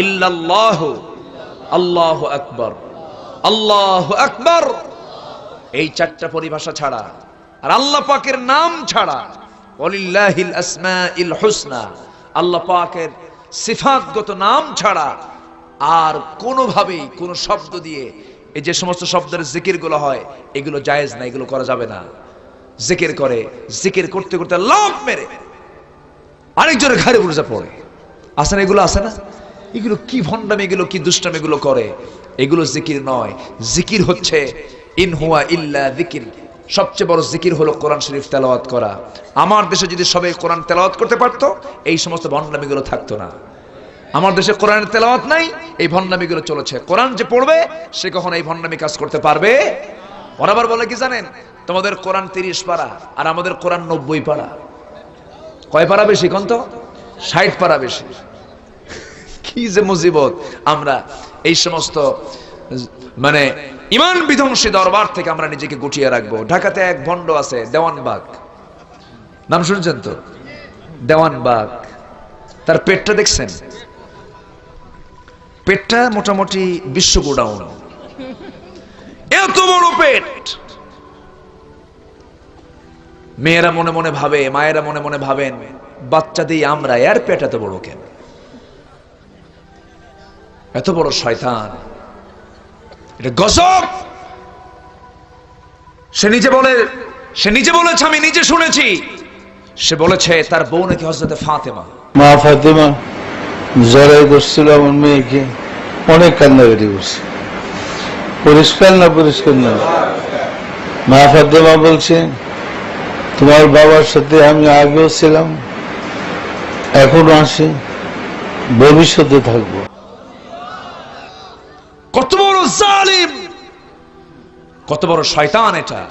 ইল্লাল্লাহু, আল্লাহু আকবার, আল্লাহু আকবার। এই চারটা পরিভাষা ছাড়া আর আল্লাহ পাকের নাম ছাড়া, ওয়ালিল্লাহিল আসমাইল হুসনা, আল্লাহ পাকের সিফাতগত নাম ছাড়া আর কোনোভাবেই কোনো শব্দ দিয়ে এই যে সমস্ত শব্দের জিকিরগুলো হয় এগুলো জায়েজ না, এগুলো করা যাবে না। জিকির করতে করতে লাফ মেরে আরেকজনের ঘাড়ে উড়ে পড়ে, আসে না? এগুলো আসে না? এগুলো কি ভণ্ডামি, এগুলো কি দুষ্টামি এগুলো করে? এগুলো জিকির নয়। জিকির হচ্ছে ইন হুয়া ইল্লা যিকির। সবচেয়ে বড় জিকির হলো কোরআন শরীফ তেলাওয়াত করা। আমার দেশে যদি সবাই কোরআন তেলাওয়াত করতে পারতো এই সমস্ত ভণ্ডামিগুলো থাকতো না। আমার দেশে কোরআনের তেলাওয়াত নাই, এই ভণ্ডামিগুলো চলেছে। কোরআন যে পড়বে সে কখনো এই ভণ্ডামি কাজ করতে পারবে? ওরা আবার বলে কি জানেন, তোমাদের কোরআন 30 পারা আর আমাদের কোরআন 90 পারা। কয় পারা বেশি কোন তো? 60 পারা বেশি। কি যে মুসিবত! আমরা এই সমস্ত মানে ইমান বিধ্বংসী দরবার থেকে আমরা নিজেকে গুটিয়ে রাখবো। ঢাকাতে এক ভণ্ড আছে, দেওয়ানবাগ, নাম শুনছেন তো? দেওয়ানবাগ। তার পেটটা দেখছেন? পেটটা মোটামুটি বিশ্ব গোডাউন, এত বড় পেট। মেয়েরা মনে মনে ভাবে, মায়েরা মনে মনে ভাবেন, বাচ্চা দিই আমরা, এর পেট এত বড় কেন? এত বড় শয়তান, এটা গজব। সে নিজে বলেছে, আমি নিজে শুনেছি। সে বলেছে তার বউ নাকি হযরতে ফাতেমা, মা ফাতেমা জড়াই করছিল আমার মেয়েকে, অনেক কান্নাকাটি করছে। পরিষ্কার না মা ফাতেমা বলছে, তোমার বাবার সাথে আমি আগেও ছিলাম, এখনো আছি, ভবিষ্যতে থাকবো। কত বড় জালিম, কত বড় শয়তান এটা!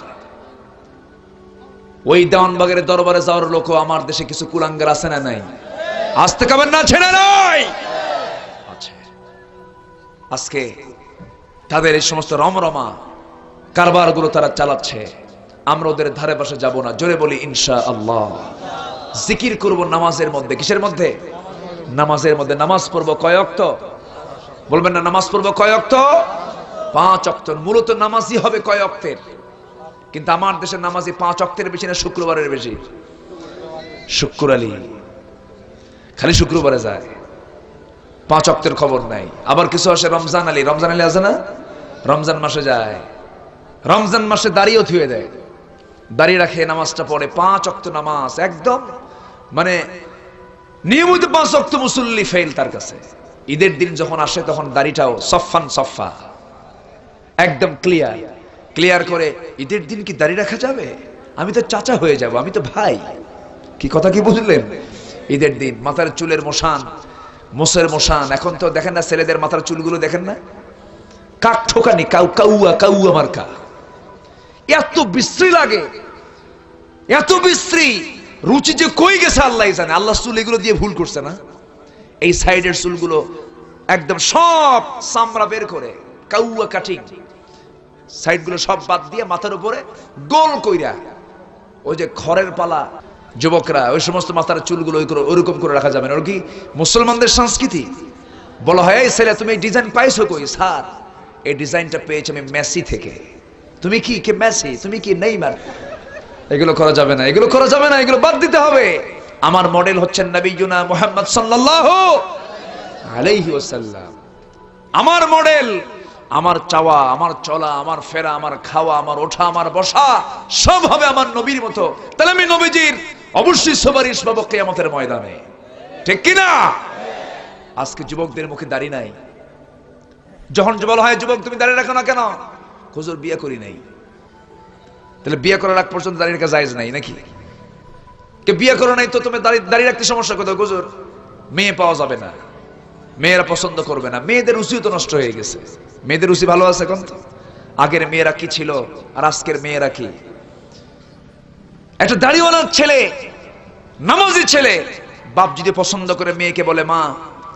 ওই দেওয়ানবাগের দরবারে যাওয়ার লোক আমার দেশে কিছু কুলাঙ্গার আছে না নাই? আসতে কাবেন না, ছেড়ে নাই আছে। আজকে তাদের এই সমস্ত রমরমা কারবার গুলো তারা চালাচ্ছে, আমরা ওদের ধারে পাশে যাব না। জোরে বলি ইনশাআল্লাহ। জিকির করব নামাজের মধ্যে। কিসের মধ্যে? নামাজের মধ্যে। নামাজ পড়বো কয় ওয়াক্ত? বলবেন না, নামাজ পড়বো কয় ওয়াক্ত? 5 ওয়াক্ত। মূলত নামাজই হবে কয় ওয়াক্তের? কিন্তু আমার দেশের নামাজি 5 ওয়াক্তের বেশি না শুক্রবারের বেশি? শুক্র আলী খালি শুক্রবারে যায়, 5 ওয়াক্তের খবর নাই। আবার কিছু আসে রমজান আলী আছে না, রমজান মাসে যায়, রমজান মাসে দাড়িও থুয়ে দেয়, দাড়ি রাখে, নামাজটা পড়ে, 5 ওয়াক্ত নামাজ একদম মানে নিয়মিত 5 ওয়াক্ত মুসল্লি ফেল তার কাছে। ঈদের দিন যখন আসে তখন দাড়িটাও সফান সফা একদম ক্লিয়ার করে, ঈদের দিন কি দাড়ি রাখা যাবে? আমি তো চাচা হয়ে যাব, আমি তো ভাই। কি কথা কি বুঝলেন? ঈদের দিন মাথার চুলের মোষের মোশান। এখন তো দেখেন না ছেলেদের মাথার চুলগুলো, দেখেন না কাক ঠোকানি, কাউয়া মার্কা, এত বিশ্রী লাগে, এত বিশ্রী। রুচি যে কই গেছে আল্লাহ জানে। আল্লাহ চুল এগুলো দিয়ে ভুল করছে না? এই সাইডের চুলগুলো একদম সব চামড়া বের করে কাউয়া কাটিং, সাইডগুলো সব বাদ দিয়ে মাথার উপরে গোল কইরা, ওই যে খড়ের পালা যুবকরা ওই সমস্ত মাথার চুলগুলো ওইরকম করে রাখা যাবে না। ওর কি মুসলমানদের সংস্কৃতি? বলা হয়, এই ছেলে তুমি এই ডিজাইন পাইছো কই? স্যার এই ডিজাইনটা পেয়েছি আমি মেসি থেকে। তুমি কি কে মেসি? তুমি কি নেইমার? এগুলো করা যাবে না, এগুলো করা যাবে না, এগুলো বাদ দিতে হবে। আমার মডেল হচ্ছেন নবিয়ুনা মুহাম্মদ সাল্লাল্লাহু আলাইহি ওয়াসাল্লাম। আমার মডেল, আমার চাওয়া, আমার চলা, আমার ফেরা, আমার খাওয়া, আমার ওঠা, আমার বসা সব হবে আমার নবীর মতো। তাহলে আমি নবীজির অবশ্যই সুপারিশ পাবো কিয়ামতের ময়দানে, ঠিক কি না? আজকে যুবকদের মুখে দাড়ি নাই। যখন বলা হয় যুবক তুমি দাড়ি রাখো না কেন? হুজুর বিয়ে করি নাই। তাহলে বিয়ে করার আগ পর্যন্ত দাড়ি রাখা জায়েজ নাই নাকি? কে বিয়ে করো নাই তো তুমি দাড়ি রাখতে সমস্যা কোথায়? হুজুর মেয়ে পাওয়া যাবে না, মেয়েরা পছন্দ করবে না, মেয়েদের রুচিও তো নষ্ট হয়ে গেছে। মেয়েদের রুচি ভালো আছে এখন তো? আগের মেয়েরা কি ছিল আর আজকের মেয়েরা কি? একটা দাড়িওয়ালা ছেলে, নামাজি ছেলে, বাপ যদি পছন্দ করে মেয়েকে বলে, মা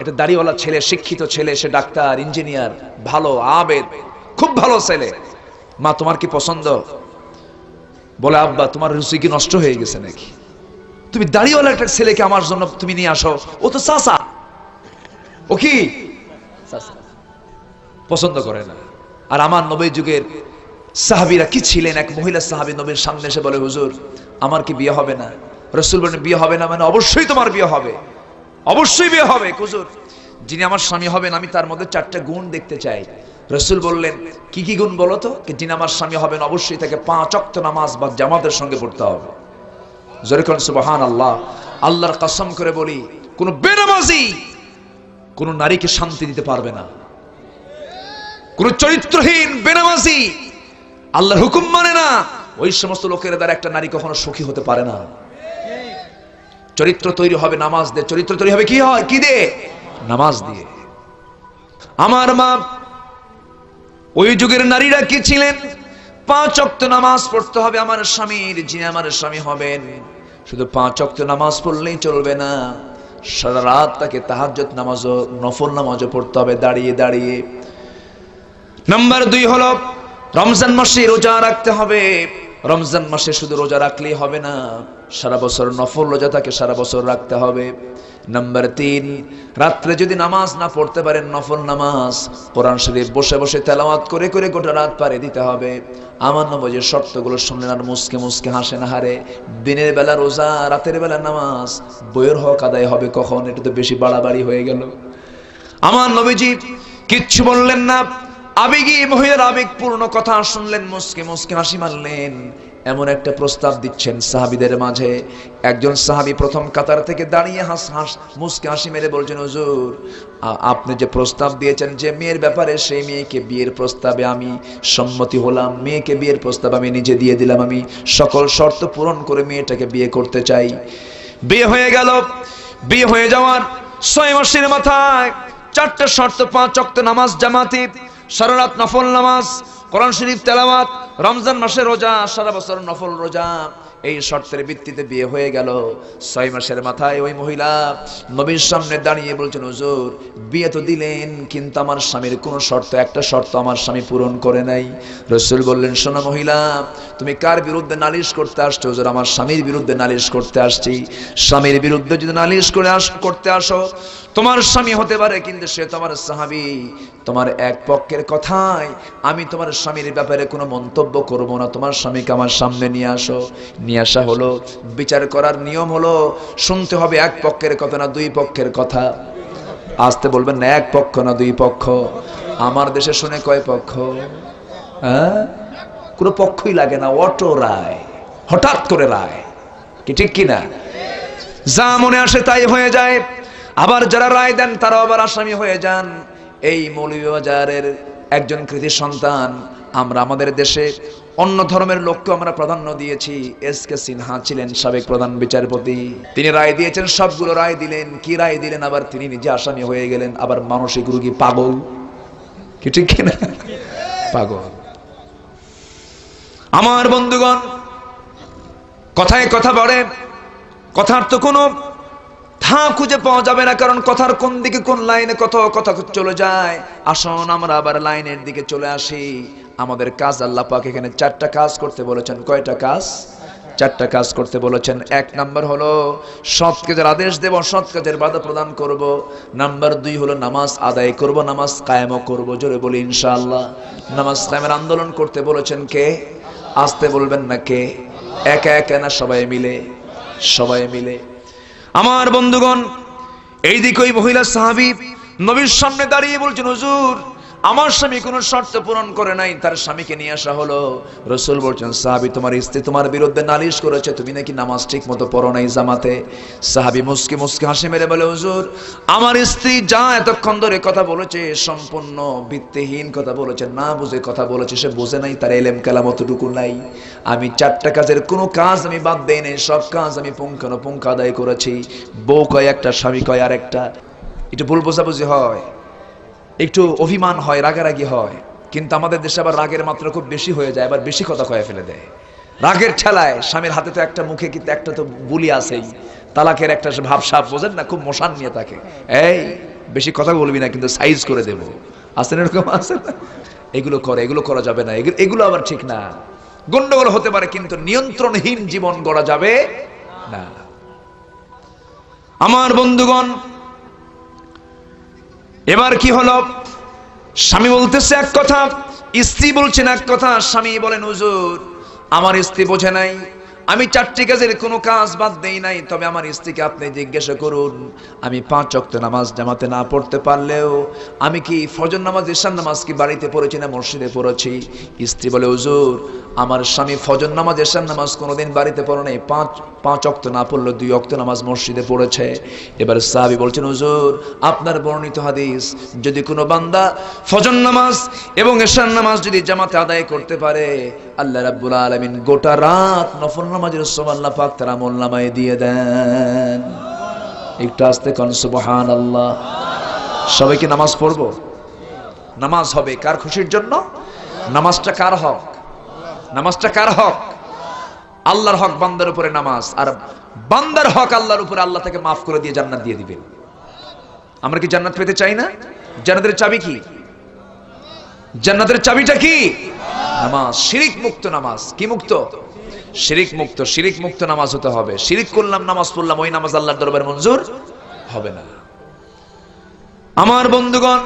এটা দাড়িওয়ালা ছেলে, শিক্ষিত ছেলে, সে ডাক্তার, ইঞ্জিনিয়ার, ভালো আবেদ, খুব ভালো ছেলে, মা তোমার কি পছন্দ? বলে, আব্বা তোমার রুচি কি নষ্ট হয়ে গেছে নাকি? তুমি দাড়িওয়ালা একটা ছেলেকে আমার জন্য তুমি নিয়ে আসো, ও তো চাচা, ও কি পছন্দ করে না। আর আমার নবী যুগের সাহাবীরা কি ছিলেন? এক মহিলা সাহাবী নবীর সামনে এসে বলে, হুজুর আমার কি বিয়ে হবে না? রাসূল বলেন, বিয়ে হবে না মানে? অবশ্যই তোমার বিয়ে হবে, অবশ্যই বিয়ে হবে। হুজুর যিনি আমার স্বামী হবেন আমি তার মধ্যে 4টা গুণ দেখতে চাই। রাসূল বললেন, কি কি গুণ বলো তো? যিনি আমার স্বামী হবেন অবশ্যই তাকে 5 ওয়াক্ত নামাজ বা জামাতের সঙ্গে পড়তে হবে। জোরে কোন সুবহানাল্লাহ। আল্লাহর কসম করে বলি, কোন বেনামাজি কোন নারীকে শান্তি দিতে পারবে না। কোন চরিত্রহীন বেনামাজি আল্লাহর হুকুম মানে না, ওই সমস্ত লোকের দ্বারা একটা নারী কখনো সুখী হতে পারে না। চরিত্র তৈরি হবে নামাজ দিয়ে। চরিত্র তৈরি হবে কি হয়? কি দিয়ে? নামাজ দিয়ে। আমার মা, ওই যুগের নারীরা কি ছিলেন? 5 ওয়াক্ত নামাজ পড়তে হবে আমার স্বামীর, যিনি আমার স্বামী হবেন। শুধু 5 ওয়াক্ত নামাজ পড়লেই চলবে না, সারা রাত তাকে তাহাজ্জুদ নামাজও, নফল নামাজও পড়তে হবে দাঁড়িয়ে দাঁড়িয়ে। নাম্বার 2 হলো রমজান মাসে রোজা রাখতে হবে। রমজান মাসে শুধু রোজা রাখলেই হবে না, সারা বছর নফল রোজা তাকে সারা বছর রাখতে হবে। নাম্বার 3, রাত্রে যদি নামাজ না পড়তে পারেন নফল নামাজ, কোরআন শরীফ বসে বসে তেলাওয়াত করে করে গোটা রাত পারে দিতে হবে। আমার নবীর শর্তগুলো শুনলেন আর মুসকে মুসকে হাসেন, হারে দিনের বেলা রোজা, রাতের বেলা নামাজ, বইয়ের হক আদায় হবে কখন? এটা তো বেশি বাড়াবাড়ি হয়ে গেল। আমার নবীজি কিচ্ছু বললেন না, আবেগী মহিলার আবেগপূর্ণ কথা শুনলেন, মুসকে মুসকে হাসি মারলেন। এমন একটা প্রস্তাব দিচ্ছেন সাহাবীদের মাঝে। একজন সাহাবী প্রথম কাতার থেকে দাঁড়িয়ে মুসকে হাসি মেরে বলছেন, হুজুর আপনি যে প্রস্তাব দিয়েছেন যে মেয়ের ব্যাপারে, সেই মেয়েকে বিয়ের প্রস্তাবে আমি সম্মতি হলাম। মেয়েকে বিয়ের প্রস্তাব আমি নিজে দিয়ে দিলাম, আমি সকল শর্ত পূরণ করে মেয়েটাকে বিয়ে করতে চাই। বিয়ে হয়ে গেল। বিয়ে হয়ে যাওয়ার 6 মাসের মাথায় 4টা শর্ত: 5 ওয়াক্ত নামাজ জামাতে, সারা রাত নফল নামাজ, কোরআন শরীফ তেলাওয়াত, রমজান মাসে রোজা, সারা বছর নফল রোজা। এই শর্তের ভিত্তিতে বিয়ে হয়ে গেল। 6 মাসের মাথায় ওই মহিলা নবীর সামনে দাঁড়িয়ে বলছেন, হুজুর বিয়ে তো দিলেন, কিন্তু আমার স্বামীর কোন শর্ত, একটা শর্ত আমার স্বামী পূরণ করে নাই। রাসূল বললেন, শোনো মহিলা, তুমি কার বিরুদ্ধে নালিশ করতে আসছো? হুজুর আমার স্বামীর বিরুদ্ধে নালিশ করতে আসছি। স্বামীর বিরুদ্ধে যদি নালিশ করতে আসো, তোমার স্বামী হতে পারে কিন্তু সে তোমার সাহাবী। তোমার এক পক্ষের কথায় আমি তোমার স্বামীর ব্যাপারে কোনো মন্তব্য বক্তব্য করব না, তোমার স্বামীকে আমার সামনে নিয়ে আসো। নিয়ে আসা হলো। বিচার করার নিয়ম হলো শুনতে হবে এক পক্ষের কথা না দুই পক্ষের কথা। আসতে বলবেন না, এক পক্ষ না দুই পক্ষ। আমার দেশে শুনে কয় পক্ষ? হ্যাঁ, কোনো পক্ষই লাগে না, অটো রায়, হঠাৎ করে রায়, কি ঠিক কিনা? যা মনে আসে তাই হয়ে যায়। আবার যারা রায় দেন তারা আবার আসামি হয়ে যান। এই মৌলভীবাজারের একজন কৃতি সন্তান, আমরা আমাদের দেশে অন্য ধর্মের লোককে আমরা প্রাধান্য দিয়েছি। এস.কে. সিনহা ছিলেন সাবেক প্রধান বিচারপতি, তিনি রায় দিয়েছেন, সবগুলো রায় দিলেন। কি রায় দিলেন? আবার তিনি নিজে আসামি হয়ে গেলেন। আবার মানসিক রোগী, পাগল, কি ঠিক কিনা? পাগল। আমার বন্ধুগণ, কথায় কথা বলে, কথার তো কোনো খুঁজে পাওয়া যাবে না, কারণ কথার কোন দিকে কোন লাইনে কত কথা চলে যায়। আসুন আমরা আবার লাইনের দিকে চলে আসি। আমাদের কাজ, আল্লাহ পাক এখানে 4টা কাজ করতে বলেছেন। কয়টা কাজ? 4টা কাজ করতে বলেছেন। 1 নাম্বার হলো সৎ কাজের আদেশ দেব, সৎ কাজের বাধা প্রদান করব। নাম্বার 2 হলো নামাজ আদায় করব, নামাজ কায়েমও করব। জোরে বলি ইনশাআল্লাহ। নামাজ কায়েমের আন্দোলন করতে বলেছেন কে? আসতে বলবেন না কে? একা একা না সবাই মিলে? সবাই মিলে। আমার বন্ধুগণ, এইদিকে ওই মহিলা সাহাবী নবীর সামনে দাঁড়িয়ে বলছেন, হুজুর আমার স্বামী কোনো শর্ত পূরণ করে নাই। তার স্বামীকে নিয়ে আসা হলো। রাসূল বলছেন, সাহাবী তোমার স্ত্রী তোমার বিরুদ্ধে নালিশ করেছে, তুমি নাকি নামাজ ঠিক মতো পড়ো নাই জামাতে। সাহাবী মুস্কি মুস্কি হাসি মেরে বলে, হুজুর আমার স্ত্রী যা এতক্ষণ ধরে কথা বলেছে সম্পূর্ণ ভিত্তিহীন কথা বলেছে, না বুঝে কথা বলেছে, সে বোঝে নাই, তার ইলম কালাম অতটুকু নাই। আমি 4টা কাজের কোনো কাজ আমি বাদ দেই নাই, সব কাজ আমি পুঙ্খানুপুঙ্খ আদায় করেছি। বউ কয় একটা, স্বামী কয় আরেকটা। একটু ভুল বোঝাবুঝি হয়, একটু অভিমান হয়, রাগারাগি হয়। কিন্তু আমাদের দেশে আবার রাগের মাত্রা খুব বেশি হয়ে যায়, আবার বেশি কথা কয়ে ফেলে দেয়। রাগের ঠেলায় স্বামীর হাতে তো একটা, মুখে কিন্তু একটা তো বুলি আছেই, তালাকের একটা ভাবসাব, বোঝেন না, খুব মশান নিয়ে থাকে। এই বেশি কথা বলবি না, কিন্তু সাইজ করে দেব, আসেন এরকম আছে না? এগুলো করে, এগুলো করা যাবে না, এগুলো আবার ঠিক না। গন্ডগোল হতে পারে, কিন্তু নিয়ন্ত্রণহীন জীবন গড়া যাবে না। আমার বন্ধুগণ, এবার কি হলো? স্বামী বলতেছে এক কথা, স্ত্রী বলছেন এক কথা। স্বামী বলেন, হুজুর আমার স্ত্রী বোঝে নাই, আমি 4টি কাজের কোনো কাজ বাদ দেই নাই। তবে আমার স্ত্রীকে আপনি জিজ্ঞাসা করুন, আমি 5 ওয়াক্ত নামাজ জামাতে না পড়তে পারলেও আমি কি ফজর নামাজ, ঈশার নামাজ কি বাড়িতে পড়েছি না মসজিদে পড়েছি? স্ত্রী বলে, হুজুর আমার স্বামী ফজর নামাজ, ঈশার নামাজ কোনোদিন বাড়িতে পড়ে নাই, 5 ওয়াক্ত না পড়লে 2 ওয়াক্ত নামাজ মসজিদে পড়েছে। এবার সাহাবী বলছেন, হুজুর আপনার বর্ণিত হাদিস, যদি কোনো বান্দা ফজর নামাজ এবং ঈশার নামাজ যদি জামাতে আদায় করতে পারে, আল্লাহ রাব্বুল আলামিন গোটা রাত নফল নামাজের সওয়াব আল্লাহ পাক তার আমলনামায় দিয়ে দেন। একটু আস্তে কোন সুবহানাল্লাহ। সবাই কি নামাজ পড়বো? নামাজ হবে কার খুশির জন্য? নামাজটা কার হক? নামাজটা কার হক? আল্লাহর হক বান্দার উপরে নামাজ, আর বান্দার হক আল্লাহর উপরে। আল্লাহ তাকে মাফ করে দিয়ে জান্নাত দিয়ে দিবেন। আমরা কি জান্নাত পেতে চাই না? জান্নাতের চাবি কি? জান্নাতের চাবিটা কি? নামাজ। শিরিক মুক্ত নামাজ। কি মুক্ত? শিরিক মুক্ত। শিরিক মুক্ত নামাজ হতে হবে। শিরিক করলাম, নামাজ পড়লাম, ওই নামাজ আল্লাহর দরবারে মঞ্জুর হবে না। আমার বন্ধুগণ,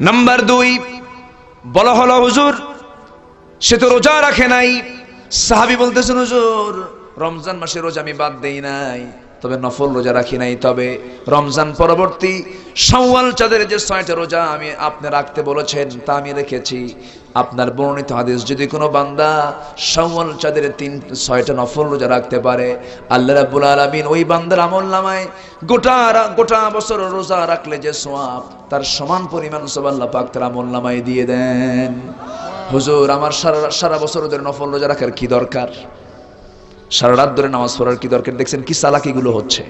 নাম্বার 2 বলা হলো, হুজুর সে তো রোজা রাখে নাই। সাহাবী বলতেছেন, হুজুর রমজান মাসে রোজা আমি বাদ দেই নাই, তবে নফল রোজা রাখি নাই। তবে রমজান পরবর্তী শাওয়াল চাঁদের যে 6টা রোজা আমি আপনি রাখতে বলেছেন তা আমি রেখেছি। আপনার বর্ণিত হাদিস, যদি কোনো বান্দা শাওয়াল চাঁদের 6টা নফল রোজা রাখতে পারে, আল্লাহ রাব্বুল আলামিন ওই বান্দার আমলনামায় গোটা বছর রোজা রাখলে যে সওয়াব, তার সমান পরিমাণ সওয়াব আল্লাহ পাক তার আমলনামায় দিয়ে দেন। হুজুর আমার সারা বছর ধরে নফল রোজা রাখার কি দরকার? সারা রাত ধরে নামাজ পড়ার কি দরকার? দেখছেন কি চালাকিগুলো হচ্ছে।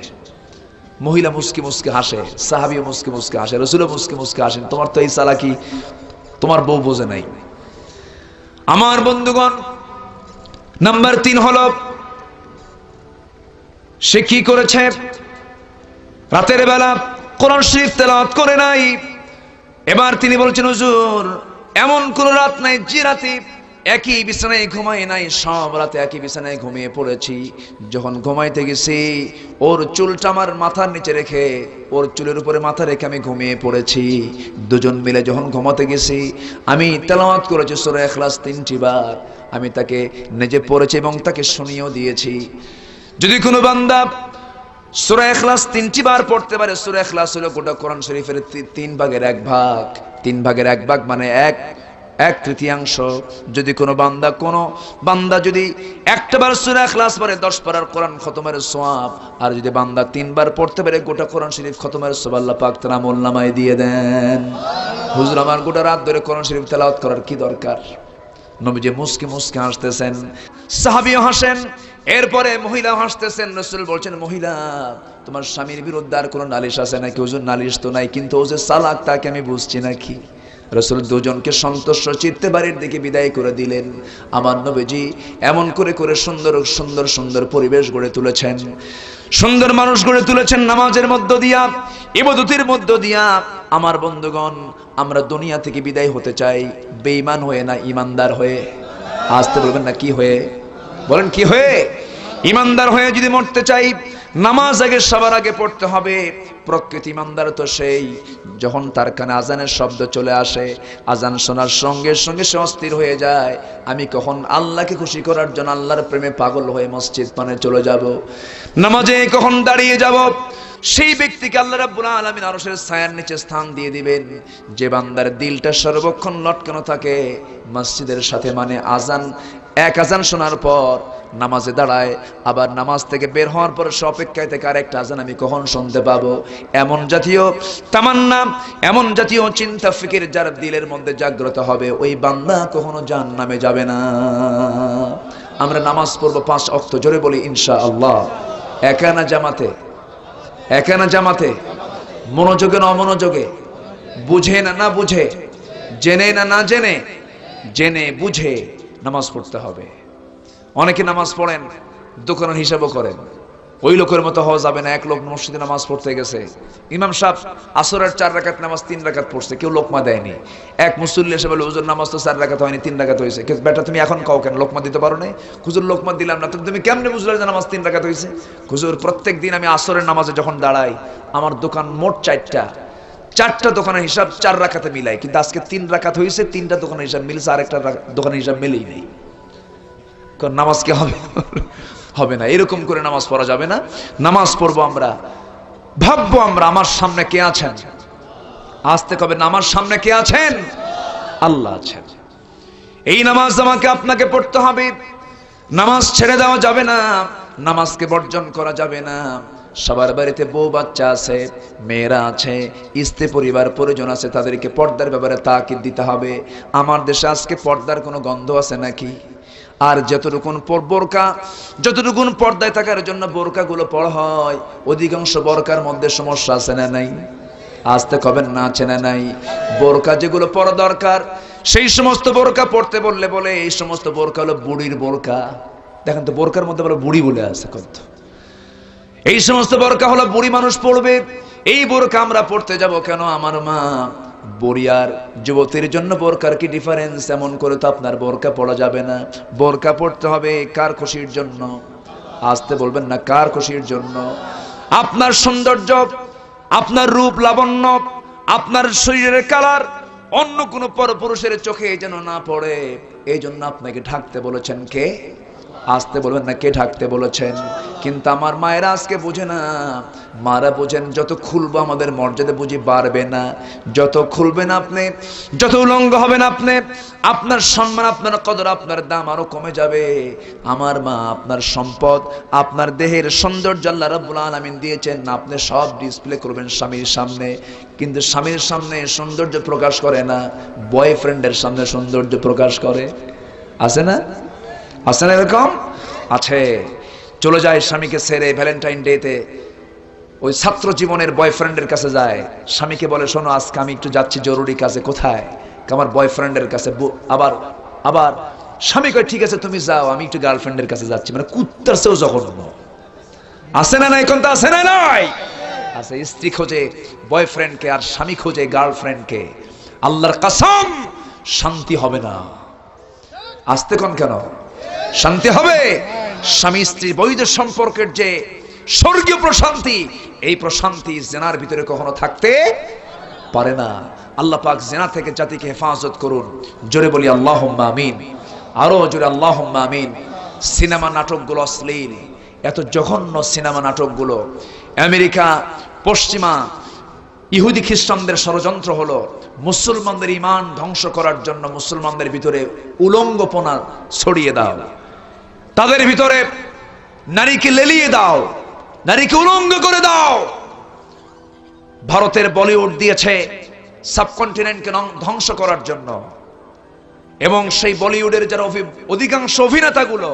মহিলা মুস্কি মুস্কি হাসে, সাহাবীও মুস্কি মুস্কি হাসে, রাসূলও মুস্কি মুস্কি হাসেন। তোমার তো এই চালাকি তোমার বউ বোঝে নাই। আমার বন্ধুগণ, নাম্বার 3 হলো, সে কি করেছে? রাতের বেলা কোরআন শরীফ তেলাওয়াত করে নাই। এবার তিনি বলছেন, হুজুর এমন কোন রাত নাই যে রাতে একই বিছানায় ঘুমাই নাই, সব রাতে একই বিছানায় ঘুমিয়ে পড়েছি। যখন ঘুমাইতে গেছি ওর চুলটা আমার মাথার নিচে রেখে, ওর চুলের উপরে মাথা রেখে আমি ঘুমিয়ে পড়েছি। দুজন মিলে যখন ঘুমাতে গেছি আমি তেলাওয়াত করেছি সূরা ইখলাস 3টি বার। আমি তাকে নিজে পড়েছি এবং তাকে শুনিয়েও দিয়েছি। যদি কোনো বান্দা সূরা ইখলাস 3টি বার পড়তে পারে, সূরা ইখলাস হলো গোটা কোরআন শরীফের 3 ভাগের 1 ভাগ। 3 ভাগের 1 ভাগ মানে এক তৃতীয়াংশ। যদি কোনো বান্দা যদি একটা বার সূরা ইখলাস পড়ে 10 পারার কোরআন খতমের সওয়াব, আর যদি বান্দা 3 বার পড়তে পারে গোটা কোরআন শরীফ খতমের সওয়াব আল্লাহ পাক তার আমলনামায় দিয়ে দেন। হুজুর আমার গোটা রাত ধরে কোরআন শরীফ তেলাওয়াত করার কি দরকার? নবীজি মুস্কি মুস্কি হাসতেছেন, সাহাবীও হাসেন, এরপরে মহিলাও হাসতেছেন। রাসূল বলছেন, মহিলা তোমার স্বামীর বিরুদ্ধে আর কোনো নালিশ আছে নাকি? হুজুর নালিশ তো নাই, কিন্তু ও যে চালাক তাকে আমি বুঝছি নাকি। রাসূল দুজনকে সন্তুষ্ট চিত্তে বাড়ির দিকে বিদায় করে দিলেন। আমার নবীজি এমন করে করে সুন্দর সুন্দর সুন্দর পরিবেশ গড়ে তুলেছেন, সুন্দর মানুষ গড়ে তুলেছেন নামাজের মধ্য দিয়া, ইবাদতের মধ্য দিয়া। আমার বন্ধুগণ, আমরা দুনিয়া থেকে বিদায় হতে চাই বেঈমান হয়ে না ইমানদার হয়ে? আসতে বলবেন না কি হয়ে? বলেন কি হয়ে? ইমানদার হয়ে যদি মরতে চাই নামাজ আগে সবার আগে পড়তে হবে। প্রকৃত ইমানদার তো সেই যখন তার কানে আজানের শব্দ চলে আসে, আজান শোনার সঙ্গে সঙ্গে সে অস্থির হয়ে যায়। আমি কখন আল্লাহকে খুশি করার জন্য আল্লাহর প্রেমে পাগল হয়ে মসজিদ পানে চলে যাব, নামাজে কখন দাঁড়িয়ে যাব। সেই ব্যক্তিকে আল্লাহ রাব্বুল আলামিন আরশের ছায়ার নিচে স্থান দিয়ে দিবেন। যে বান্দার দিলটা সর্বক্ষণ লটকানো থাকে মসজিদের সাথে, মানে এক আজান শোনার পর নামাজে দাঁড়ায়, আবার নামাজ থেকে বের হওয়ার পর সে অপেক্ষায় থেকে আরেকটা আজান আমি কখন শুনতে পাবো, এমন জাতীয় তামান্না, এমন জাতীয় চিন্তা ফিকির যার দিলের মধ্যে জাগ্রত হবে, ওই বান্দা কখনো জাহান্নামে যাবে না। আমরা নামাজ পড়বো 5 ওয়াক্ত, জোরে বলি ইনশাআল্লাহ। একা না জামাতে? একা না জামাতে? মনোযোগে না অমনোযোগে? বুঝে না না বুঝে? জেনে না না জেনে? জেনে বুঝে নামাজ পড়তে হবে। অনেকে নামাজ পড়েন দোকানের হিসাবও করেন, ওই লোকের মতো হওয়া যাবে না। এক লোক মসজিদে নামাজ পড়তে গেছে, ইমাম সাহেব আসরের 4 রাকাত নামাজ 3 রাকাত পড়ছে, কেউ লোকমা দেয়নি। এক মুসল্লি এসে বলে, হুজুর নামাজ তো 4 রাকাত হয়নি, 3 রাকাত হয়েছে। বেটা তুমি এখন কাও কেন, লোকমা দিতে পারো না? হুজুর লোকমা দিলাম না। তুমি কেমনে বুঝলে যে নামাজ 3 রাকাত হয়েছে? হুজুর প্রত্যেক দিন আমি আসরের নামাজে যখন দাঁড়াই আমার দোকান মোট 4টা দোকানের হিসাব 4 রাকাতে মিলাই, কিন্তু আজকে 3 রাকাত হয়েছে, 3টা দোকানের হিসাব মিলছে, আরেকটা দোকানের হিসাব মিলেই নেই। নামাজ কি হবে? হবে না। এরকম করে নামাজ পড়া যাবে না। নামাজ পড়বো আমরা, ভাববো আমরা আমার সামনে কে আছেন। আসতে কবে না, আমার সামনে কে আছেন? আল্লাহ আছেন। এই নামাজ আমাকে আপনাকে পড়তে হবে। নামাজ ছেড়ে দেওয়া যাবে না, নামাজকে বর্জন করা যাবে না। সবার বাড়িতে বউ বাচ্চা আছে, মেয়েরা আছে, স্ত্রী পরিবার পরিজন আছে, তাদেরকে পর্দার ব্যাপারে তাকিদ দিতে হবে। আমার দেশে আজকে পর্দার কোনো গন্ধ আছে নাকি? আর যতটুকুন পর্দায় থাকার জন্য বোরকাগুলো পড়া হয়, অধিকাংশ বোরকার মধ্যে সমস্যা আছে না নাই? আসতে কবেন না আছে না নাই? বোরকা যেগুলো পড়া দরকার সেই সমস্ত বোরকা পড়তে বলে এই সমস্ত বোরকা হলো বুড়ির বোরকা। দেখেন তো বোরকার মধ্যে বলে বুড়ি বলে আছে কত। এই সমস্ত বোরকা হলো বুড়ি মানুষ পড়বে। এই বোরকা আমরা পড়তে যাব কেন? আমার মা বুড়ি আর যুবতীর জন্য বোরকার কি ডিফারেন্স? এমন করে তো আপনার বোরকা পড়া যাবে না। বোরকা পড়তে হবে কার খুশির জন্য? আসতে বলবেন না, কার খুশির জন্য? আপনার সৌন্দর্য, আপনার রূপ লাবণ্য, আপনার শরীরের কালার অন্য কোনো পরপুরুষের চোখে যেন না পড়ে, এই জন্য আপনাকে ঢাকতে বলেছেন কে? আসতে বলবেন না, কে ঢাকতে বলেছেন? কিন্তু আমার মায়েরা আজকে বোঝে না। মারা বোঝেন যত খুলবো আমাদের মর্যাদা বুঝি বাড়বে না, যত খুলবেন আপনি, যত উলঙ্গ হবেন আপনি, আপনার সম্মান, আপনার কদর, আপনার দাম আরো কমে যাবে। আমার মা আপনার সম্পদ, আপনার দেহের সৌন্দর্য আল্লাহ রাব্বুল আলামিন দিয়েছেন, আপনি সব ডিসপ্লে করবেন স্বামীর সামনে, কিন্তু স্বামীর সামনে সৌন্দর্য প্রকাশ করে না, বয়ফ্রেন্ডের সামনে সৌন্দর্য প্রকাশ করে। আছে না? আছে না এরকম? আছে। চলে যায় স্বামীকে ছেড়ে ভ্যালেন্টাইন ডেতে, ওই ছাত্র জীবনের বয়ফ্রেন্ডের কাছে যায়, স্বামীকে বলে শোনো আজকে আমি একটু যাচ্ছি জরুরি কাজে। কোথায়? আমার বয়ফ্রেন্ডের কাছে। আবার স্বামী কয় ঠিক আছে তুমি যাও, আমি একটু গার্লফ্রেন্ডের কাছে যাচ্ছি। মানে কুত্তার চেয়েও জঘন্য। আছে না নাই? কোনটা আছে না নাই? আছে। স্ত্রী খোঁজে বয়ফ্রেন্ডকে আর স্বামী খোঁজে গার্লফ্রেন্ডকে। আল্লাহর কসম শান্তি হবে না। আসতে কোন কেন? শান্তি হবে। স্বামী স্ত্রী বৈধ সম্পর্কের যে স্বর্গীয় প্রশান্তি, এই প্রশান্তি জেনার ভিতরে কখনো থাকতে পারে না। আল্লাহ পাক জেনা থেকে জাতিকে হেফাজত করুন। জোরে বলি আল্লাহুম্মা আমিন। আরো জোরে আল্লাহুম্মা আমিন। সিনেমা নাটকগুলো অশ্লীল, এত জঘন্য সিনেমা নাটকগুলো। আমেরিকা, পশ্চিমা ইহুদি খ্রিস্টানদের ষড়যন্ত্র হলো মুসলমানদের ঈমান ধ্বংস করার জন্য। মুসলমানদের ভিতরে উলঙ্গপনা ছড়িয়ে দাও, তাদের ভিতরে নারীকে লেলিয়ে দাও, নারীকে উলঙ্গ করে দাও। ভারতের বলিউড দিয়েছে সাবকন্টিনেন্টকে ধ্বংস করার জন্য, এবং সেই বলিউডের যারা অধিকাংশ অভিনেতাগুলো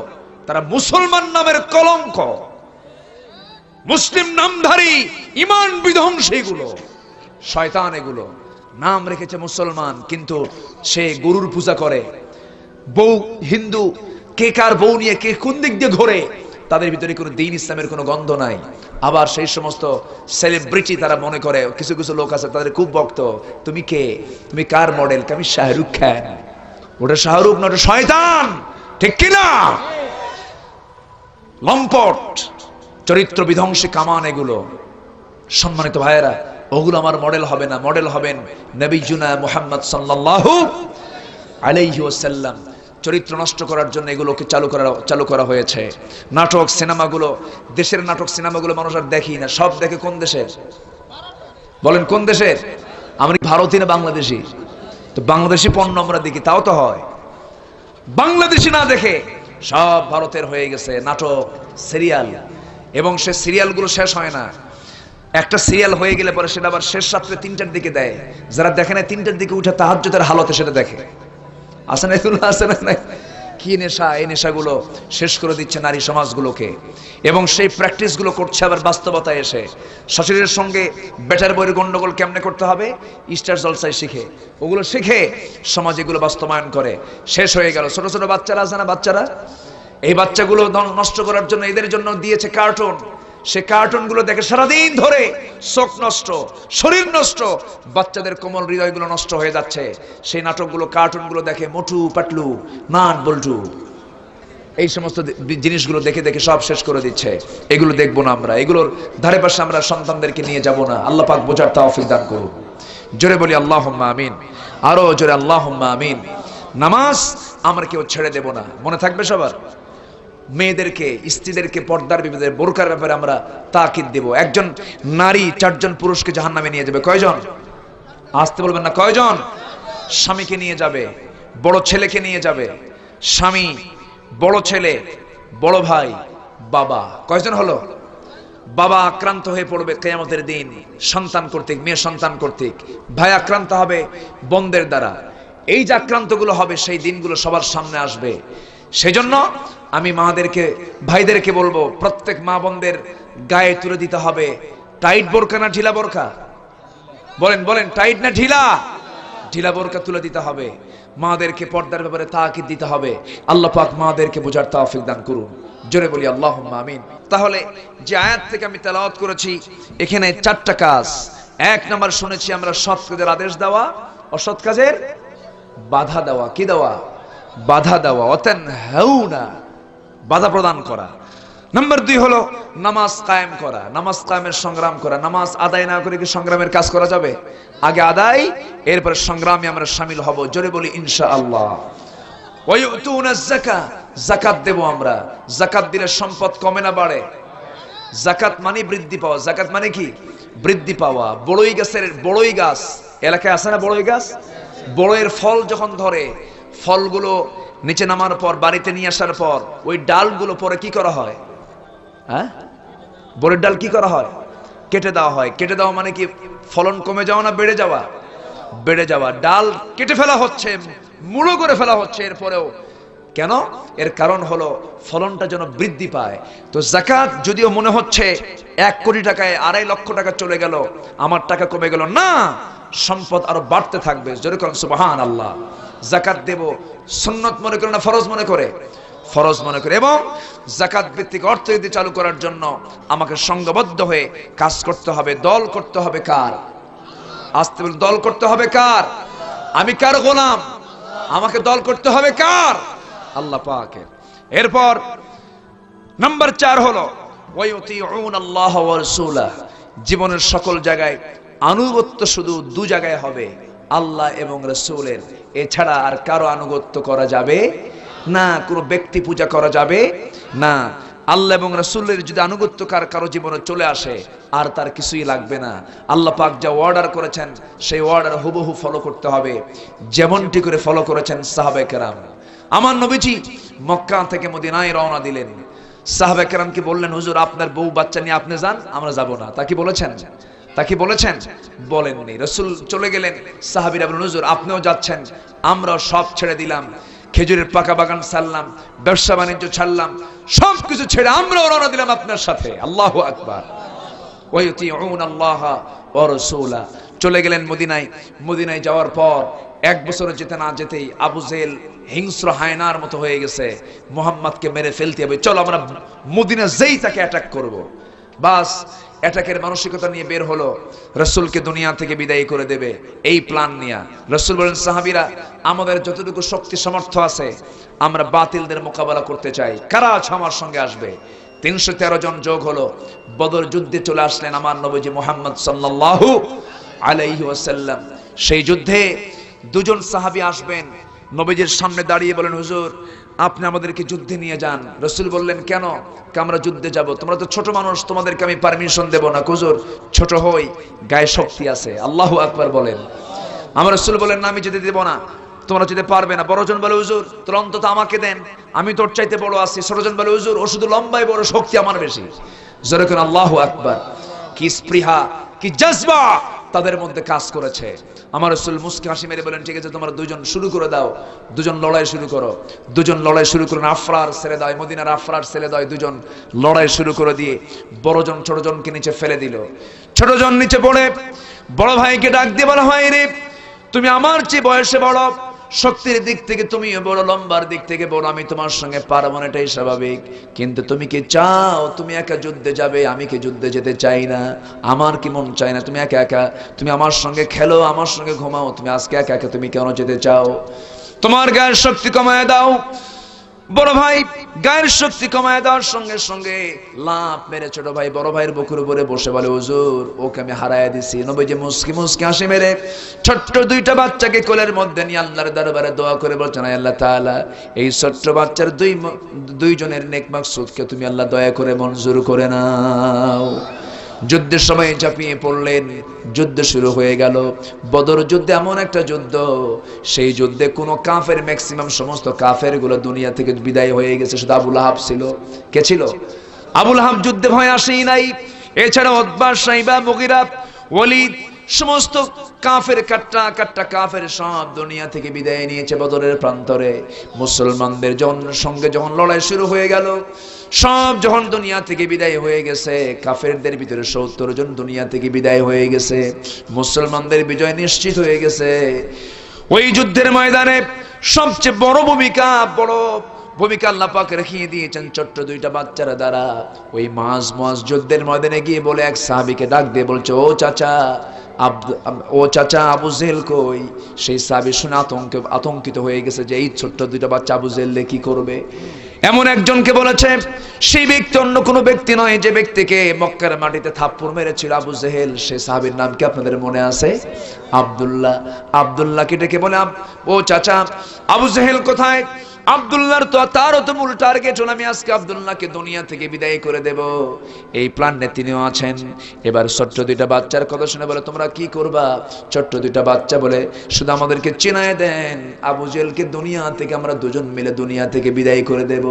তারা মুসলমান নামের কলঙ্ক, মুসলিম নামধারী ঈমান বিধ্বংসী গুলো, শয়তান। এগুলো নাম রেখেছে মুসলমান, কিন্তু সে গরুর পূজা করে। বউ হিন্দু, কে কার বউ নিয়ে কে কোন দিক দিয়ে ঘোরে, তাদের ভিতরে কোনো দ্বীন ইসলামের কোনো গন্ধ নাই। আবার সেই সমস্ত সেলিব্রিটি তারা মনে করে, কিছু কিছু লোক আছে তাদের খুব ভক্ত, তুমি কে, তুমি কার মডেল? আমি শাহরুখ খান। ওটা শাহরুখ না, ওটা শয়তান, ঠিক কিনা? লম্পট, চরিত্র বিধ্বংসী কামান এগুলো। সম্মানিত ভাইয়েরা, ওগুলো আমার মডেল হবে না। মডেল হবেন নবীজুনা মুহাম্মদ সাল্লাল্লাহু আলাইহি ওয়াসাল্লাম। চরিত্র নষ্ট করার জন্য এগুলোকে চালু করা হয়েছে। নাটক সিনেমাগুলো, দেশের নাটক সিনেমাগুলো মানুষ আর দেখি না, সব দেখে কোন দেশের? বলেন কোন দেশের? আমরা ভারতীয় না বাংলাদেশি? তো বাংলাদেশি পণ্য আমরা দেখি, তাও তো হয়। বাংলাদেশি না দেখে সব ভারতের হয়ে গেছে নাটক, সিরিয়াল। এবং সে সিরিয়ালগুলো শেষ হয় না। একটা সিরিয়াল হয়ে গেলে পরে সেটা আবার শেষ রাত্রে 3টার দিকে দেয়। যারা দেখে না 3টার দিকে উঠে তাহাজ্জুদের হালতে সেটা দেখে। আসে না এগুলো? আসে না? কি নেশা! এই নেশাগুলো শেষ করে দিচ্ছে নারী সমাজগুলোকে। এবং সেই প্র্যাকটিসগুলো করছে আবার বাস্তবতায় এসে। শাশুড়ির সঙ্গে বেটার বইয়ের গন্ডগোল কেমনে করতে হবে স্টার জলসায় শিখে, ওগুলো শিখে সমাজ এগুলো বাস্তবায়ন করে। শেষ হয়ে গেল। ছোট ছোট বাচ্চারা আছে না, বাচ্চারা, এই বাচ্চাগুলো নষ্ট করার জন্য এদের জন্য দিয়েছে কার্টুন। সে কার্টুনগুলো দেখে সারাদিন ধরে চোখ নষ্ট, শরীর নষ্ট, বাচ্চাদের কোমল হৃদয়গুলো নষ্ট হয়ে যাচ্ছে। সেই নাটকগুলো, কার্টুনগুলো দেখে মোটু পাতলু, নাট বল্টু, এই সমস্ত জিনিসগুলো দেখে দেখে সব শেষ করে দিচ্ছে। এগুলো দেখবো না আমরা, এগুলোর ধারে পাশে আমরা সন্তানদেরকে নিয়ে যাব না। আল্লাহ পাক বোঝার তৌফিক দান করুন। জোরে বলি আল্লাহুম্মা আমিন। আরো জোরে আল্লাহুম্মা আমিন। নামাজ আমরা কেউ ছেড়ে দেব না, মনে থাকবে সবার। মেয়েদেরকে, স্ত্রীদেরকে পর্দার বিপদে, বোরকার ব্যাপারে আমরা তাকিদ দেব। একজন নারী 4 জন পুরুষকে জাহান্নামে নিয়ে যাবে। কয়জন? আসতে বলবেন না। কয়জন? স্বামীকে নিয়ে যাবে, বড় ছেলেকে নিয়ে যাবে। স্বামী, বড় ছেলে, বড় ভাই, বাবা। কয়জন হলো? বাবা আক্রান্ত হয়ে পড়বে কিয়ামতের দিন সন্তান কর্তৃক, মেয়ে সন্তান কর্তৃক। ভাই আক্রান্ত হবে বোনদের দ্বারা। এই যে আক্রান্তগুলো হবে, সেই দিনগুলো সবার সামনে আসবে। সেজন্য আমি মাদেরকে, ভাইদেরকে বলবো, প্রত্যেক মা বোনদের গায়ে তুলে দিতে হবে টাইট বোরকা না ঢিলা বোরকা? বলেন বলেন, টাইট না ঢিলা? ঢিলা বোরকা তুলে দিতে হবে। মাদেরকে পর্দার ব্যাপারে তাকিদ দিতে হবে। আল্লাহ পাক মাদেরকে বোঝার তৌফিক দান করুন। জোরে বলি আল্লাহুম্মা আমিন। তাহলে যে আয়াত থেকে আমি তেলাওয়াত করেছি, এখানে 4টা কাজ। 1 নাম্বার শুনেছি আমরা সৎ কাজের আদেশ দেওয়া, অসৎ কাজের বাধা দেওয়া। কি দেওয়া? বাধা দেওয়া। অতানহাউনা, বাধা প্রদান করা। নাম্বার 2 হলো নামাজ কায়েম করা, নামাজ কায়েমের সংগ্রাম করা। নামাজ আদায় না করে কি সংগ্রামের কাজ করা যাবে? আগে আদায়, এরপর সংগ্রামে আমরা শামিল হব। জোরে বলি ইনশাআল্লাহ। ওয়ায়ুতুনাজ যাকাত, যাকাত দেব আমরা। যাকাত দিলে সম্পদ কমে না বাড়ে? যাকাত মানে বৃদ্ধি পাওয়া। যাকাত মানে কি? বৃদ্ধি পাওয়া। বড়ই গাছের, বড়ই গাছ এলাকায় আছে না? বড়ই গাছ, বড়ইয়ের ফল যখন ধরে, ফলগুলো নিচে নামার পর, বাড়িতে নিয়ে আসার পর, ওই ডালগুলো পরে কি করা হয়? হ্যাঁ, বড়ের ডাল কি করা হয়? কেটে দেওয়া হয়। কেটে দেওয়া মানে কি? ফলন কমে যাওয়া না বেড়ে যাওয়া? বেড়ে যাওয়া। ডাল কেটে ফেলা হচ্ছে, মুড়ো করে ফেলা হচ্ছে। এরপরেও কেন? এর কারণ হলো ফলনটা যেন বৃদ্ধি পায়। তো যাকাত যদিও মনে হচ্ছে 1 কোটি টাকায় 2.5 লক্ষ টাকা চলে গেল, আমার টাকা কমে গেল, না, সম্পদ আরো বাড়তে থাকবে। জোরে করুন সুবহানাল্লাহ। যাকাত দেব সুন্নত মনে করে না ফরজ মনে করে? ফরজ মনে করে। এবং যাকাত ভিত্তিক অর্থনীতি চালু করার জন্য আমাকে সংঘবদ্ধ হয়ে কাজ করতে হবে। দল করতে হবে কার? আসতে বল, দল করতে হবে কার? আমি কার গোলাম? আমাকে দল করতে হবে কার? আল্লাহ পাকের। এরপর নাম্বার 4 হলো ওয়ায়ুতিউন আল্লাহ ওয়া রাসূলা। জীবনের সকল জায়গায় আনুগত্য শুধু 2 জায়গায় হবে, আল্লাহ এবং রাসূলের। এছাড়া আর কারো আনুগত্য করা যাবে না, কোনো ব্যক্তি পূজা করা যাবে না। আল্লাহ এবং রাসূলের যদি আনুগত্য কারো জীবনে চলে আসে আর তার কিছুই লাগবে না। আল্লাহ পাক যা অর্ডার করেছেন সেই অর্ডার হুবহু ফলো করতে হবে, যেমনটি করে ফলো করেছেন সাহাবায়ে কেরাম। আমার নবীজি মক্কা থেকে মদিনায় রওনা দিলেন। সাহাবায়ে কেরামকে বললেন, হুজুর আপনার বউ বাচ্চা নিয়ে আপনি যান, আমরা যাব না। তা কি বলেছেন? বলেননি। রাসূল চলে গেলেন। সাহাবীরা বললেন, হুজুর আপনিও যাচ্ছেন, আমরা সব ছেড়ে দিলাম, খেজুরের পাকা বাগান ছাড়লাম, ব্যবসা বাণিজ্য ছাড়লাম, সবকিছু ছেড়ে আমরাও রওনা দিলাম আপনার সাথে। আল্লাহু আকবার। ওয়ায়ুতিউন আল্লাহ ওয়া রাসূলা। চলে গেলেন মদিনায়। মদিনায় যাওয়ার পর 1 বছর যেতে না যেতেই আবু জেহেল হিংস্র হায়নার মতো হয়ে গেছে, মুহাম্মদকে মেরে ফেলতে হবে, চলো আমরা মদিনা যেই তাকে অ্যাটাক করব। বাস অ্যাটাকের মানসিকতা নিয়ে বের হলো, রাসূলকে দুনিয়া থেকে বিদায় করে দেবে এই প্ল্যান নিয়ে। রাসূল বলেন, সাহাবীরা আমাদের যতটুকু শক্তি সামর্থ্য আছে আমরা বাতিলদের মোকাবেলা করতে চাই, কারা আছে আমার সঙ্গে আসবে? 313 জন যোগ হলো। বদর যুদ্ধে চলে আসলেন আমার নবীজি মুহাম্মদ সাল্লাল্লাহু আলাইহি ওয়াসাল্লাম। সেই যুদ্ধে 2 জন সাহাবী আসবেন, নবীজির সামনে দাঁড়িয়ে বলেন, হুজুর আপনি আমাদেরকে যুদ্ধে নিয়ে যান। রাসূল বললেন, কেন? আমরা যুদ্ধে যাব, তোমরা তো ছোট মানুষ, তোমাদেরকে আমি পারমিশন দেব না। হুজুর ছোট হই, গায়ে শক্তি আছে। আল্লাহু আকবার বলেন। আমার রাসূল বলেন, না আমি যেতে দেব না, তোমরা যেতে পারবে না। বড়জন বলে, হুজুর তোর অন্তত আমাকে দেন, আমি তোর চাইতে বড় আছি। ছোটজন বলে, হুজুর ও শুধু লম্বাই বড়, শক্তি আমার বেশি। জোরে করে আল্লাহু আকবার। কি স্পৃহা, কি জজবা তাদের মধ্যে কাজ করেছে। আমার রাসূল মুস্কি হাসি মেরে বলেন, ঠিক আছে তোমরা 2 জন শুরু করে দাও, 2 জন লড়াই শুরু করো। 2 জন লড়াই শুরু করেন। আফরার ছেড়ে দেয়, মদিনার আফরার ছেড়ে দেয়। 2 জন লড়াই শুরু করে দিয়ে বড়জন ছোটজনকে নিচে ফেলে দিল। ছোটজন নিচে পড়ে বড় ভাইকে ডাক দিয়ে বলা হয়, রে তুমি আমার চেয়ে বয়সে বড়, শক্তির দিক থেকে তুমি বড়, লম্বার দিক থেকে বড়, আমি তোমার সঙ্গে পারবো না, এটাই স্বাভাবিক। কিন্তু তুমি কি চাও তুমি একা যুদ্ধে যাবে? আমি কি যুদ্ধে যেতে চাই না, আমার কি মন চাই না তুমি একা একা, তুমি আমার সঙ্গে খেলো, আমার সঙ্গে ঘুমাও, তুমি আজকে একা একা তুমি কেন যেতে চাও? তোমার গায়ের শক্তি কমায় দাও। বড় ভাই গায়ের শক্তি কমায় দেওয়ার সঙ্গে সঙ্গে লাফ মেরে ছোট ভাই বড় ভাইয়ের বুকের উপরে বসে বলে, হুজুর ওকে আমি হারায় দিছি। নবীজি মুস্কি মুস্কি হাসি মেরে ছোট্ট 2টা বাচ্চাকে কোলের মধ্যে নিয়ে আল্লাহর দরবারে দোয়া করে বলছেন, আল্লাহ তাআলা এই ছোট্ট বাচ্চার 2 জনের নেক মাকসুদকে তুমি আল্লাহ দয়া করে মঞ্জুর করে নাও। যুদ্ধের সময় ঝাঁপিয়ে পড়লেন, যুদ্ধ শুরু হয়ে গেল। বদর যুদ্ধে এমন একটা যুদ্ধ, সেই যুদ্ধে কোনো কাফের, ম্যাক্সিমাম সমস্ত কাফের গুলো দুনিয়া থেকে বিদায় হয়ে গেছে, শুধু আবু লাহাব ছিল। কে ছিল? আবু লাহাব যুদ্ধে ভয় আসেই নাই। এছাড়া উতবা, শাইবা, মুগিরা, ওয়ালিদ, সমস্ত কাফের কাট্টা কাফের সব দুনিয়া থেকে বিদায় নিয়েছে বদরের প্রান্তরে। মুসলমানদের সঙ্গে যখন লড়াই শুরু হয়ে গেল, সব যখন দুনিয়া থেকে বিদায় হয়ে গেছে, কাফেরদের ভিতরে 70 জন দুনিয়া থেকে বিদায় হয়ে গেছে, মুসলমানদের বিজয় নিশ্চিত হয়ে গেছে। ওই যুদ্ধের ময়দানে সবচেয়ে বড় ভূমিকা আল্লাহ পাক রেখে দিয়েছেন ছোট্ট 2টা বাচ্চারা দ্বারা। ওই মাঝ যুদ্ধের ময়দানে গিয়ে বলে এক সাহাবীকে ডাক দিয়ে বলছে, ও চাচা আবু জেহেল কই? সেই সাহাবী শুনে আতঙ্কিত হয়ে গেছে যে এই ছোট্ট 2টা বাচ্চা আবু জেহেল কি করবে। এমন একজনকে বলেছে, সেই ব্যক্তি অন্য কোনো ব্যক্তি নয় যে ব্যক্তিকে মক্কার মাটিতে থাপ্পড় মেরেছিল আবু জেহেল। সেই সাহাবীর নাম কি আপনাদের মনে আছে? আব্দুল্লাহকে ডেকে বলে, ও চাচা আবু জেহেল কোথায়? আব্দুল্লাহর তারও তো মূল টার্গেট হলো আমি আজকে আব্দুল্লাহকে দুনিয়া থেকে বিদায় করে দেব, এই প্ল্যানে তিনিও আছেন। এবার ছোট্ট 2টা বাচ্চার কথা শুনে বলে, তোমরা কি করবা? ছোট্ট 2টা বাচ্চা বলে, শুধু আমাদেরকে চিনায় দেন, আবু জেহেলকে দুনিয়া থেকে আমরা 2 জন মিলে দুনিয়া থেকে বিদায় করে দেব।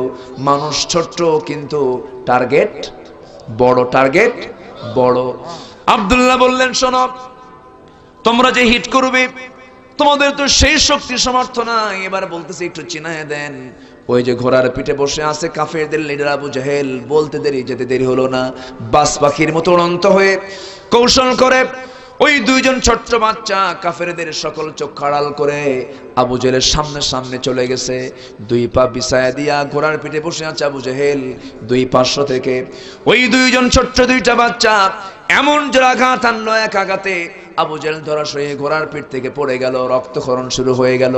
মানুষ ছোট্ট কিন্তু টার্গেট বড়। আব্দুল্লাহ বললেন, শোনো তোমরা যে হিট করবে তোমাদের তো সেই শক্তি সামর্থ্য নাই। এবার বলতেছে একটু চিনায় দেন, ওই যে ঘোড়ার পিঠে বসে আছে কাফেরদের লিডার আবু জেহেল। বলতে যেতে দেরি হলো না, বাস পাখির মতো উড়ন্ত হয়ে কৌশল করে ওই 2 জন ছোট্ট বাচ্চা কাফেরদের সকল চোখ আড়াল করে আবু জেহেলের সামনে চলে গেছে। 2 পা বিছায়া দিয়া ঘোড়ার পিঠে বসে আছে আবু জেহেল। 2 পার্শ্ব থেকে ওই 2 জন ছোট্ট 2টা বাচ্চা এমন জোর আঘাত আনলো, এক আঘাতে আবু জেহেল ধরাশয়ী ঘোড়ার পিঠ থেকে পড়ে গেল, রক্তক্ষরণ শুরু হয়ে গেল।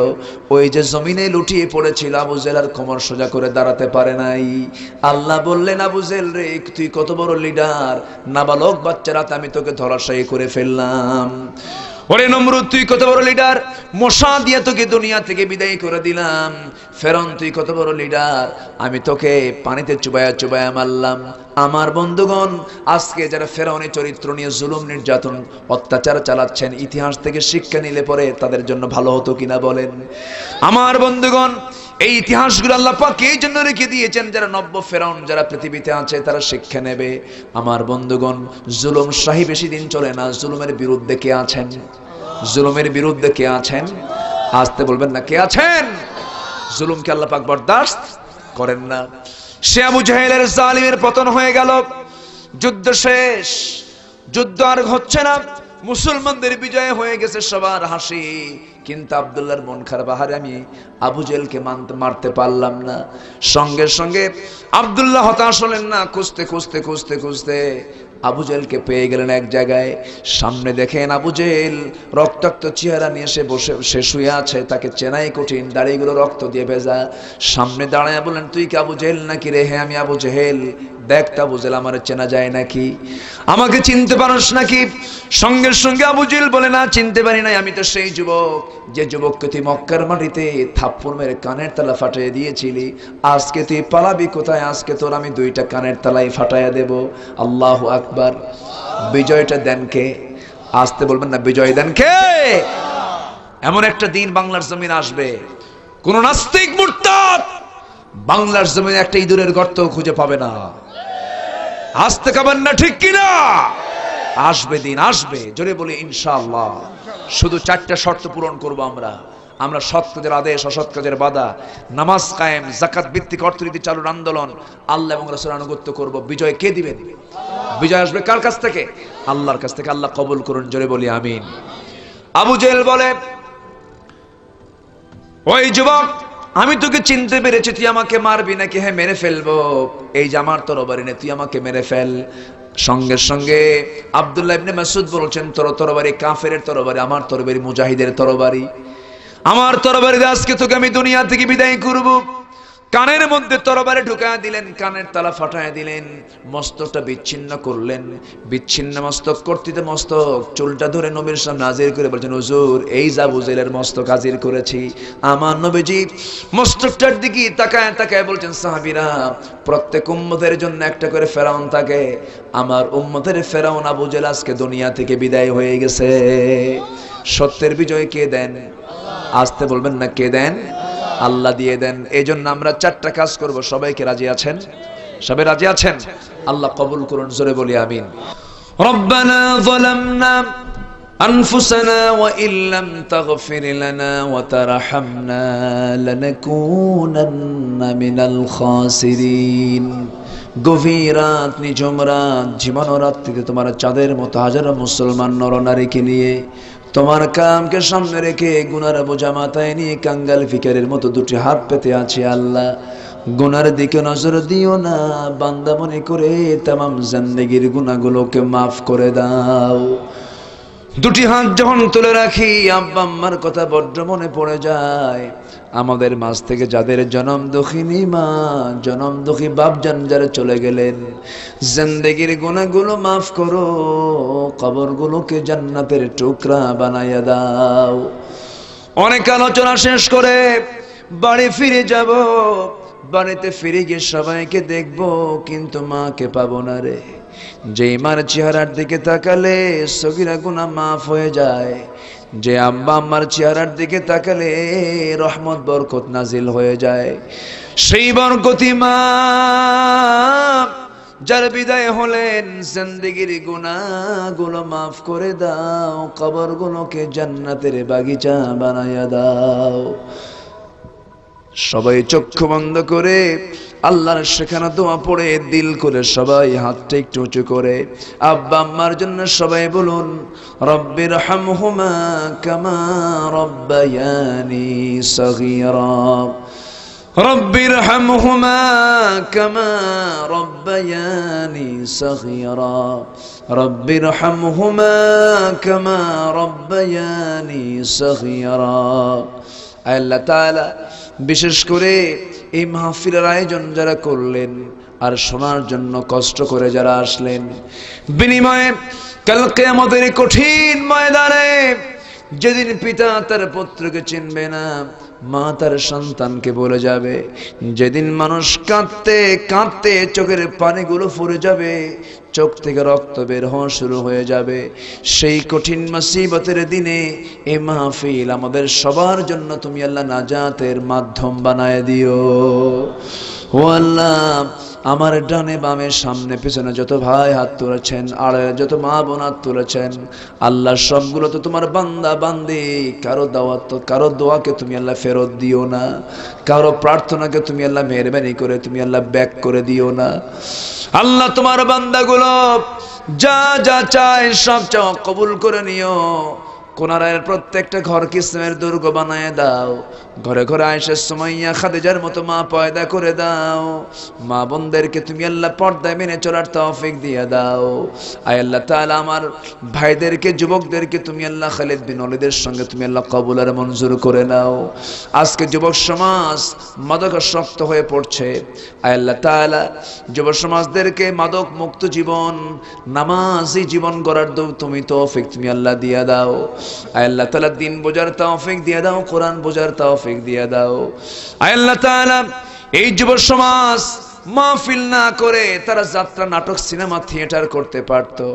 ওই যে জমিনে লুটিয়ে পড়েছিল আবু জেহেল আর কোমর সোজা করে দাঁড়াতে পারে নাই। আল্লাহ বললেন, আবু জেহেল রে, তুই কত বড় লিডার, নাবালক বাচ্চা রাতে আমি তোকে ধরাশয়ী করে ফেললাম। ওরে নমরুদ, তুই কত বড় লিডার, মশা দিয়ে তোকে দুনিয়া থেকে বিদায় করে দিলাম। ফেরন, তুই কত বড় লিডার, আমি তোকে পানিতে চুবায়া চুবায়া মারলাম। আমার বন্ধুগণ, আজকে যারা ফেরাউনের চরিত্র নিয়ে জুলুম নির্যাতন অত্যাচার চালাচ্ছেন, ইতিহাস থেকে শিক্ষা নিলে পরে তাদের জন্য ভালো হতো কিনা বলেন? আমার বন্ধুগণ, এই ইতিহাসগুলো আল্লাহ পাক এই জন্য রেখে দিয়েছেন, যারা নব্য ফেরাউন যারা পৃথিবীতে আছে তারা শিক্ষা নেবে। আমার বন্ধুগণ, জুলুম শাহী বেশি দিন চলে না। জুলুমের বিরুদ্ধে কে আছেন? জুলুমের বিরুদ্ধে কে আছেন? আসতে বলবেন না, কে আছেন? জুলুমকে আল্লাহ পাক বরদাস্ত করেন না। সে আবু জাহেলের জালিমের পতন হয়ে গেল, যুদ্ধ শেষ, যুদ্ধ আর হচ্ছে না, মুসলমানদের বিজয় হয়ে গেছে, সবার হাসি। কিন্তু আব্দুল্লাহর মন খারাপ, আহারে আমি আবু জেহেলকে মারতে পারলাম না। সঙ্গে সঙ্গে আব্দুল্লাহ হতাশ হলেন না, খুঁজতে খুঁজতে খুঁজতে খুঁজতে আবু জেহেলকে পেয়ে গেলেন এক জায়গায়। সামনে দেখেন আবু জেহেল রক্তাক্ত চেহারা নিয়ে সে শুয়ে আছে, তাকে চেনাই কঠিন, দাড়িগুলো রক্ত দিয়ে ভেজা। সামনে দাঁড়ায় বললেন, তুই কি আবু জেহেল নাকি রে? হ্যাঁ আমি আবু জেহেল। দেখ তো আবু জেহেল, আমার চেনা যায় নাকি? আমাকে চিনতে পারস নাকি? সঙ্গে সঙ্গে আবু জেহেল বলে, না চিনতে পারি নাই, আমি তো সেই যুবক যে যুবককে তুই মক্কার মাটিতে থাপ্পড় মেরে কানের তালা ফাটিয়ে দিয়েছিলি। আজকে তুই পালাবি কোথায়? আজকে তোর আমি 2টা কানের তালাই ফাটাইয়া দেব। আল্লাহু আকবার। বিজয়টা দেন কে? আসতে বলবেন না, বিজয় দেন কে? এমন একটা দিন বাংলার জমিন আসবে, কোন নাস্তিক মুরতাদ বাংলার জমিনে একটা ইঁদুরের গর্ত খুঁজে পাবে না। আসতে কাবেন না, ঠিক কিনা? আসবে দিন, আসবে, জোরে বলি ইনশাআল্লাহ। শুধু 4টা শর্ত পূরণ করব আমরা সৎ কাজের আদেশ, অসৎ কাজের বাধা, নামাজ কায়েম, যাকাত ভিত্তিক অর্থনীতি চালুর আন্দোলন, আল্লাহ এবং রাসূলের আনুগত্য করব। বিজয় কে দিবেন? বিজয় আসবে কার কাছ থেকে? আল্লাহর কাছ থেকে। আল্লাহ কবুল করুন, জোরে বলি আমিন। আবু জেহেল বলে, ওই যুবক, আমি তোকে চিনতে পেরেছি, তুই আমাকে মারবি নাকি? হ্যাঁ মেরে ফেলবো, এই যে আমার তরবারি নে, তুই আমাকে মেরে ফেল। সঙ্গে সঙ্গে আব্দুল্লাহ ইবনে মাসউদ বলছেন, তোর তরবারি কাফেরের তরবারি, আমার তরবারি মুজাহিদের তরবারি। আমার তরবারি আজকে তোকে আমি দুনিয়া থেকে বিদায় করব। কানের মধ্যে তরবারি ঢুকায় দিলেন, কানের তালা ফাটায় দিলেন, মস্তকটা বিচ্ছিন্ন করলেন। বিচ্ছিন্ন মস্তক করতে মস্তক চুলটা ধরে নবীর সামনে হাজির করে বলছেন, হুজুর এই যে আবু জেহেলের মস্তক হাজির করেছি। আমার নবীজি মস্তকটার দিকে তাকায় তাকায় বলছেন, সাহাবীরা, প্রত্যেক উম্মতের জন্য একটা করে ফেরাউন থাকে, আমার উম্মতের ফেরাউন আবু জেহেল আজকে দুনিয়া থেকে বিদায় হয়ে গেছে। সত্যের বিজয় কে দেন? আসতে বলবেন না, কে দেন? আল্লাহ দিয়ে দেন। এই জন্য আমরা 4টা কাজ করব। সবাইকে রাজি আছেন? সবাই রাজি আছেন? আল্লাহ কবুল করুন, জোরে বলি আমিন। রব্বানা যালামনা আনফুসানা ওয়া ইল্লাম তাগফির লানা ওয়া তারহামনা লানাকুনান্না মিনাল খাসিরিন। গভীর রাত, নিঝুম রাত, জীবন রাত্রিতে তোমার চাঁদের মতো হাজারো মুসলমান নরনারীকে নিয়ে, তোমার কামকে সামনে রেখে গুনার বোঝা মাথায় নিয়ে কাঙ্গাল ফিকারের মতো 2টি হাত পেতে আছে। আল্লাহ, গুনার দিকে নজর দিও না, বান্দা মনে করে তামাম জিন্দেগীর গুনাহগুলোকে মাফ করে দাও। 2টি হাত যখন তুলে রাখি, আব্বা আম্মার কথা বড্ড মনে পড়ে যায়। আমাদের মাঝ থেকে যাদের জনম দুঃখিনী মা, জনম দুঃখী বাপজান যারা চলে গেলেন, জিন্দেগীর গুনাহগুলো মাফ করো, কবরগুলোকে জান্নাতের টুকরা বানাইয়া দাও। অনেক আলোচনা শেষ করে বাড়ি ফিরে যাব, বাড়িতে ফিরে গিয়ে সবাইকে দেখবো, কিন্তু মাকে পাবো না রে। যে মার চেহারার দিকে তাকালে সগীরা গুনাহ মাফ হয়ে যায়, যে আব্বা আম্মার চেহারার দিকে তাকালে রহমত বরকত নাজিল হয়ে যায়, সেই বরকতি মা যার বিদায় হলেন, জিন্দেগীর গুনাহগুলো মাফ করে দাও, কবরগুলোকে জান্নাতের বাগিচা বানায়া দাও। সবাই চক্ষু বন্ধ করে আল্লাহর শেখানো দোয়া পড়ে দিল করে সবাই হাতটা একটু উঁচু করে আব্বা আম্মার জন্য সবাই বলুন, রব্বির হামহুমা কামা রব্বায়ানি সগীরা। رب ارحمهما كما ربياني صغيرا رب ارحمهما كما ربياني صغيرا আল্লাহ তাআলা বিশেষ করে এই মাহফিলের আয়োজন যারা করলেন আর শোনার জন্য কষ্ট করে যারা আসলেন, বিনিময়ে কাল কিয়ামতের কঠিন ময়দানে যেদিন পিতা তার পুত্রকে চিনবে না, মা তার সন্তানকে বলে যাবে, যেদিন মানুষ কাঁদতে কাঁদতে চোখের পানিগুলো ফুরে যাবে, চোখ থেকে রক্ত বের হওয়া শুরু হয়ে যাবে, সেই কঠিন মুসিবতের দিনে এই মাহফিল আমাদের সবার জন্য তুমি আল্লাহ নাজাতের মাধ্যম বানায় দিও। ও আল্লাহ, আমার ডানে বামে সামনে পিছনে যত ভাই হাত তুলেছেন, আর যত মা বোন হাত তুলেছেন, আল্লাহ সবগুলো তো তোমার বান্দা বান্দি। কারো দাওয়াত, কারো দোয়াকে তুমি আল্লাহ ফেরত দিও না, কারো প্রার্থনাকে তুমি আল্লাহ মেহরবানি করে তুমি আল্লাহ ব্যাক করে দিও না। আল্লাহ তোমার বান্দাগুলো যা যা চায় সব চাও কবুল করে নিও। কোনারের প্রত্যেকটা ঘরকে ইসলামের দুর্গ বানায় দাও। ঘরে ঘরে আয়েশা, সুমাইয়া, খাদিজার মতো মা পয়দা করে দাও। মা বোনদেরকে তুমি আল্লাহ পর্দায় মেনে চলার তৌফিক দিয়ে দাও। আয় আল্লাহ তাআলা, আমার ভাইদেরকে, যুবকদেরকে তুমি আল্লাহ খালিদ বিন ওয়ালিদের সঙ্গে তুমি আল্লাহ কবুল আর মঞ্জুর করে নাও। আজকে যুবক সমাজ মাদকাসক্ত হয়ে পড়ছে। আয় আল্লাহ তাআলা, যুব সমাজদেরকে মাদক মুক্ত জীবন, নামাজি জীবন গড়ার তুমি তৌফিক তুমি আল্লাহ দিয়ে দাও। আয় আল্লাহ তাআলা, দিন বোঝার তৌফিক দিয়ে দাও, কোরআন বোঝার তৌফিক দিয়ে দাও। আয় আল্লাহ তাআলা, এই যুব সমাজ মাহফিল না করে তারা যাত্রা, নাটক, সিনেমা, থিয়েটার করতে পারতো।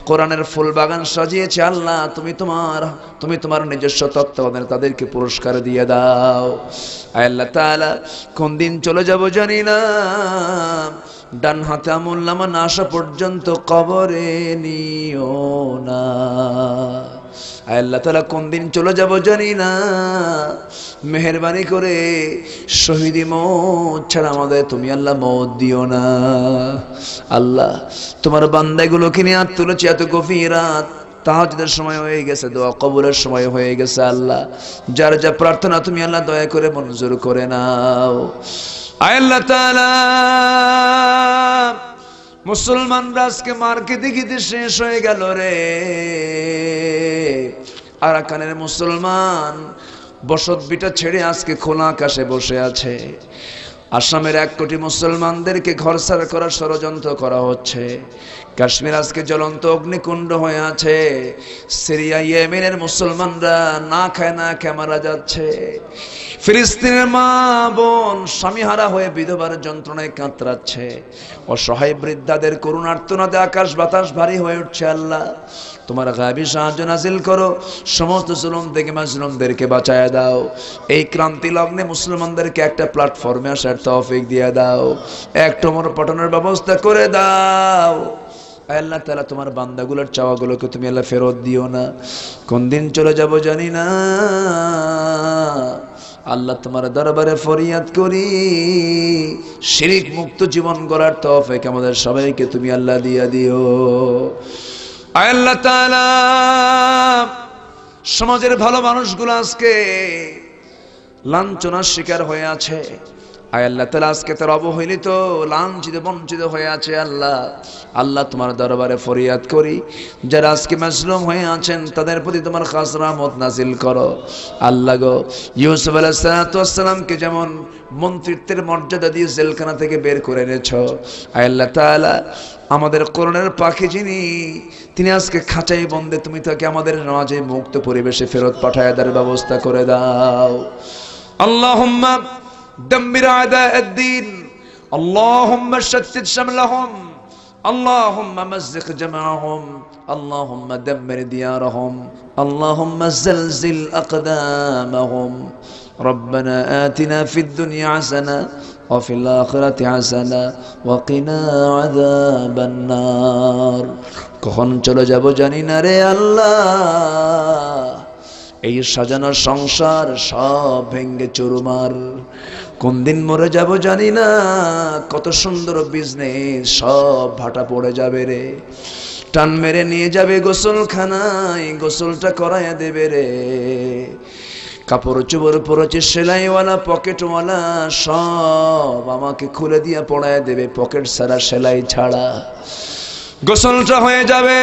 কোরআনের ফুল বাগান সাজিয়েছে। আল্লাহ তুমি তোমার নিজস্ব তত্ত্বাবধানে তাদেরকে পুরস্কার দিয়ে দাও। আয় আল্লাহ তাআলা, কোন দিন চলে যাব জানি না, ডান হাতে আমুল্লামা না আসা পর্যন্ত কবরে নিও না। আল্লাহ তাআলা, কোন দিন চলে যাব জানি না, মেহেরবানি করে শহীদি মওত ছাড়া আমাদের তুমি আল্লাহ মওত দিও না। আল্লাহ, তোমার বান্দাগুলোকে নিয়ে হাত তুলেছি, এত গভীর রাত, তাহাজ্জুদের সময় হয়ে গেছে, দোয়া কবুলের সময় হয়ে গেছে। আল্লাহ, যার যা প্রার্থনা তুমি আল্লাহ দয়া করে মঞ্জুর করে নাও। আল্লাহ তাআলা, মুসলমানরা আজকে মার্কে দেখিতে শেষ হয়ে গেল রে। আরাকানের মুসলমান বসত বিটা ছেড়ে আজকে খোলা আকাশে বসে আছে। আসামের 1 কোটি মুসলমানদেরকে ঘরছাড়া করার ষড়যন্ত্র করা হচ্ছে। কাশ্মীর আজকে জ্বলন্ত অগ্নিকুণ্ড হয়ে আছে। সিরিয়া, ইয়েমেনের মুসলমানরা না খায় না খেয়ে মারা যাচ্ছে। ফিলিস্তিনের মা বোন স্বামীহারা হয়ে বিধবার যন্ত্রণায় কাতরাচ্ছে। অসহায় বৃদ্ধাদের করুণ আর্তনাদে আকাশ বাতাস ভারী হয়ে উঠছে। আল্লাহ, তোমার গায়বী সাহায্য নাজিল করো, সমস্ত জুলুম থেকে মাজলুমদেরকে বাঁচায় দাও। এই ক্রান্তি লগ্নে মুসলমানদেরকে একটা প্ল্যাটফর্মে আসার তৌফিক দিয়ে দাও, একটা ওমর পাঠানোর ব্যবস্থা করে দাও। আল্লাহ তাআলা, তোমার বান্দাগুলোর চাওয়াগুলোকে তুমি আল্লাহ ফেরত দিও না। কোন দিন চলে যাব জানি না। আল্লাহ, তোমার দরবারে ফরিয়াদ করি, শিরিক মুক্ত জীবন গড়ার তৌফিক আমাদের সবাইকে তুমি আল্লাহ দিয়া দিও। আল্লাহ তাআলা, সমাজের ভালো মানুষগুলো আজকে লাঞ্ছনার শিকার হয়ে আছে। আল্লাহ তাআলা, আজকে তার অবহেলিত, লাঞ্ছিত, বঞ্চিত হয়ে আছে। আল্লাহ, তোমার দরবারে ফরিয়াদ করি, যারা আজকে মাজলুম হয়ে আছেন তাদের প্রতি তোমার খাস রহমত নাজিল করো। আল্লাহ গো, ইউসুফ আলাইহিস সালামকে যেমন মন্ত্রিত্বের মর্যাদা দিয়ে জেলখানা থেকে বের করে এনেছো, আল্লাহ তাআলা, আমাদের কোরআনের পাখি যিনি, তিনি আজকে খাঁচাই বন্দে, তুমি তাকে আমাদের নামাজে মুক্ত পরিবেশে ফেরত পাঠায় দেওয়ার ব্যবস্থা করে দাও। আল্লাহুম্মা دمر أعداء الدين، اللهم شتت شملهم، اللهم مزق جمعهم، اللهم دمر ديارهم، اللهم زلزل أقدامهم. ربنا آتنا في الدنيا حسنة وفي الآخرة حسنة وقنا عذاب النار. কখন চলে যাব জানি না রে আল্লাহ, এই সাজানো সংসার সব ভেঙ্গে চুরমার। কোন দিন মরে যাব জানি না, কত সুন্দর বিজনেস সব ভাটা পড়ে যাবে রে। টান মেরে নিয়ে যাবে গোসলখানায়, গোসলটা করাইয়া দেবে রে। কাপড় চোপড় পরেছে সেলাইওয়ালা পকেটওয়ালা সব আমাকে খুলে দিয়ে পড়ায় দেবে, পকেট ছাড়া সেলাই ছাড়া। গোসলটা হয়ে যাবে,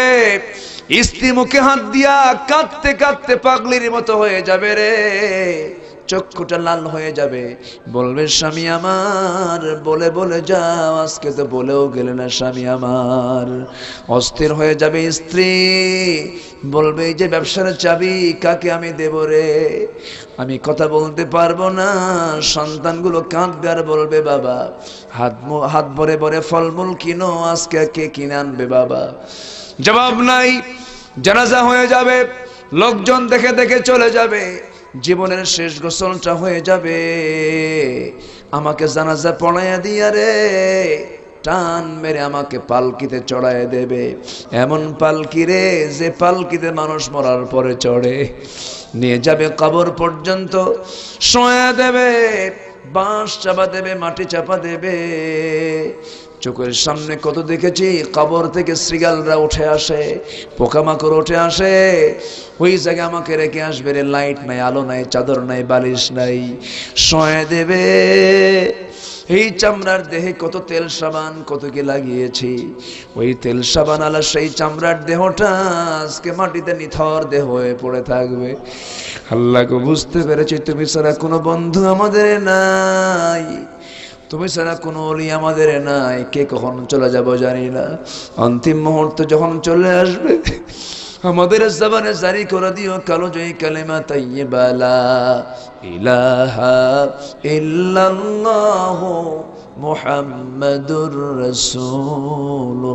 স্ত্রী মুখে হাত দিয়া কাঁদতে কাঁদতে পাগলির মতো হয়ে যাবে রে, চক্ষুটা লাল হয়ে যাবে, বলবে স্বামী আমার, বলে বলে যাও, আজকে তো বলেও গেলে না স্বামী আমার। অস্থির হয়ে যাবে স্ত্রী, বলবে এই যে ব্যবসার চাবি কাকে আমি দেব রে, আমি কথা বলতে পারবো না। সন্তানগুলো কাঁদবে আর বলবে বাবা হাত ভরে ভরে ফলমূল কিনো, আজকে কে কিনে আনবে বাবা? জবাব নাই। জানাজা হয়ে যাবে, লোকজন দেখে দেখে চলে যাবে, জীবনের শেষ গোসলটা হয়ে যাবে, আমাকে জানাজা পড়াইয়া দিয়া রে টান মেরে আমাকে পালকিতে চড়ায় দেবে। এমন পালকি রে যে পালকিতে মানুষ মরার পরে চড়ে, নিয়ে যাবে কবর পর্যন্ত, শোয়া দেবে, বাঁশ চাপা দেবে, মাটি চাপা দেবে। চোখের সামনে কত দেখেছি, কবর থেকে শৃগালরা উঠে আসে, পোকামাকড় উঠে আসে, ওই জায়গায় আমাকে রেখে আসবে রে, লাইট নাই, আলো নাই, চাদর নাই, বালিশ নাই, শোয়া দেবে। এই চামড়ার দেহে কত তেল সাবান কত কি লাগিয়েছি, ওই তেল সাবান আলা সেই চামড়ার দেহটা আজকে মাটিতে নিথর দেহ হয়ে পড়ে থাকবে। আল্লাহকে বুঝতে পেরেছি তুমি ছাড়া কোনো বন্ধু আমাদের নাই, তুমি ছাড়া কোনো ওলি আমাদের নাই, কে কখন চলে যাব জানি না। অন্তিম মুহূর্ত যখন চলে আসবে, আমাদের জবানে জারি করে দিও কালোজয়ী কালেমা তাইয়্যিবা লা ইলাহা ইল্লাল্লাহু মুহাম্মাদুর রাসূলুল্লাহ।